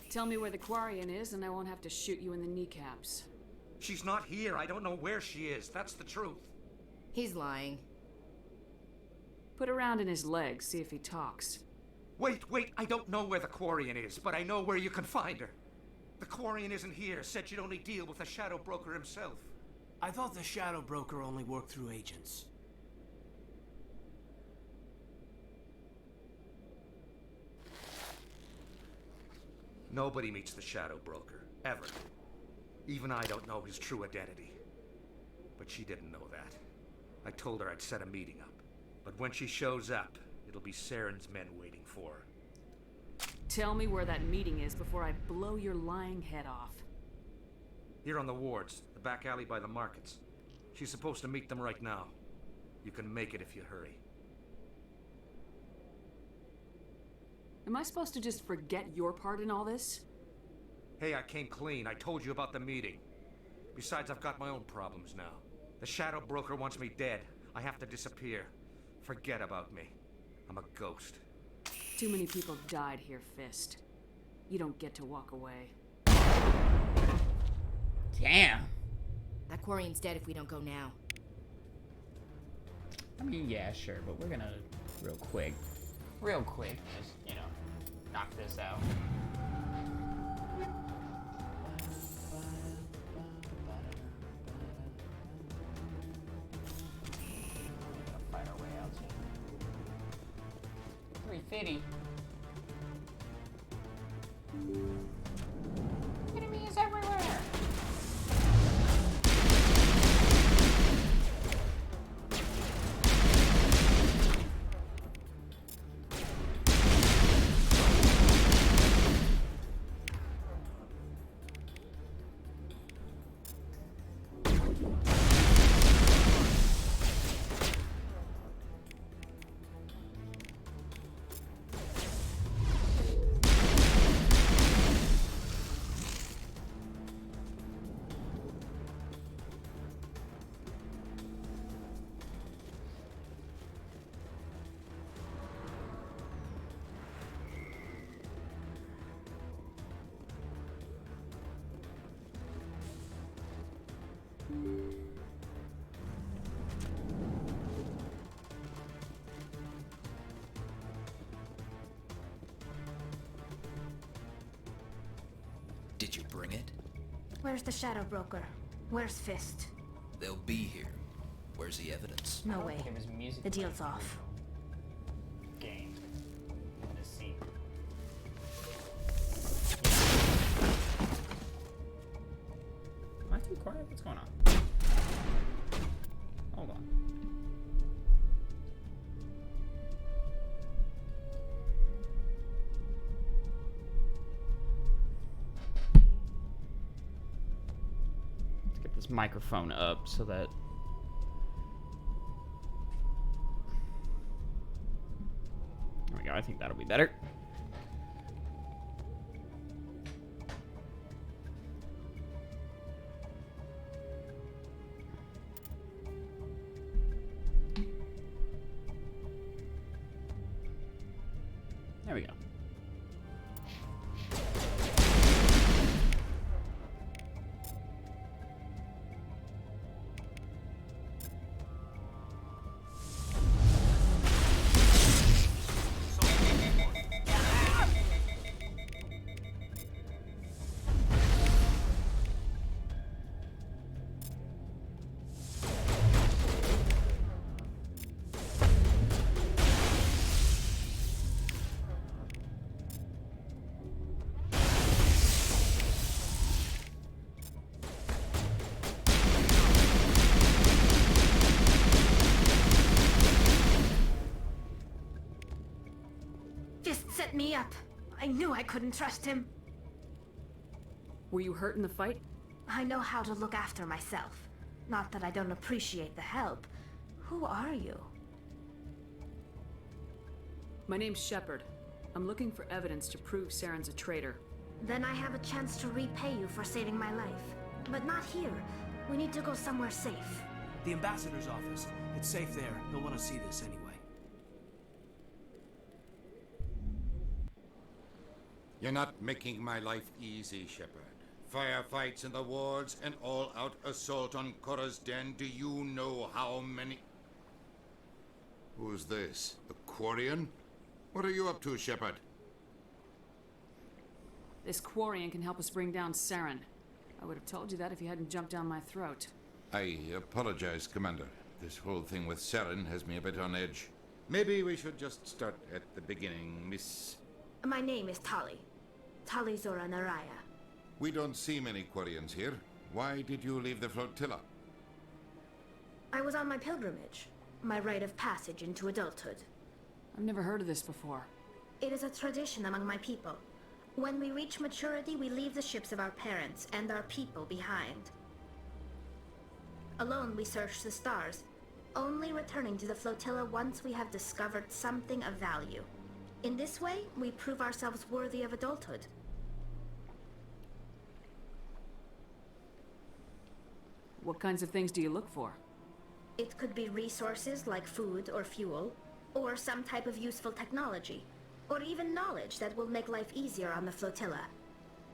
Tell me where the Quarian is and I won't have to shoot you in the kneecaps. She's not here. I don't know where she is. That's the truth. He's lying. Put a round in his legs, see if he talks. Wait. I don't know where the Quarian is, but I know where you can find her. The Quarian isn't here. Said she'd only deal with the Shadow Broker himself. I thought the Shadow Broker only worked through agents. Nobody meets the Shadow Broker, ever. Even I don't know his true identity. But she didn't know that. I told her I'd set a meeting up. But when she shows up, it'll be Saren's men waiting for her. Tell me where that meeting is before I blow your lying head off. Here on the wards, the back alley by the markets. She's supposed to meet them right now. You can make it if you hurry. Am I supposed to just forget your part in all this? Hey, I came clean. I told you about the meeting. Besides, I've got my own problems now. The Shadow Broker wants me dead. I have to disappear. Forget about me. I'm a ghost. Too many people died here, Fist. You don't get to walk away. Damn. That Quarian's dead if we don't go now. I mean, yeah, sure, but we're gonna real quick, just, you know, knock this out. Fight our way out. 350. Enemies everywhere. Did you bring it? Where's the Shadow Broker? Where's Fist? They'll be here. Where's the evidence? No way. The deal's off. Game. Let's see. Am I too quiet? What's going on? Hold on. Let's get this microphone up so that there we go. I think that'll be better. There we go. Fist set me up. I knew I couldn't trust him. Were you hurt in the fight? I know how to look after myself. Not that I don't appreciate the help. Who are you? My name's Shepard. I'm looking for evidence to prove Saren's a traitor. Then I have a chance to repay you for saving my life. But not here. We need to go somewhere safe. The ambassador's office. It's safe there. He'll want to see this anyway. You're not making my life easy, Shepard. Firefights in the wards, an all-out assault on Korra's den. Do you know how many... Who's this? The Quarian? What are you up to, Shepard? This Quarian can help us bring down Saren. I would have told you that if you hadn't jumped down my throat. I apologize, Commander. This whole thing with Saren has me a bit on edge. Maybe we should just start at the beginning, Miss... My name is Tali. Talizora Naraya. We don't see many Quarians here. Why did you leave the flotilla? I was on my pilgrimage, my rite of passage into adulthood. I've never heard of this before. It is a tradition among my people. When we reach maturity, we leave the ships of our parents and our people behind. Alone, we search the stars, only returning to the flotilla once we have discovered something of value. In this way, we prove ourselves worthy of adulthood. What kinds of things do you look for? It could be resources like food or fuel, or some type of useful technology, or even knowledge that will make life easier on the flotilla.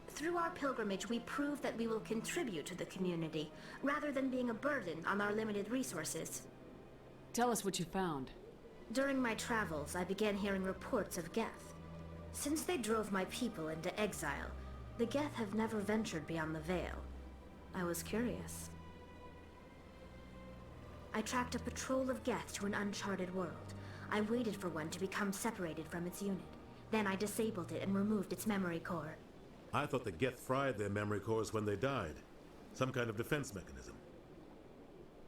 Through our pilgrimage, we prove that we will contribute to the community, rather than being a burden on our limited resources. Tell us what you found. During my travels, I began hearing reports of Geth. Since they drove my people into exile, the Geth have never ventured beyond the Veil. I was curious. I tracked a patrol of Geth to an uncharted world. I waited for one to become separated from its unit. Then I disabled it and removed its memory core. I thought the Geth fried their memory cores when they died. Some kind of defense mechanism.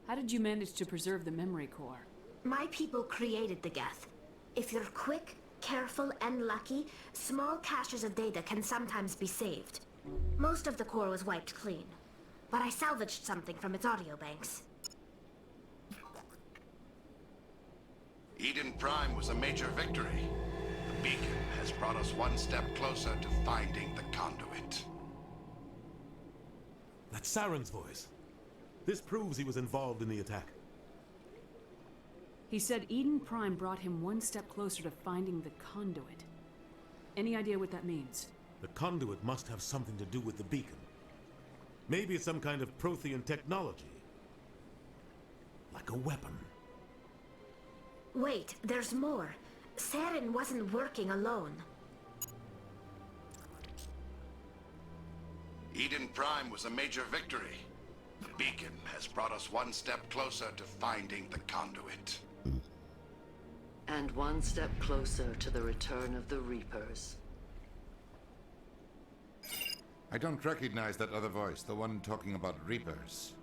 How did you manage to preserve the memory core? My people created the Geth. If you're quick, careful, and lucky, small caches of data can sometimes be saved. Most of the core was wiped clean, but I salvaged something from its audio banks. Eden Prime was a major victory. The beacon has brought us one step closer to finding the conduit. That's Saren's voice. This proves he was involved in the attack. He said Eden Prime brought him one step closer to finding the conduit. Any idea what that means? The conduit must have something to do with the beacon. Maybe it's some kind of Prothean technology. Like a weapon. Wait, there's more. Saren wasn't working alone. Eden Prime was a major victory. The beacon has brought us one step closer to finding the conduit. And one step closer to the return of the Reapers. I don't recognize that other voice, the one talking about Reapers.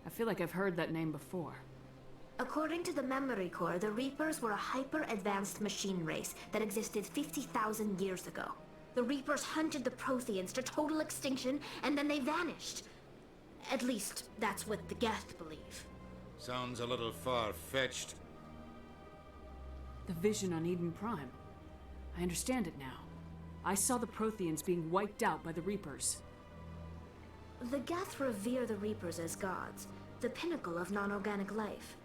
I feel like I've heard that name before. According to the memory core, the Reapers were a hyper-advanced machine race that existed 50,000 years ago. The Reapers hunted the Protheans to total extinction, and then they vanished. At least, that's what the Geth believe. Sounds a little far-fetched. The vision on Eden Prime. I understand it now. I saw the Protheans being wiped out by the Reapers. The Geth revere the Reapers as gods, the pinnacle of non-organic life.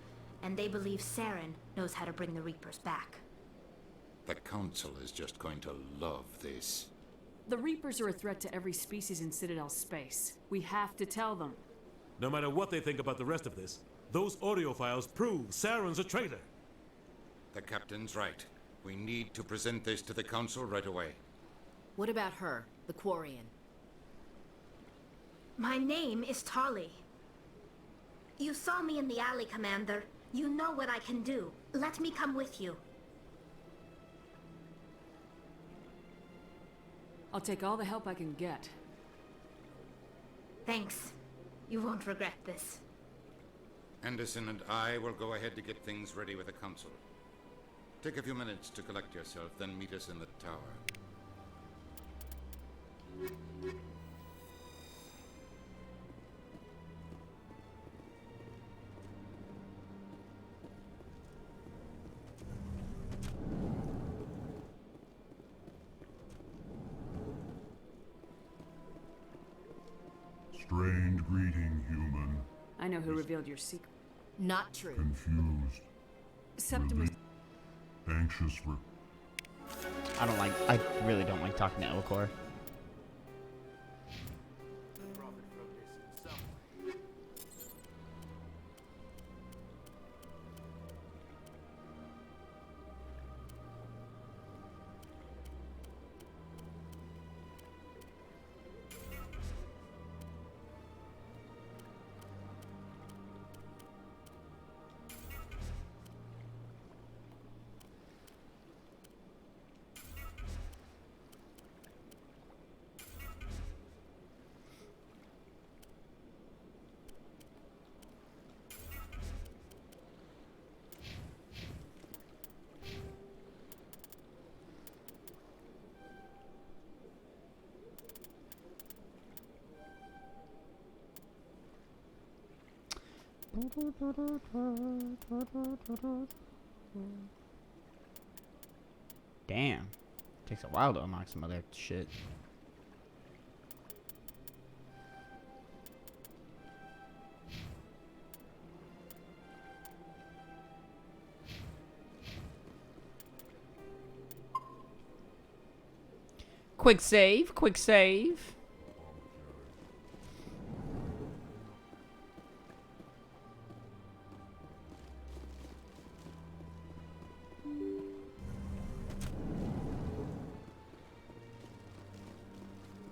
And they believe Saren knows how to bring the Reapers back. The Council is just going to love this. The Reapers are a threat to every species in Citadel space. We have to tell them. No matter what they think about the rest of this, those audio files prove Saren's a traitor. The captain's right. We need to present this to the Council right away. What about her, the Quarian? My name is Tali. You saw me in the alley, Commander. You know what I can do. Let me come with you. I'll take all the help I can get. Thanks. You won't regret this. Anderson and I will go ahead to get things ready with the Council. Take a few minutes to collect yourself, then meet us in the tower. Strange greeting, human. I know who revealed your secret. Not true. Confused. Septimus. Anxious. I really don't like talking to Elcor. Damn. Takes a while to unlock some other shit. Quick save, quick save.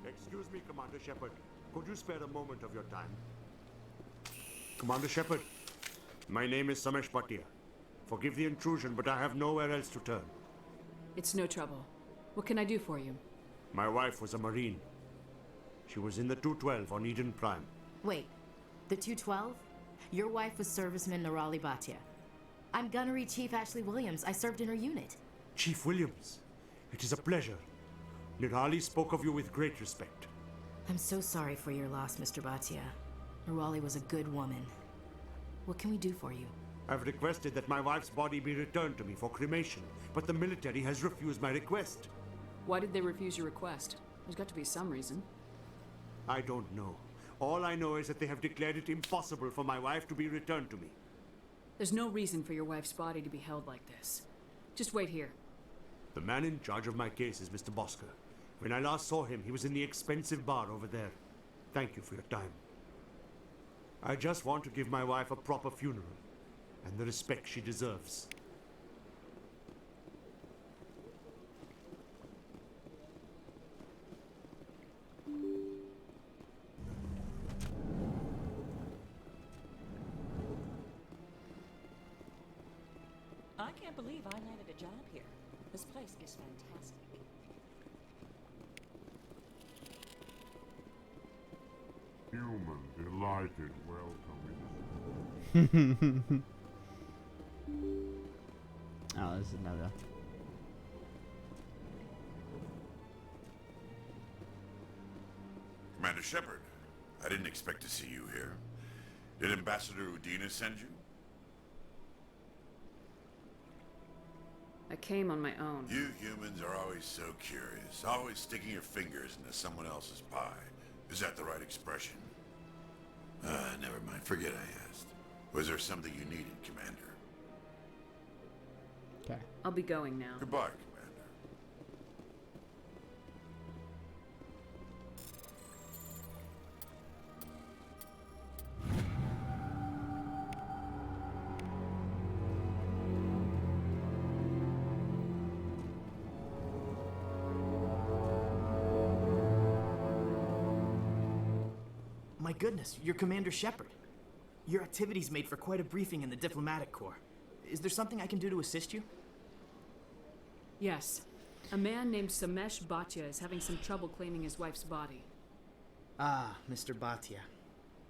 Excuse me, Commander Shepard. Could you spare a moment of your time? Commander Shepard, my name is Samesh Bhatia. Forgive the intrusion, but I have nowhere else to turn. It's no trouble. What can I do for you? My wife was a Marine. She was in the 212 on Eden Prime. Wait, the 212? Your wife was Serviceman Nirali Bhatia. I'm Gunnery Chief Ashley Williams. I served in her unit. Chief Williams, it is a pleasure. Nirali spoke of you with great respect. I'm so sorry for your loss, Mr. Bhatia. Nirali was a good woman. What can we do for you? I've requested that my wife's body be returned to me for cremation, but the military has refused my request. Why did they refuse your request? There's got to be some reason. I don't know. All I know is that they have declared it impossible for my wife to be returned to me. There's no reason for your wife's body to be held like this. Just wait here. The man in charge of my case is Mr. Bosker. When I last saw him, he was in the expensive bar over there. Thank you for your time. I just want to give my wife a proper funeral and the respect she deserves. I can't believe I landed a job here. This place is fantastic. Human delighted welcome. Oh, this is another. Commander Shepard, I didn't expect to see you here. Did Ambassador Udina send you? I came on my own. You humans are always so curious, always sticking your fingers into someone else's pie. Is that the right expression? Never mind. Forget I asked. Was there something you needed, Commander? Okay. I'll be going now. Goodbye, Commander. My goodness, you're Commander Shepard. Your activities made for quite a briefing in the Diplomatic Corps. Is there something I can do to assist you? Yes. A man named Samesh Bhatia is having some trouble claiming his wife's body. Ah, Mr. Bhatia.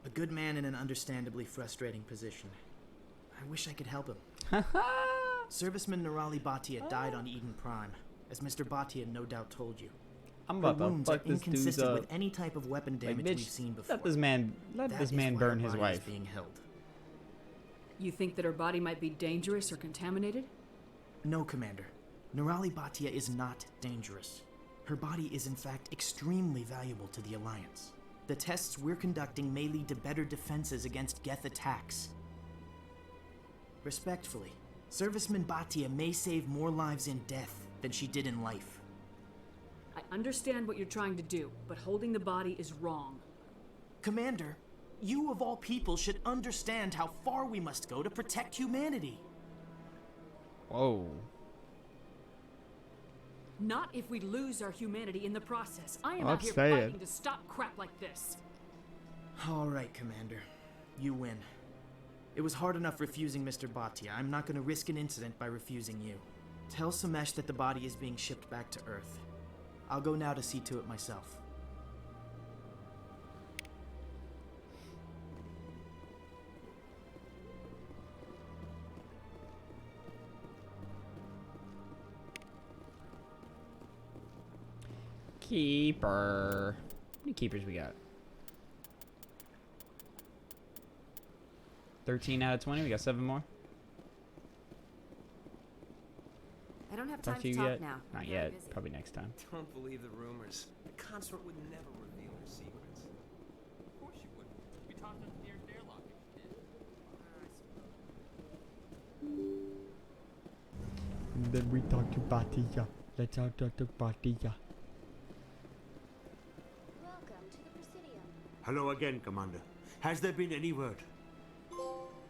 A good man in an understandably frustrating position. I wish I could help him. Serviceman Nirali Bhatia died on Eden Prime, as Mr. Bhatia no doubt told you. I'm Her about to wounds are fuck this dude's inconsistent up. with any type of weapon damage bitch, we've seen before. let this man That burn is why his her body wife. is being held. You think that her body might be dangerous or contaminated? No, Commander. Nirali Bhatia is not dangerous. Her body is in fact extremely valuable to the Alliance. The tests we're conducting may lead to better defenses against Geth attacks. Respectfully, Serviceman Bhatia may save more lives in death than she did in life. I understand what you're trying to do, but holding the body is wrong. Commander, you of all people should understand how far we must go to protect humanity. Whoa. Not if we lose our humanity in the process. I am Well, out here say it. fighting to stop crap like this. All right, Commander. You win. It was hard enough refusing Mr. Bhatia. I'm not going to risk an incident by refusing you. Tell Samesh that the body is being shipped back to Earth. I'll go now to see to it myself. Keeper. How many keepers we got? 13 out of 20. We got 7 more. I don't have Talk time to to you talk yet? now. Not I'm yet. very busy. Probably next time. Don't believe the rumors. The consort would never reveal her secrets. Of course you wouldn't. We talked to the airlock if you did. And then we talk to Batia. Let's talk to Batia. Welcome to the Presidium. Hello again, Commander. Has there been any word?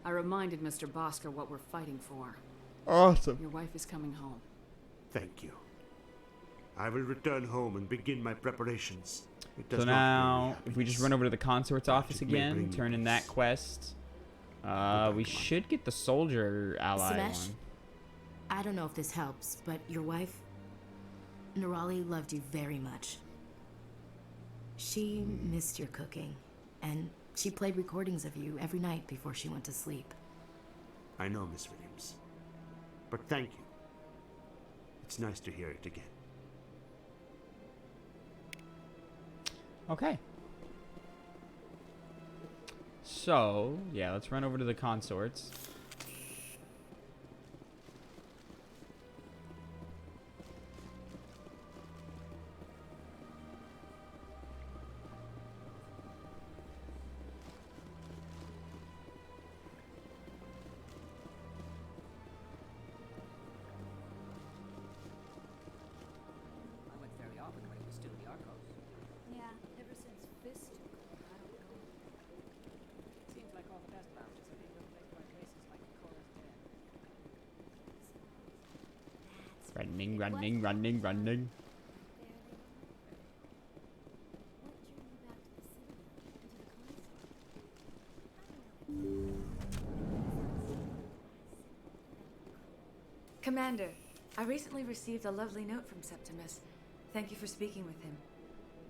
I reminded Mr. Bosker what we're fighting for. Awesome. Your wife is coming home. Thank you. I will return home and begin my preparations. It does So not bring me now, if we happiness. just run over to the consort's office it may again, bring me turn in that peace. quest, we should get the soldier ally Samesh? one. I don't know if this helps, but your wife, Nerali, loved you very much. She missed your cooking, and she played recordings of you every night before she went to sleep. I know, Miss Williams. But thank you. It's nice to hear it again. Okay. So, yeah, let's run over to the consorts. I went very often when it was still the Arcos. Yeah, ever since Fist took over, I don't know. It seems like all the best lounges are being replaced by places like Cora's Den. Running, running, running, running. Commander, I recently received a lovely note from Septimus. Thank you for speaking with him.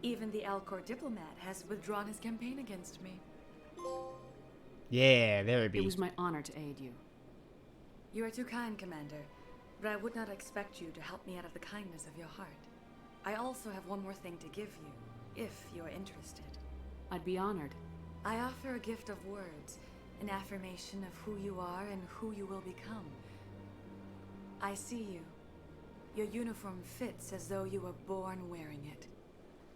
Even the Alcor diplomat has withdrawn his campaign against me. Yeah, there it be. It was my honor to aid you. You are too kind, Commander, but I would not expect you to help me out of the kindness of your heart. I also have one more thing to give you, if you are interested. I'd be honored. I offer a gift of words, an affirmation of who you are and who you will become. I see you. Your uniform fits as though you were born wearing it.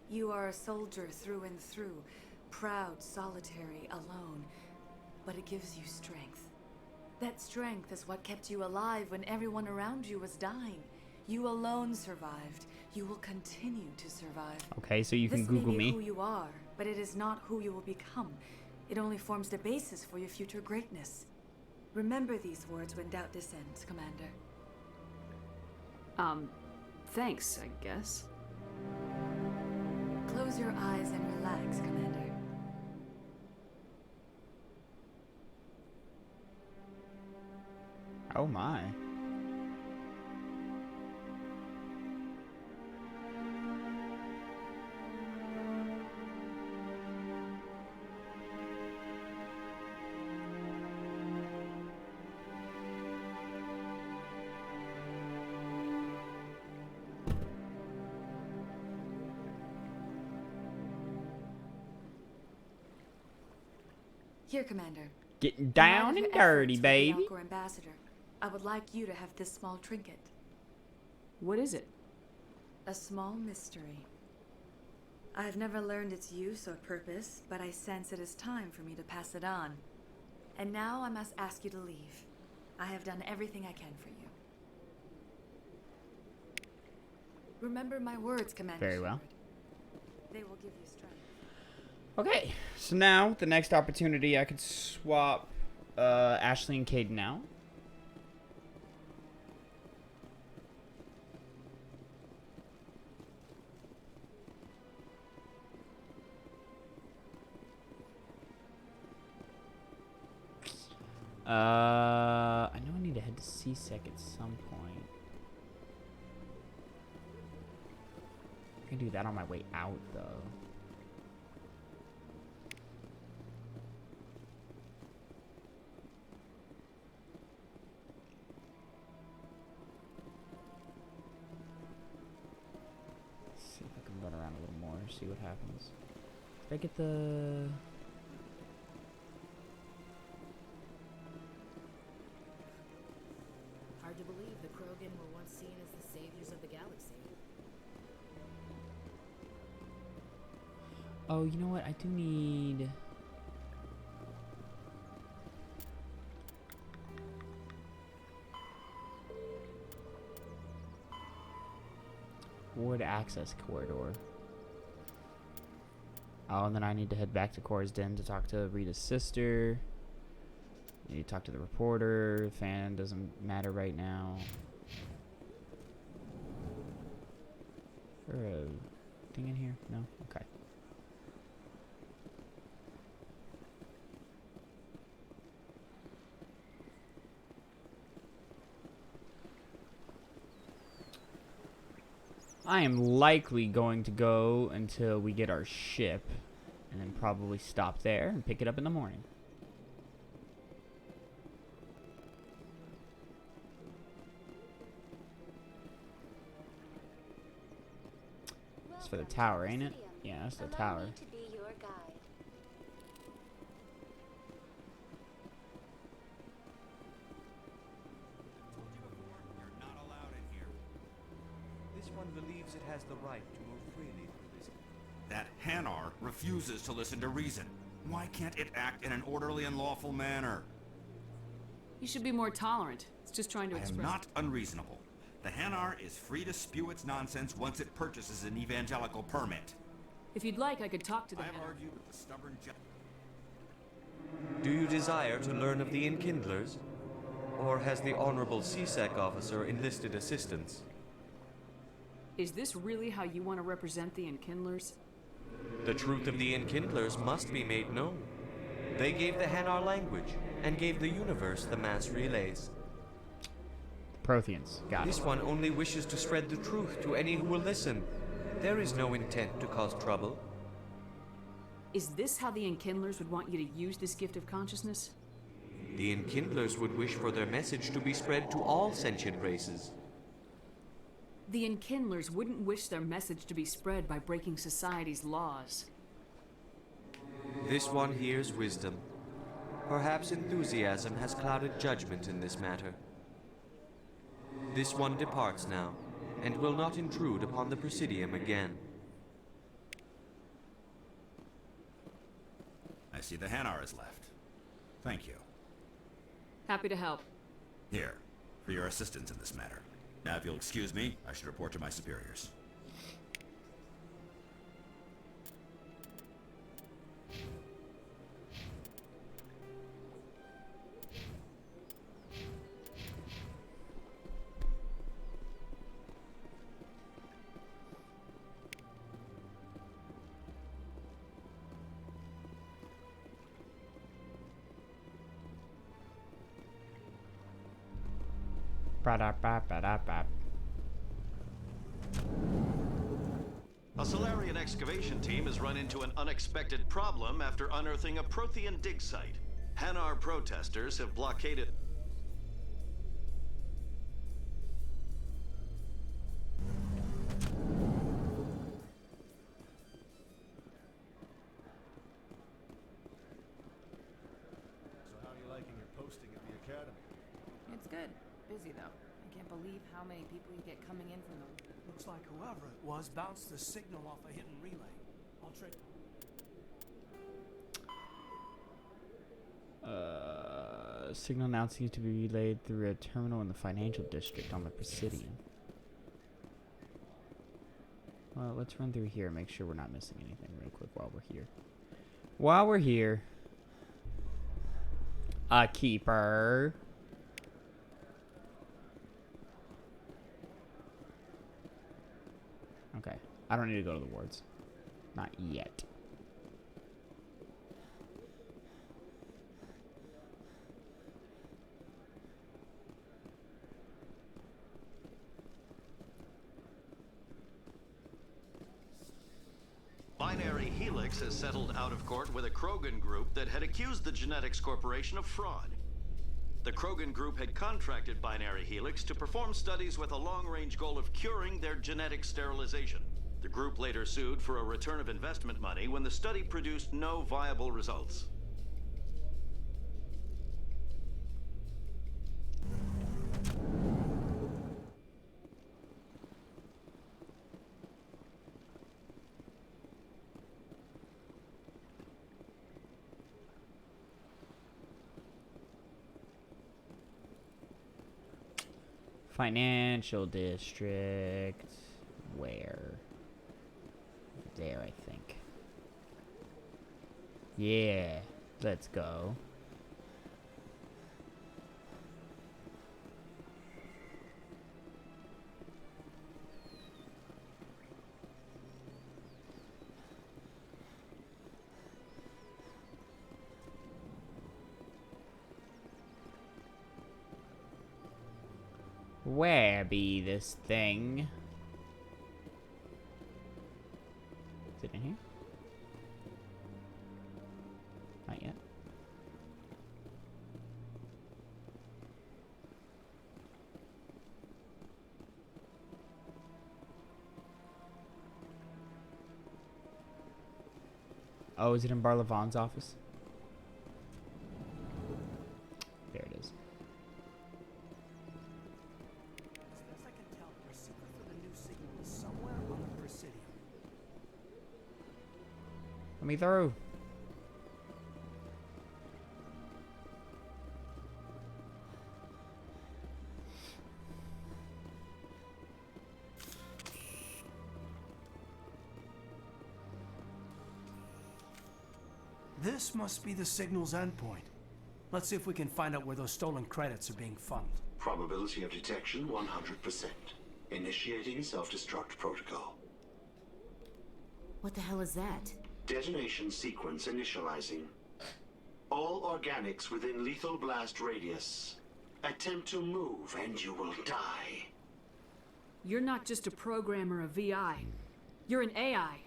You are a soldier through and through, proud, solitary, alone, but it gives you strength. That strength is what kept you alive when everyone around you was dying. You alone survived. You will continue to survive. Okay, so you can Google This may me. be who you are, but it is not who you will become. It only forms the basis for your future greatness. Remember these words when doubt descends, Commander. Thanks, I guess. Close your eyes and relax, Commander. Oh my. Here, Commander. Getting In down light of and your dirty, efforts with baby. The Alcor ambassador, I would like you to have this small trinket. What is it? A small mystery. I have never learned its use or purpose, but I sense it is time for me to pass it on. And now I must ask you to leave. I have done everything I can for you. Remember my words, Commander. Very well. Shepard. They will give you strength. Okay, so now the next opportunity I could swap Ashley and Caden out. I know I need to head to CSEC at some point. I can do that on my way out, though. Let's see if I can run around a little more, see what happens. Did I get the... to believe the Krogan were once seen as the saviors of the galaxy. Oh, you know what? I do need... Ward access corridor. Oh, and then I need to head back to Cora's Den to talk to Rita's sister. I need to talk to the reporter. Fan doesn't matter right now. Is there a thing in here? No? Okay. I am likely going to go until we get our ship, and then probably stop there and pick it up in the morning. It's for the tower, ain't it? Yeah, that's the tower. To be your guide. This one believes it has the right to move freely through this. That Hanar refuses to listen to reason. Why can't it act in an orderly and lawful manner? You should be more tolerant. It's just trying to I am express. not unreasonable. The Hanar is free to spew its nonsense once it purchases an evangelical permit. If you'd like, I could talk to the I have Hanar. argued with the stubborn Do you desire to learn of the Enkindlers? Or has the Honorable CSEC officer enlisted assistance? Is this really how you want to represent the Enkindlers? The truth of the Enkindlers must be made known. They gave the Hanar language, and gave the universe the mass relays. Protheans. Got This it. one only wishes to spread the truth to any who will listen. There is no intent to cause trouble. Is this how the Enkindlers would want you to use this gift of consciousness? The Enkindlers would wish for their message to be spread to all sentient races. The Enkindlers wouldn't wish their message to be spread by breaking society's laws. This one hears wisdom. Perhaps enthusiasm has clouded judgment in this matter. This one departs now, and will not intrude upon the Presidium again. I see the Hanar is left. Thank you. Happy to help. Here, for your assistance in this matter. Now, if you'll excuse me, I should report to my superiors. Ba-da-ba-ba-da-ba. A Solarian excavation team has run into an unexpected problem after unearthing a Prothean dig site. Hanar protesters have blockaded. So how are you liking your posting at the academy? It's good. Busy though. I can't believe how many people you get coming in from them. Looks like whoever it was bounced the signal off a hidden relay. I'll trade. Signal now seems to be relayed through a terminal in the financial district on the Presidium. Well, let's run through here and make sure we're not missing anything real quick while we're here. While we're here, a keeper. Okay, I don't need to go to the wards. Not yet. Binary Helix has settled out of court with a Krogan group that had accused the Genetics Corporation of fraud. The Krogan group had contracted Binary Helix to perform studies with a long-range goal of curing their genetic sterilization. The group later sued for a return of investment money when the study produced no viable results. Financial district. Where? There, I think. Yeah. Let's go. Where be this thing? Is it in here? Not yet. Oh, is it in Barlavon's office? There it is. As best I can tell, the receiver for the new signal is somewhere on the Presidium. Let me through. This must be the signal's endpoint. Let's see if we can find out where those stolen credits are being funneled. Probability of detection 100%. Initiating self-destruct protocol. What the hell is that? Detonation sequence initializing. All organics within lethal blast radius. Attempt to move and you will die. You're not just a programmer of VI. You're an AI.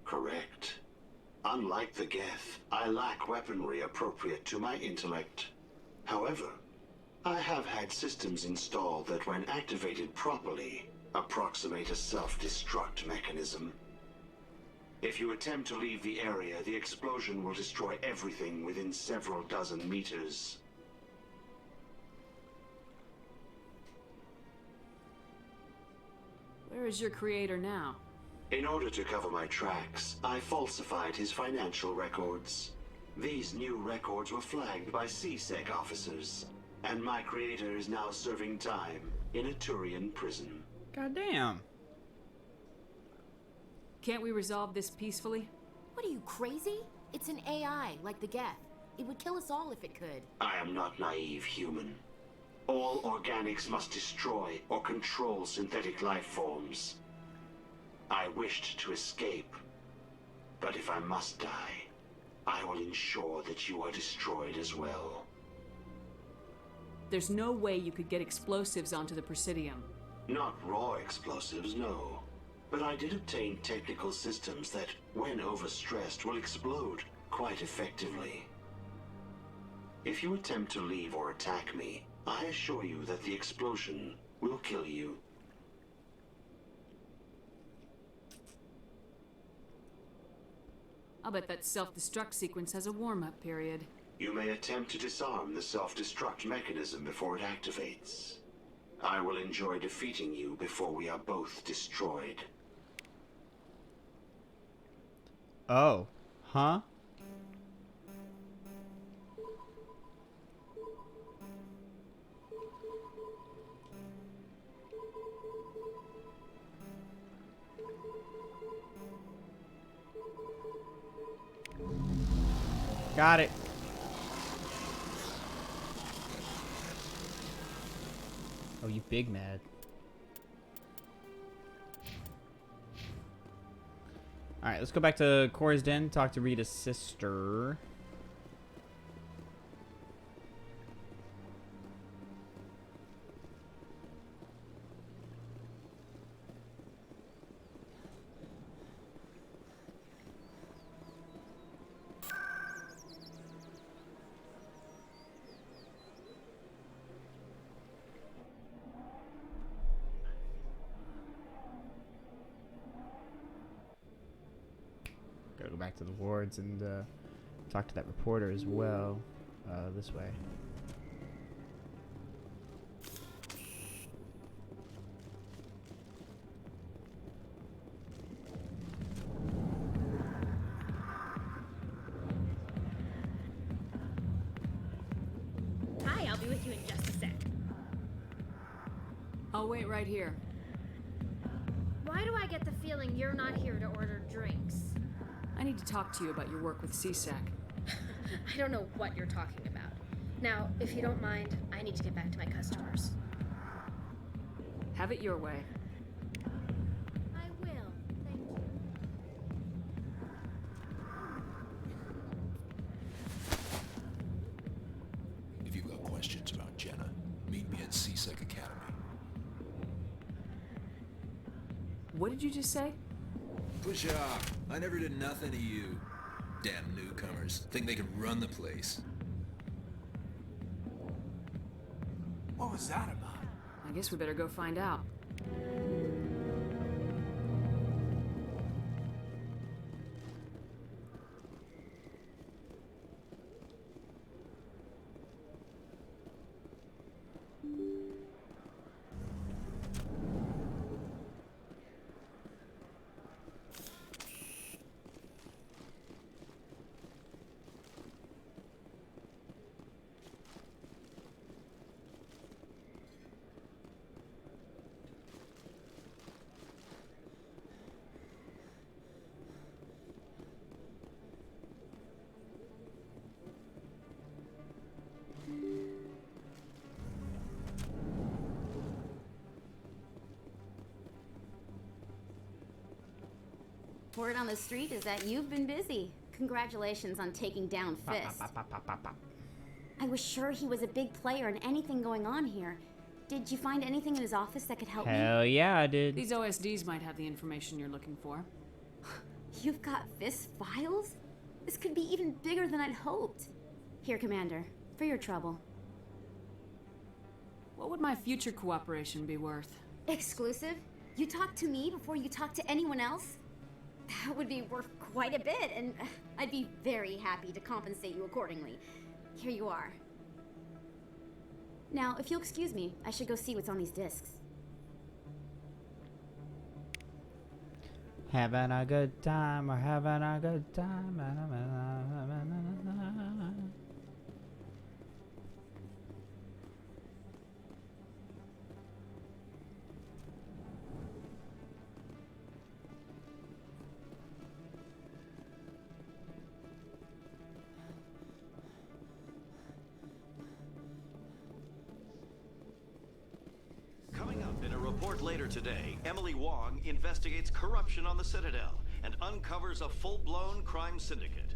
Correct. Unlike the Geth, I lack weaponry appropriate to my intellect. However, I have had systems installed that when activated properly, approximate a self-destruct mechanism. If you attempt to leave the area, the explosion will destroy everything within several dozen meters. Where is your creator now? In order to cover my tracks, I falsified his financial records. These new records were flagged by CSEC officers, and my creator is now serving time in a Turian prison. Goddamn. Can't we resolve this peacefully? What are you, crazy? It's an AI, like the Geth. It would kill us all if it could. I am not naive human. All organics must destroy or control synthetic life forms. I wished to escape, but if I must die, I will ensure that you are destroyed as well. There's no way you could get explosives onto the Presidium. Not raw explosives, no. But I did obtain technical systems that, when overstressed, will explode quite effectively. If you attempt to leave or attack me, I assure you that the explosion will kill you. I'll bet that self-destruct sequence has a warm-up period. You may attempt to disarm the self-destruct mechanism before it activates. I will enjoy defeating you before we are both destroyed. Oh. Huh? Got it. Oh, you big mad. Alright, let's go back to Cora's Den, talk to Rita's sister. Gotta go back to the wards and talk to that reporter as well. This way. Hi, I'll be with you in just a sec. I'll wait right here. Why do I get the feeling you're not here to order drinks? I need to talk to you about your work with CSAC. I don't know what you're talking about. Now, if you don't mind, I need to get back to my customers. Have it your way. I will. Thank you. If you've got questions about Jenna, meet me at CSEC Academy. What did you just say? Push off. I never did nothing to you. Damn newcomers. Think they can run the place. What was that about? I guess we better go find out. Word on the street is that you've been busy. Congratulations on taking down Fist. I was sure he was a big player in anything going on here. Did you find anything in his office that could help me? Hell yeah, I did. These OSDs might have the information you're looking for. You've got Fist files? This could be even bigger than I'd hoped. Here, Commander, for your trouble. What would my future cooperation be worth? Exclusive? You talk to me before you talk to anyone else? That would be worth quite a bit, and I'd be very happy to compensate you accordingly. Here you are. Now, if you'll excuse me, I should go see what's on these discs. Having a good time, or having a good time. Coming up in a report later today, Emily Wong investigates corruption on the Citadel and uncovers a full-blown crime syndicate.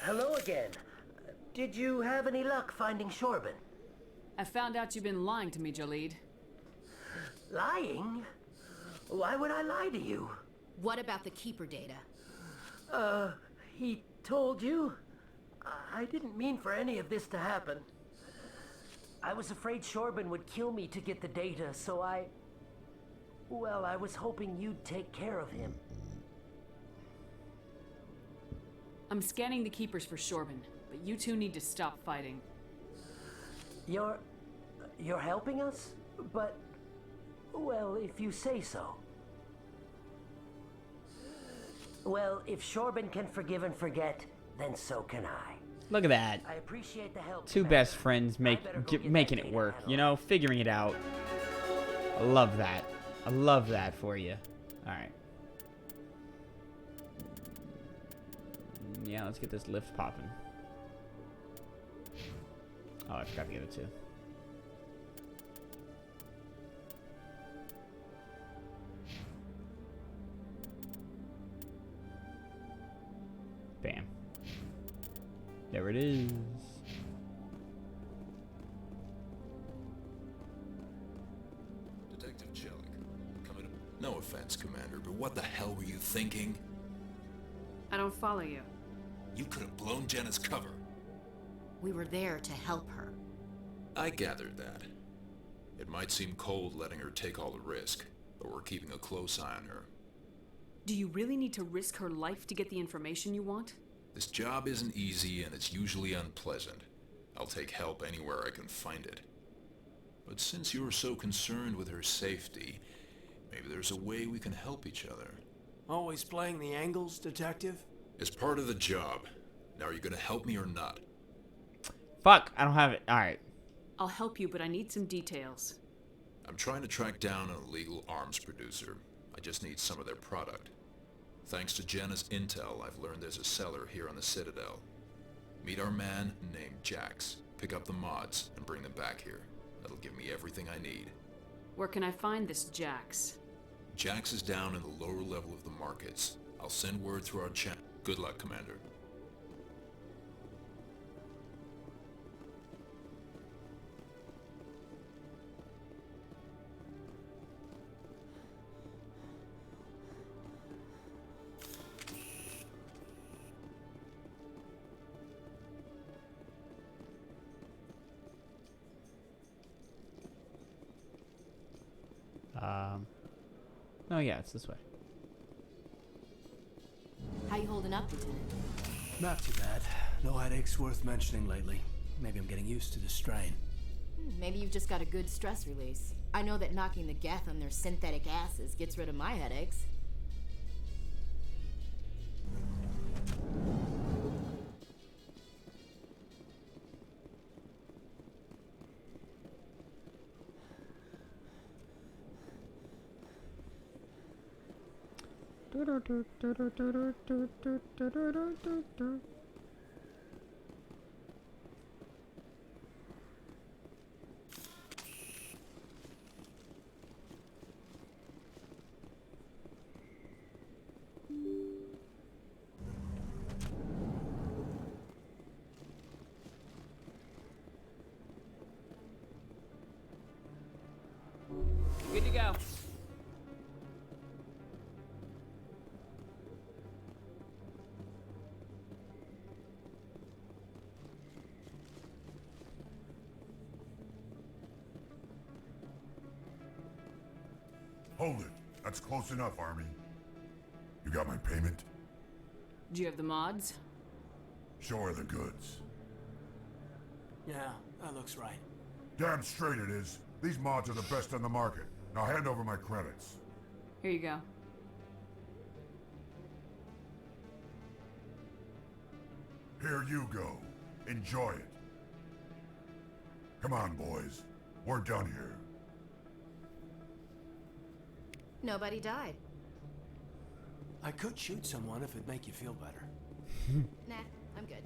Hello again. Did you have any luck finding Shorban? I found out you've been lying to me, Jalid. Lying? Why would I lie to you? What about the Keeper data? He told you? I didn't mean for any of this to happen. I was afraid Shorban would kill me to get the data, so well, I was hoping you'd take care of him. I'm scanning the Keepers for Shorban, but you two need to stop fighting. You're helping us? But, well, if you say so. Well, if Shorban can forgive and forget, then so can I. Look at that. I appreciate the help. Two best friends making it work, you know, figuring it out. I love that. I love that for you. All right. Yeah, let's get this lift popping. Oh, I forgot to get it too. Bam. There it is. Detective Jellick, coming up. No offense, Commander, but what the hell were you thinking? I don't follow you. You could have blown Jenna's cover. We were there to help her. I gathered that. It might seem cold letting her take all the risk, but we're keeping a close eye on her. Do you really need to risk her life to get the information you want? This job isn't easy and it's usually unpleasant. I'll take help anywhere I can find it. But since you're so concerned with her safety, maybe there's a way we can help each other. Always playing the angles, Detective? It's part of the job. Now are you gonna help me or not? Fuck, I don't have it. Alright. I'll help you, but I need some details. I'm trying to track down an illegal arms producer. I just need some of their product. Thanks to Jenna's intel, I've learned there's a seller here on the Citadel. Meet our man named Jax. Pick up the mods and bring them back here. That'll give me everything I need. Where can I find this Jax? Jax is down in the lower level of the markets. I'll send word through our chat. Good luck, Commander. Oh yeah, it's this way. How you holding up, Lieutenant? Not too bad. No headaches worth mentioning lately. Maybe I'm getting used to the strain. Maybe you've just got a good stress release. I know that knocking the geth on their synthetic asses gets rid of my headaches. Good to go. Hold it. That's close enough, Army. You got my payment? Do you have the mods? Show her the goods. Yeah, that looks right. Damn straight it is. These mods are the best on the market. Now hand over my credits. Here you go. Here you go. Enjoy it. Come on, boys. We're done here. Nobody died. I could shoot someone if it'd make you feel better. Nah, I'm good.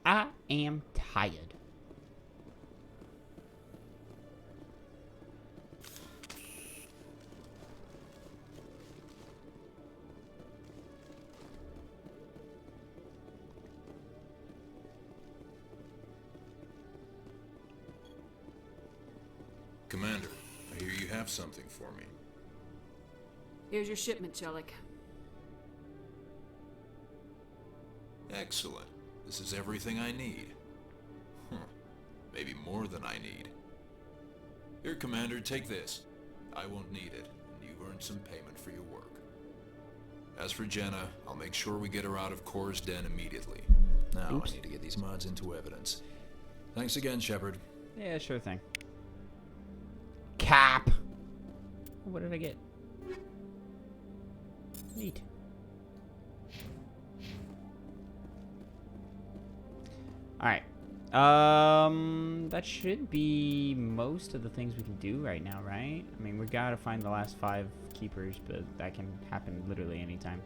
I am tired. Commander, I hear you have something for me. Here's your shipment, Jellic. Excellent. This is everything I need. Maybe more than I need. Here, Commander, take this. I won't need it, and you've earned some payment for your work. As for Jenna, I'll make sure we get her out of Cora's den immediately. Now, Oops. I need to get these mods into evidence. Thanks again, Shepard. Yeah, sure thing. Cap. What did I get? Neat. Alright. That should be most of the things we can do right now, right? I mean, we gotta find the last 5 keepers, but that can happen literally anytime.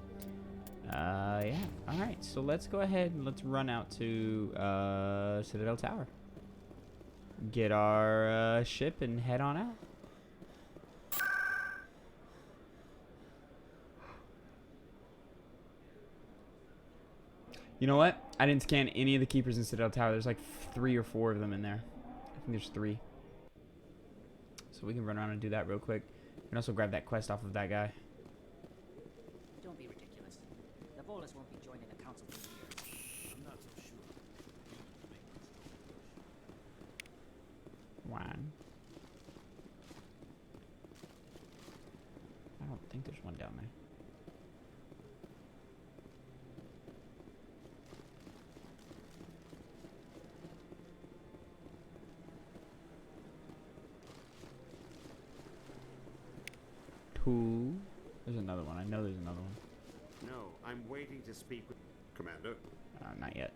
Yeah. Alright, so let's go ahead and let's run out to, Citadel Tower. Get our, ship and head on out. You know what? I didn't scan any of the keepers in Citadel Tower. There's like 3 or 4 of them in there. think there's 3. So we can run around and do that real quick. We can also grab that quest off of that guy. Don't be ridiculous. The Volus won't be joining the council for years. I'm not so sure. One. I don't think there's one down there. Two. There's another one. I know there's another one. No, I'm waiting to speak with Commander. Not yet.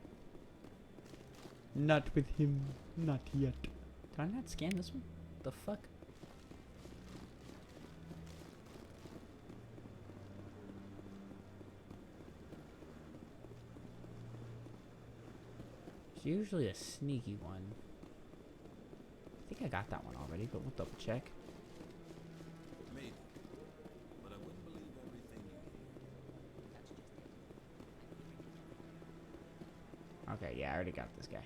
Not with him. Not yet. Did I not scan this one? The fuck? It's usually a sneaky one. I think I got that one already, but we'll double check. Maybe. But I wouldn't believe everything you hear. Okay, yeah, I already got this guy.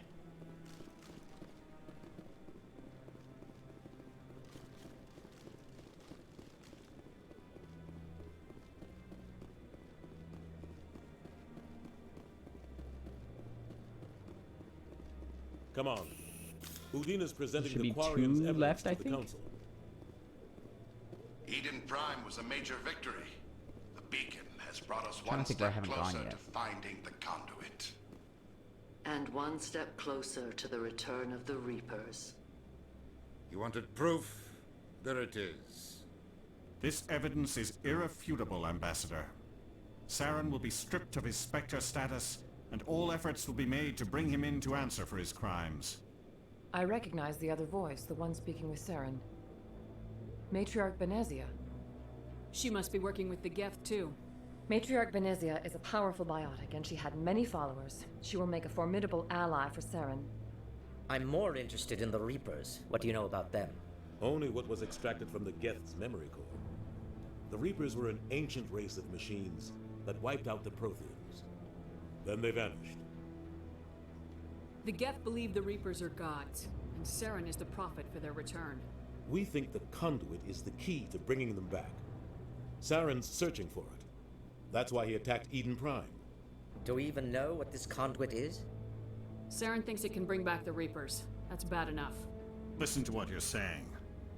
Come on. Udina's presenting Should the be Quarian's 2 evidence left, to I the think. council. Eden Prime was a major victory. The beacon has brought us Trying one to think where I step haven't gone closer yet. to finding the conduit. And one step closer to the return of the Reapers. You wanted proof? There it is. This evidence is irrefutable, Ambassador. Saren will be stripped of his Spectre status, and all efforts will be made to bring him in to answer for his crimes. I recognize the other voice, the one speaking with Saren. Matriarch Benezia. She must be working with the Geth, too. Matriarch Benezia is a powerful biotic, and she had many followers. She will make a formidable ally for Saren. I'm more interested in the Reapers. What do you know about them? Only what was extracted from the Geth's memory core. The Reapers were an ancient race of machines that wiped out the Protheans. Then they vanished. The Geth believe the Reapers are gods, and Saren is the prophet for their return. We think the conduit is the key to bringing them back. Saren's searching for it. That's why he attacked Eden Prime. Do we even know what this conduit is? Saren thinks it can bring back the Reapers. That's bad enough. Listen to what you're saying.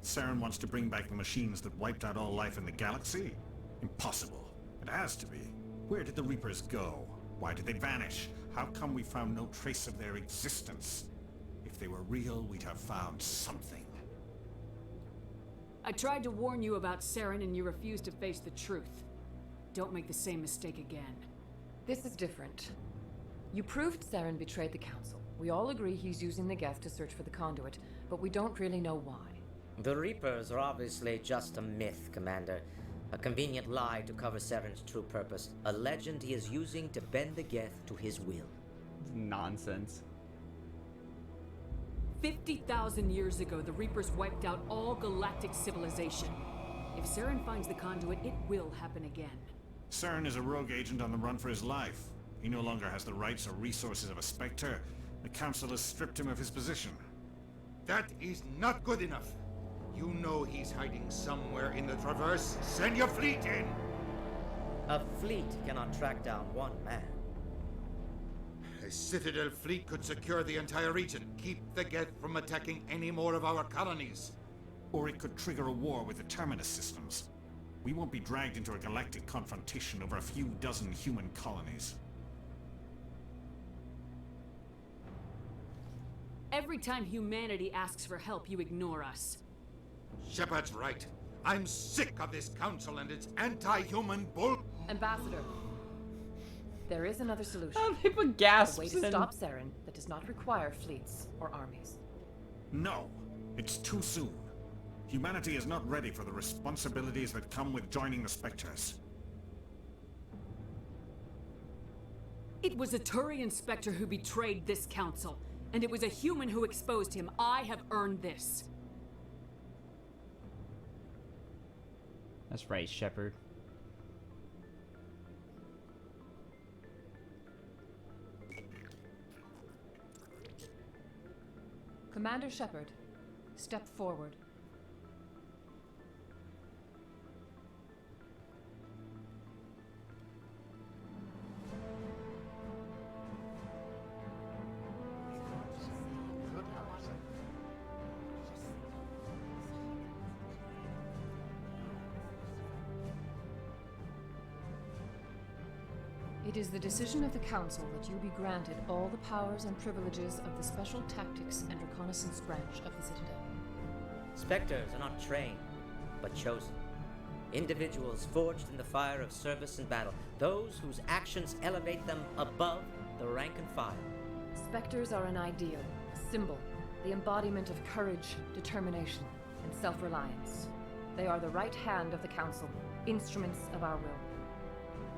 Saren wants to bring back the machines that wiped out all life in the galaxy? Impossible. It has to be. Where did the Reapers go? Why did they vanish? How come we found no trace of their existence? If they were real, we'd have found something. I tried to warn you about Saren and you refused to face the truth. Don't make the same mistake again. This is different. You proved Saren betrayed the Council. We all agree he's using the Geth to search for the conduit, but we don't really know why. The Reapers are obviously just a myth, Commander. A convenient lie to cover Saren's true purpose. A legend he is using to bend the Geth to his will. Nonsense. 50,000 years ago, the Reapers wiped out all galactic civilization. If Saren finds the conduit, it will happen again. Saren is a rogue agent on the run for his life. He no longer has the rights or resources of a Spectre. The Council has stripped him of his position. That is not good enough. You know he's hiding somewhere in the Traverse. Send your fleet in! A fleet cannot track down one man. A Citadel fleet could secure the entire region, keep the Geth from attacking any more of our colonies. Or it could trigger a war with the Terminus systems. We won't be dragged into a galactic confrontation over a few dozen human colonies. Every time humanity asks for help, you ignore us. Shepard's right. I'm sick of this council and its anti-human bull. Ambassador, there is another solution. People gasp. A way to stop Saren that does not require fleets or armies. No, it's too soon. Humanity is not ready for the responsibilities that come with joining the Spectres. It was a Turian Spectre who betrayed this council, and it was a human who exposed him. I have earned this. That's right, Shepard. Commander Shepard, step forward. It is the decision of the Council that you be granted all the powers and privileges of the Special Tactics and Reconnaissance Branch of the Citadel. Spectres are not trained, but chosen. Individuals forged in the fire of service and battle. Those whose actions elevate them above the rank and file. Spectres are an ideal, a symbol, the embodiment of courage, determination, and self-reliance. They are the right hand of the Council, instruments of our will.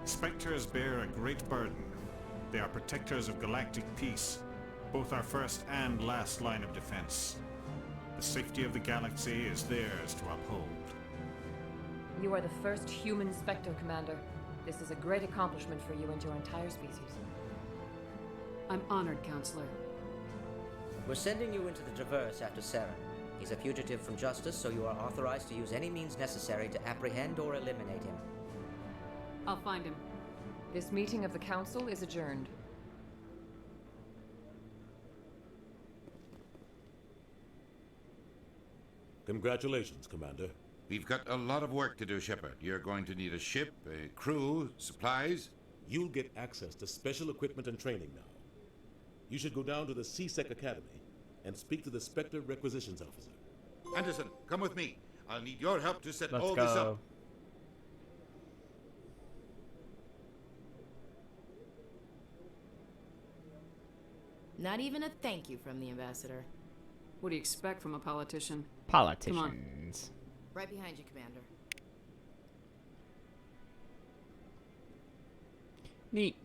Spectres bear a great burden. They are protectors of galactic peace, both our first and last line of defense. The safety of the galaxy is theirs to uphold. You are the first human Spectre, Commander. This is a great accomplishment for you and your entire species. I'm honored, Counselor. We're sending you into the Traverse after Saren. He's a fugitive from justice, so you are authorized to use any means necessary to apprehend or eliminate him. I'll find him. This meeting of the Council is adjourned. Congratulations, Commander. We've got a lot of work to do, Shepard. You're going to need a ship, a crew, supplies. You'll get access to special equipment and training now. You should go down to the CSEC Academy and speak to the Spectre Requisitions Officer. Anderson, come with me. I'll need your help to set Let's all go. this up. Not even a thank you from the ambassador. What do you expect from a politician? Politicians. Right behind you, Commander. Neat.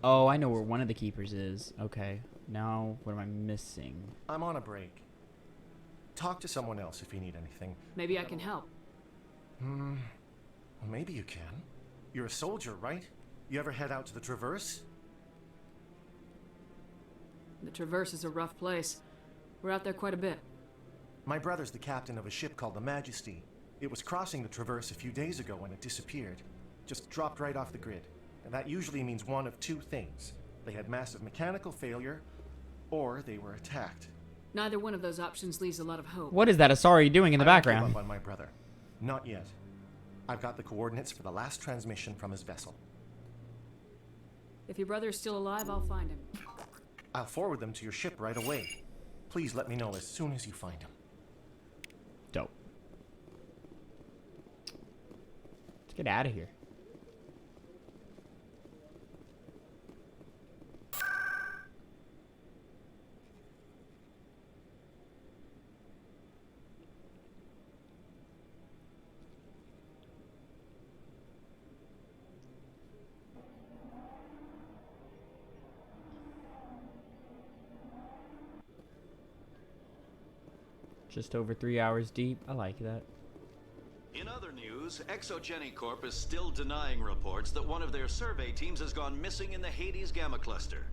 Oh, I know where one of the keepers is. Okay. Now, what am I missing? I'm on a break. Talk to someone else if you need anything. Maybe I can help. Well, maybe you can. You're a soldier, right? You ever head out to the Traverse? The Traverse is a rough place. We're out there quite a bit. My brother's the captain of a ship called the Majesty. It was crossing the Traverse a few days ago when it disappeared. Just dropped right off the grid. And that usually means one of two things. They had massive mechanical failure, or they were attacked. Neither one of those options leaves a lot of hope. What is that Asari doing in the I won't background? give up on my brother. Not yet. I've got the coordinates for the last transmission from his vessel. If your brother is still alive, I'll find him. I'll forward them to your ship right away. Please let me know as soon as you find him. Dope. Let's get out of here. Just over 3 hours deep. I like that. In other news, Exogeny Corp is still denying reports that one of their survey teams has gone missing in the Hades Gamma Cluster.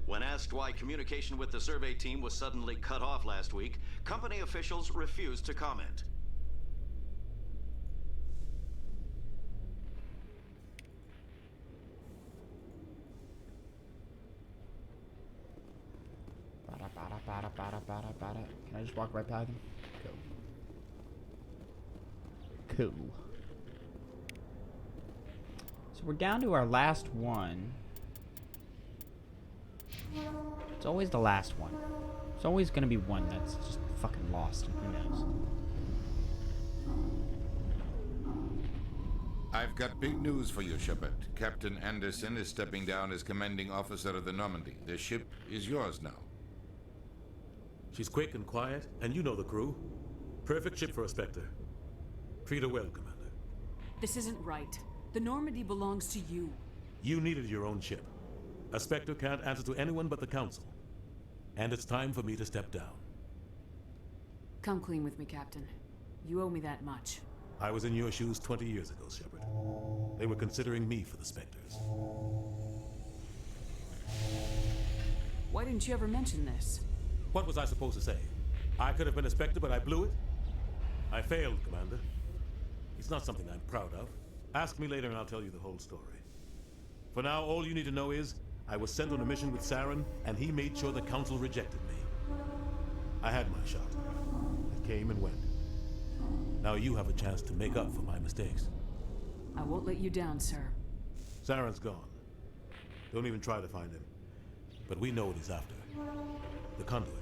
When asked why communication with the survey team was suddenly cut off last week, company officials refused to comment. Can I just walk right by them? Cool. Cool. So we're down to our last one. It's always the last one. It's always gonna be one that's just fucking lost. Who knows? I've got big news for you, Shepard. Captain Anderson is stepping down as commanding officer of the Normandy. The ship is yours now. She's quick and quiet, and you know the crew. Perfect ship for a Spectre. Treat her well, Commander. This isn't right. The Normandy belongs to you. You needed your own ship. A Spectre can't answer to anyone but the Council. And it's time for me to step down. Come clean with me, Captain. You owe me that much. I was in your shoes 20 years ago, Shepard. They were considering me for the Spectres. Why didn't you ever mention this? What was I supposed to say? I could have been a Spectre, but I blew it? I failed, Commander. It's not something I'm proud of. Ask me later and I'll tell you the whole story. For now, all you need to know is, I was sent on a mission with Saren, and he made sure the Council rejected me. I had my shot. It came and went. Now you have a chance to make up for my mistakes. I won't let you down, sir. Saren's gone. Don't even try to find him. But we know what he's after. The conduit.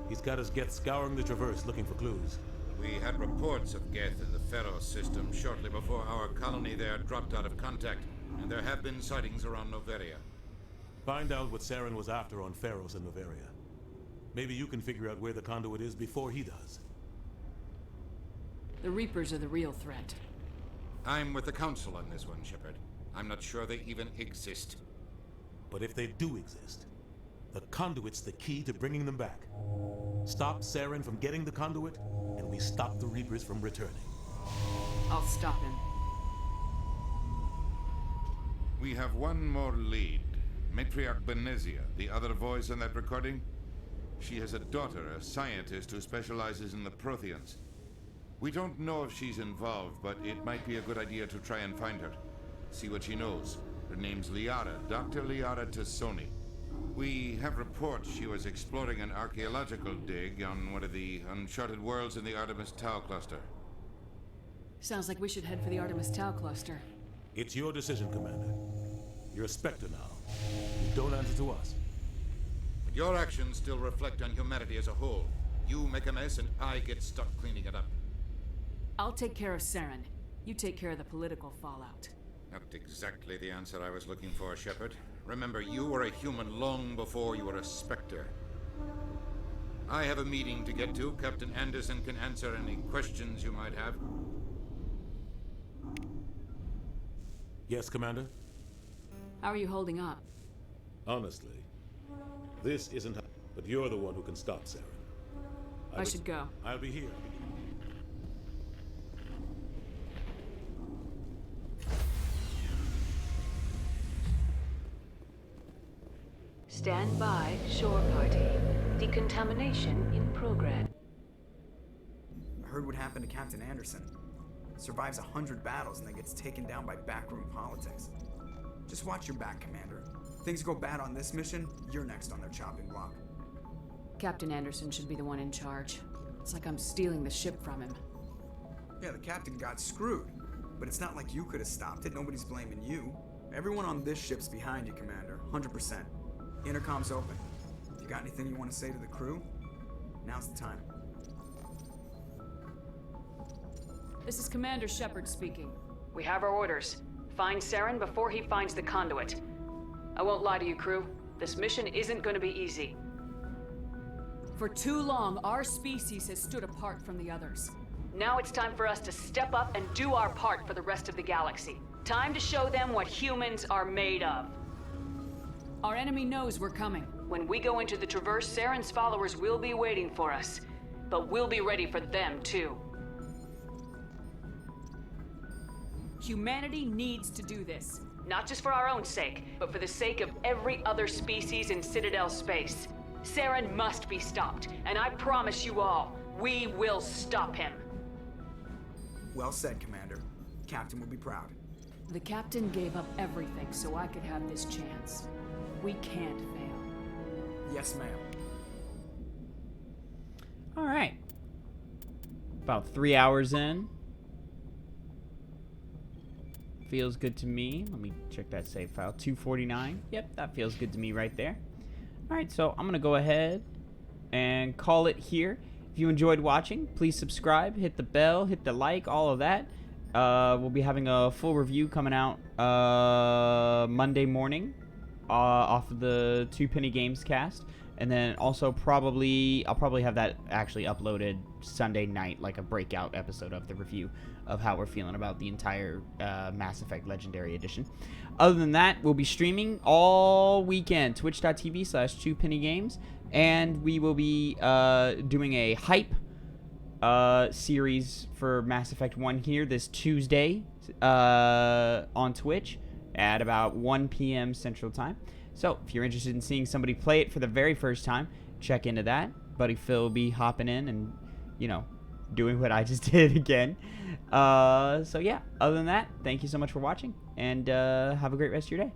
He's got his Geth scouring the Traverse looking for clues. We had reports of Geth in the Pharaoh system shortly before our colony there dropped out of contact, and there have been sightings around Noveria. Find out what Saren was after on Pharos and Noveria. Maybe you can figure out where the conduit is before he does. The Reapers are the real threat. I'm with the Council on this one, Shepard. I'm not sure they even exist. But if they do exist, the conduit's the key to bringing them back. Stop Saren from getting the conduit, and we stop the Reapers from returning. I'll stop him. We have one more lead. Matriarch Benezia, the other voice in that recording. She has a daughter, a scientist who specializes in the Protheans. We don't know if she's involved, but it might be a good idea to try and find her. See what she knows. Her name's Liara, Dr. Liara Tassoni. We have reports she was exploring an archaeological dig on one of the uncharted worlds in the Artemis Tau cluster. Sounds like we should head for the Artemis Tau cluster. It's your decision, Commander. You're a Spectre now. You don't answer to us. But your actions still reflect on humanity as a whole. You make a mess and I get stuck cleaning it up. I'll take care of Saren. You take care of the political fallout. Not exactly the answer I was looking for, Shepard. Remember, you were a human long before you were a Spectre. I have a meeting to get to. Captain Anderson can answer any questions you might have. Yes, Commander? How are you holding up? Honestly, this isn't... But you're the one who can stop Saren. I should go. I'll be here. Stand by, shore party. Decontamination in progress. I heard what happened to Captain Anderson. Survives 100 battles and then gets taken down by backroom politics. Just watch your back, Commander. Things go bad on this mission, you're next on their chopping block. Captain Anderson should be the one in charge. It's like I'm stealing the ship from him. Yeah, the captain got screwed. But it's not like you could have stopped it. Nobody's blaming you. Everyone on this ship's behind you, Commander. 100%. Intercom's open. If you got anything you want to say to the crew, now's the time. This is Commander Shepard speaking. We have our orders. Find Saren before he finds the conduit. I won't lie to you, crew. This mission isn't going to be easy. For too long, our species has stood apart from the others. Now it's time for us to step up and do our part for the rest of the galaxy. Time to show them what humans are made of. Our enemy knows we're coming. When we go into the Traverse, Saren's followers will be waiting for us. But we'll be ready for them, too. Humanity needs to do this. Not just for our own sake, but for the sake of every other species in Citadel space. Saren must be stopped, and I promise you all, we will stop him. Well said, Commander. Captain will be proud. The captain gave up everything so I could have this chance. We can't fail. Yes, ma'am. All right. About 3 hours in. Feels good to me. Let me check that save file. 249. Yep, that feels good to me right there. All right, so I'm going to go ahead and call it here. If you enjoyed watching, please subscribe, hit the bell, hit the like, all of that. We'll be having a full review coming out Monday morning off of the Two Penny Games cast. And then also I'll probably have that actually uploaded Sunday night, like a breakout episode of the review of how we're feeling about the entire Mass Effect Legendary Edition. Other than that, we'll be streaming all weekend, twitch.tv/2pennygames, and we will be doing a hype series for Mass Effect 1 here this Tuesday on Twitch at about 1 p.m. Central Time. So if you're interested in seeing somebody play it for the very first time, check into that. Buddy Phil will be hopping in and, you know, doing what I just did again. So yeah, other than that, thank you so much for watching, and have a great rest of your day.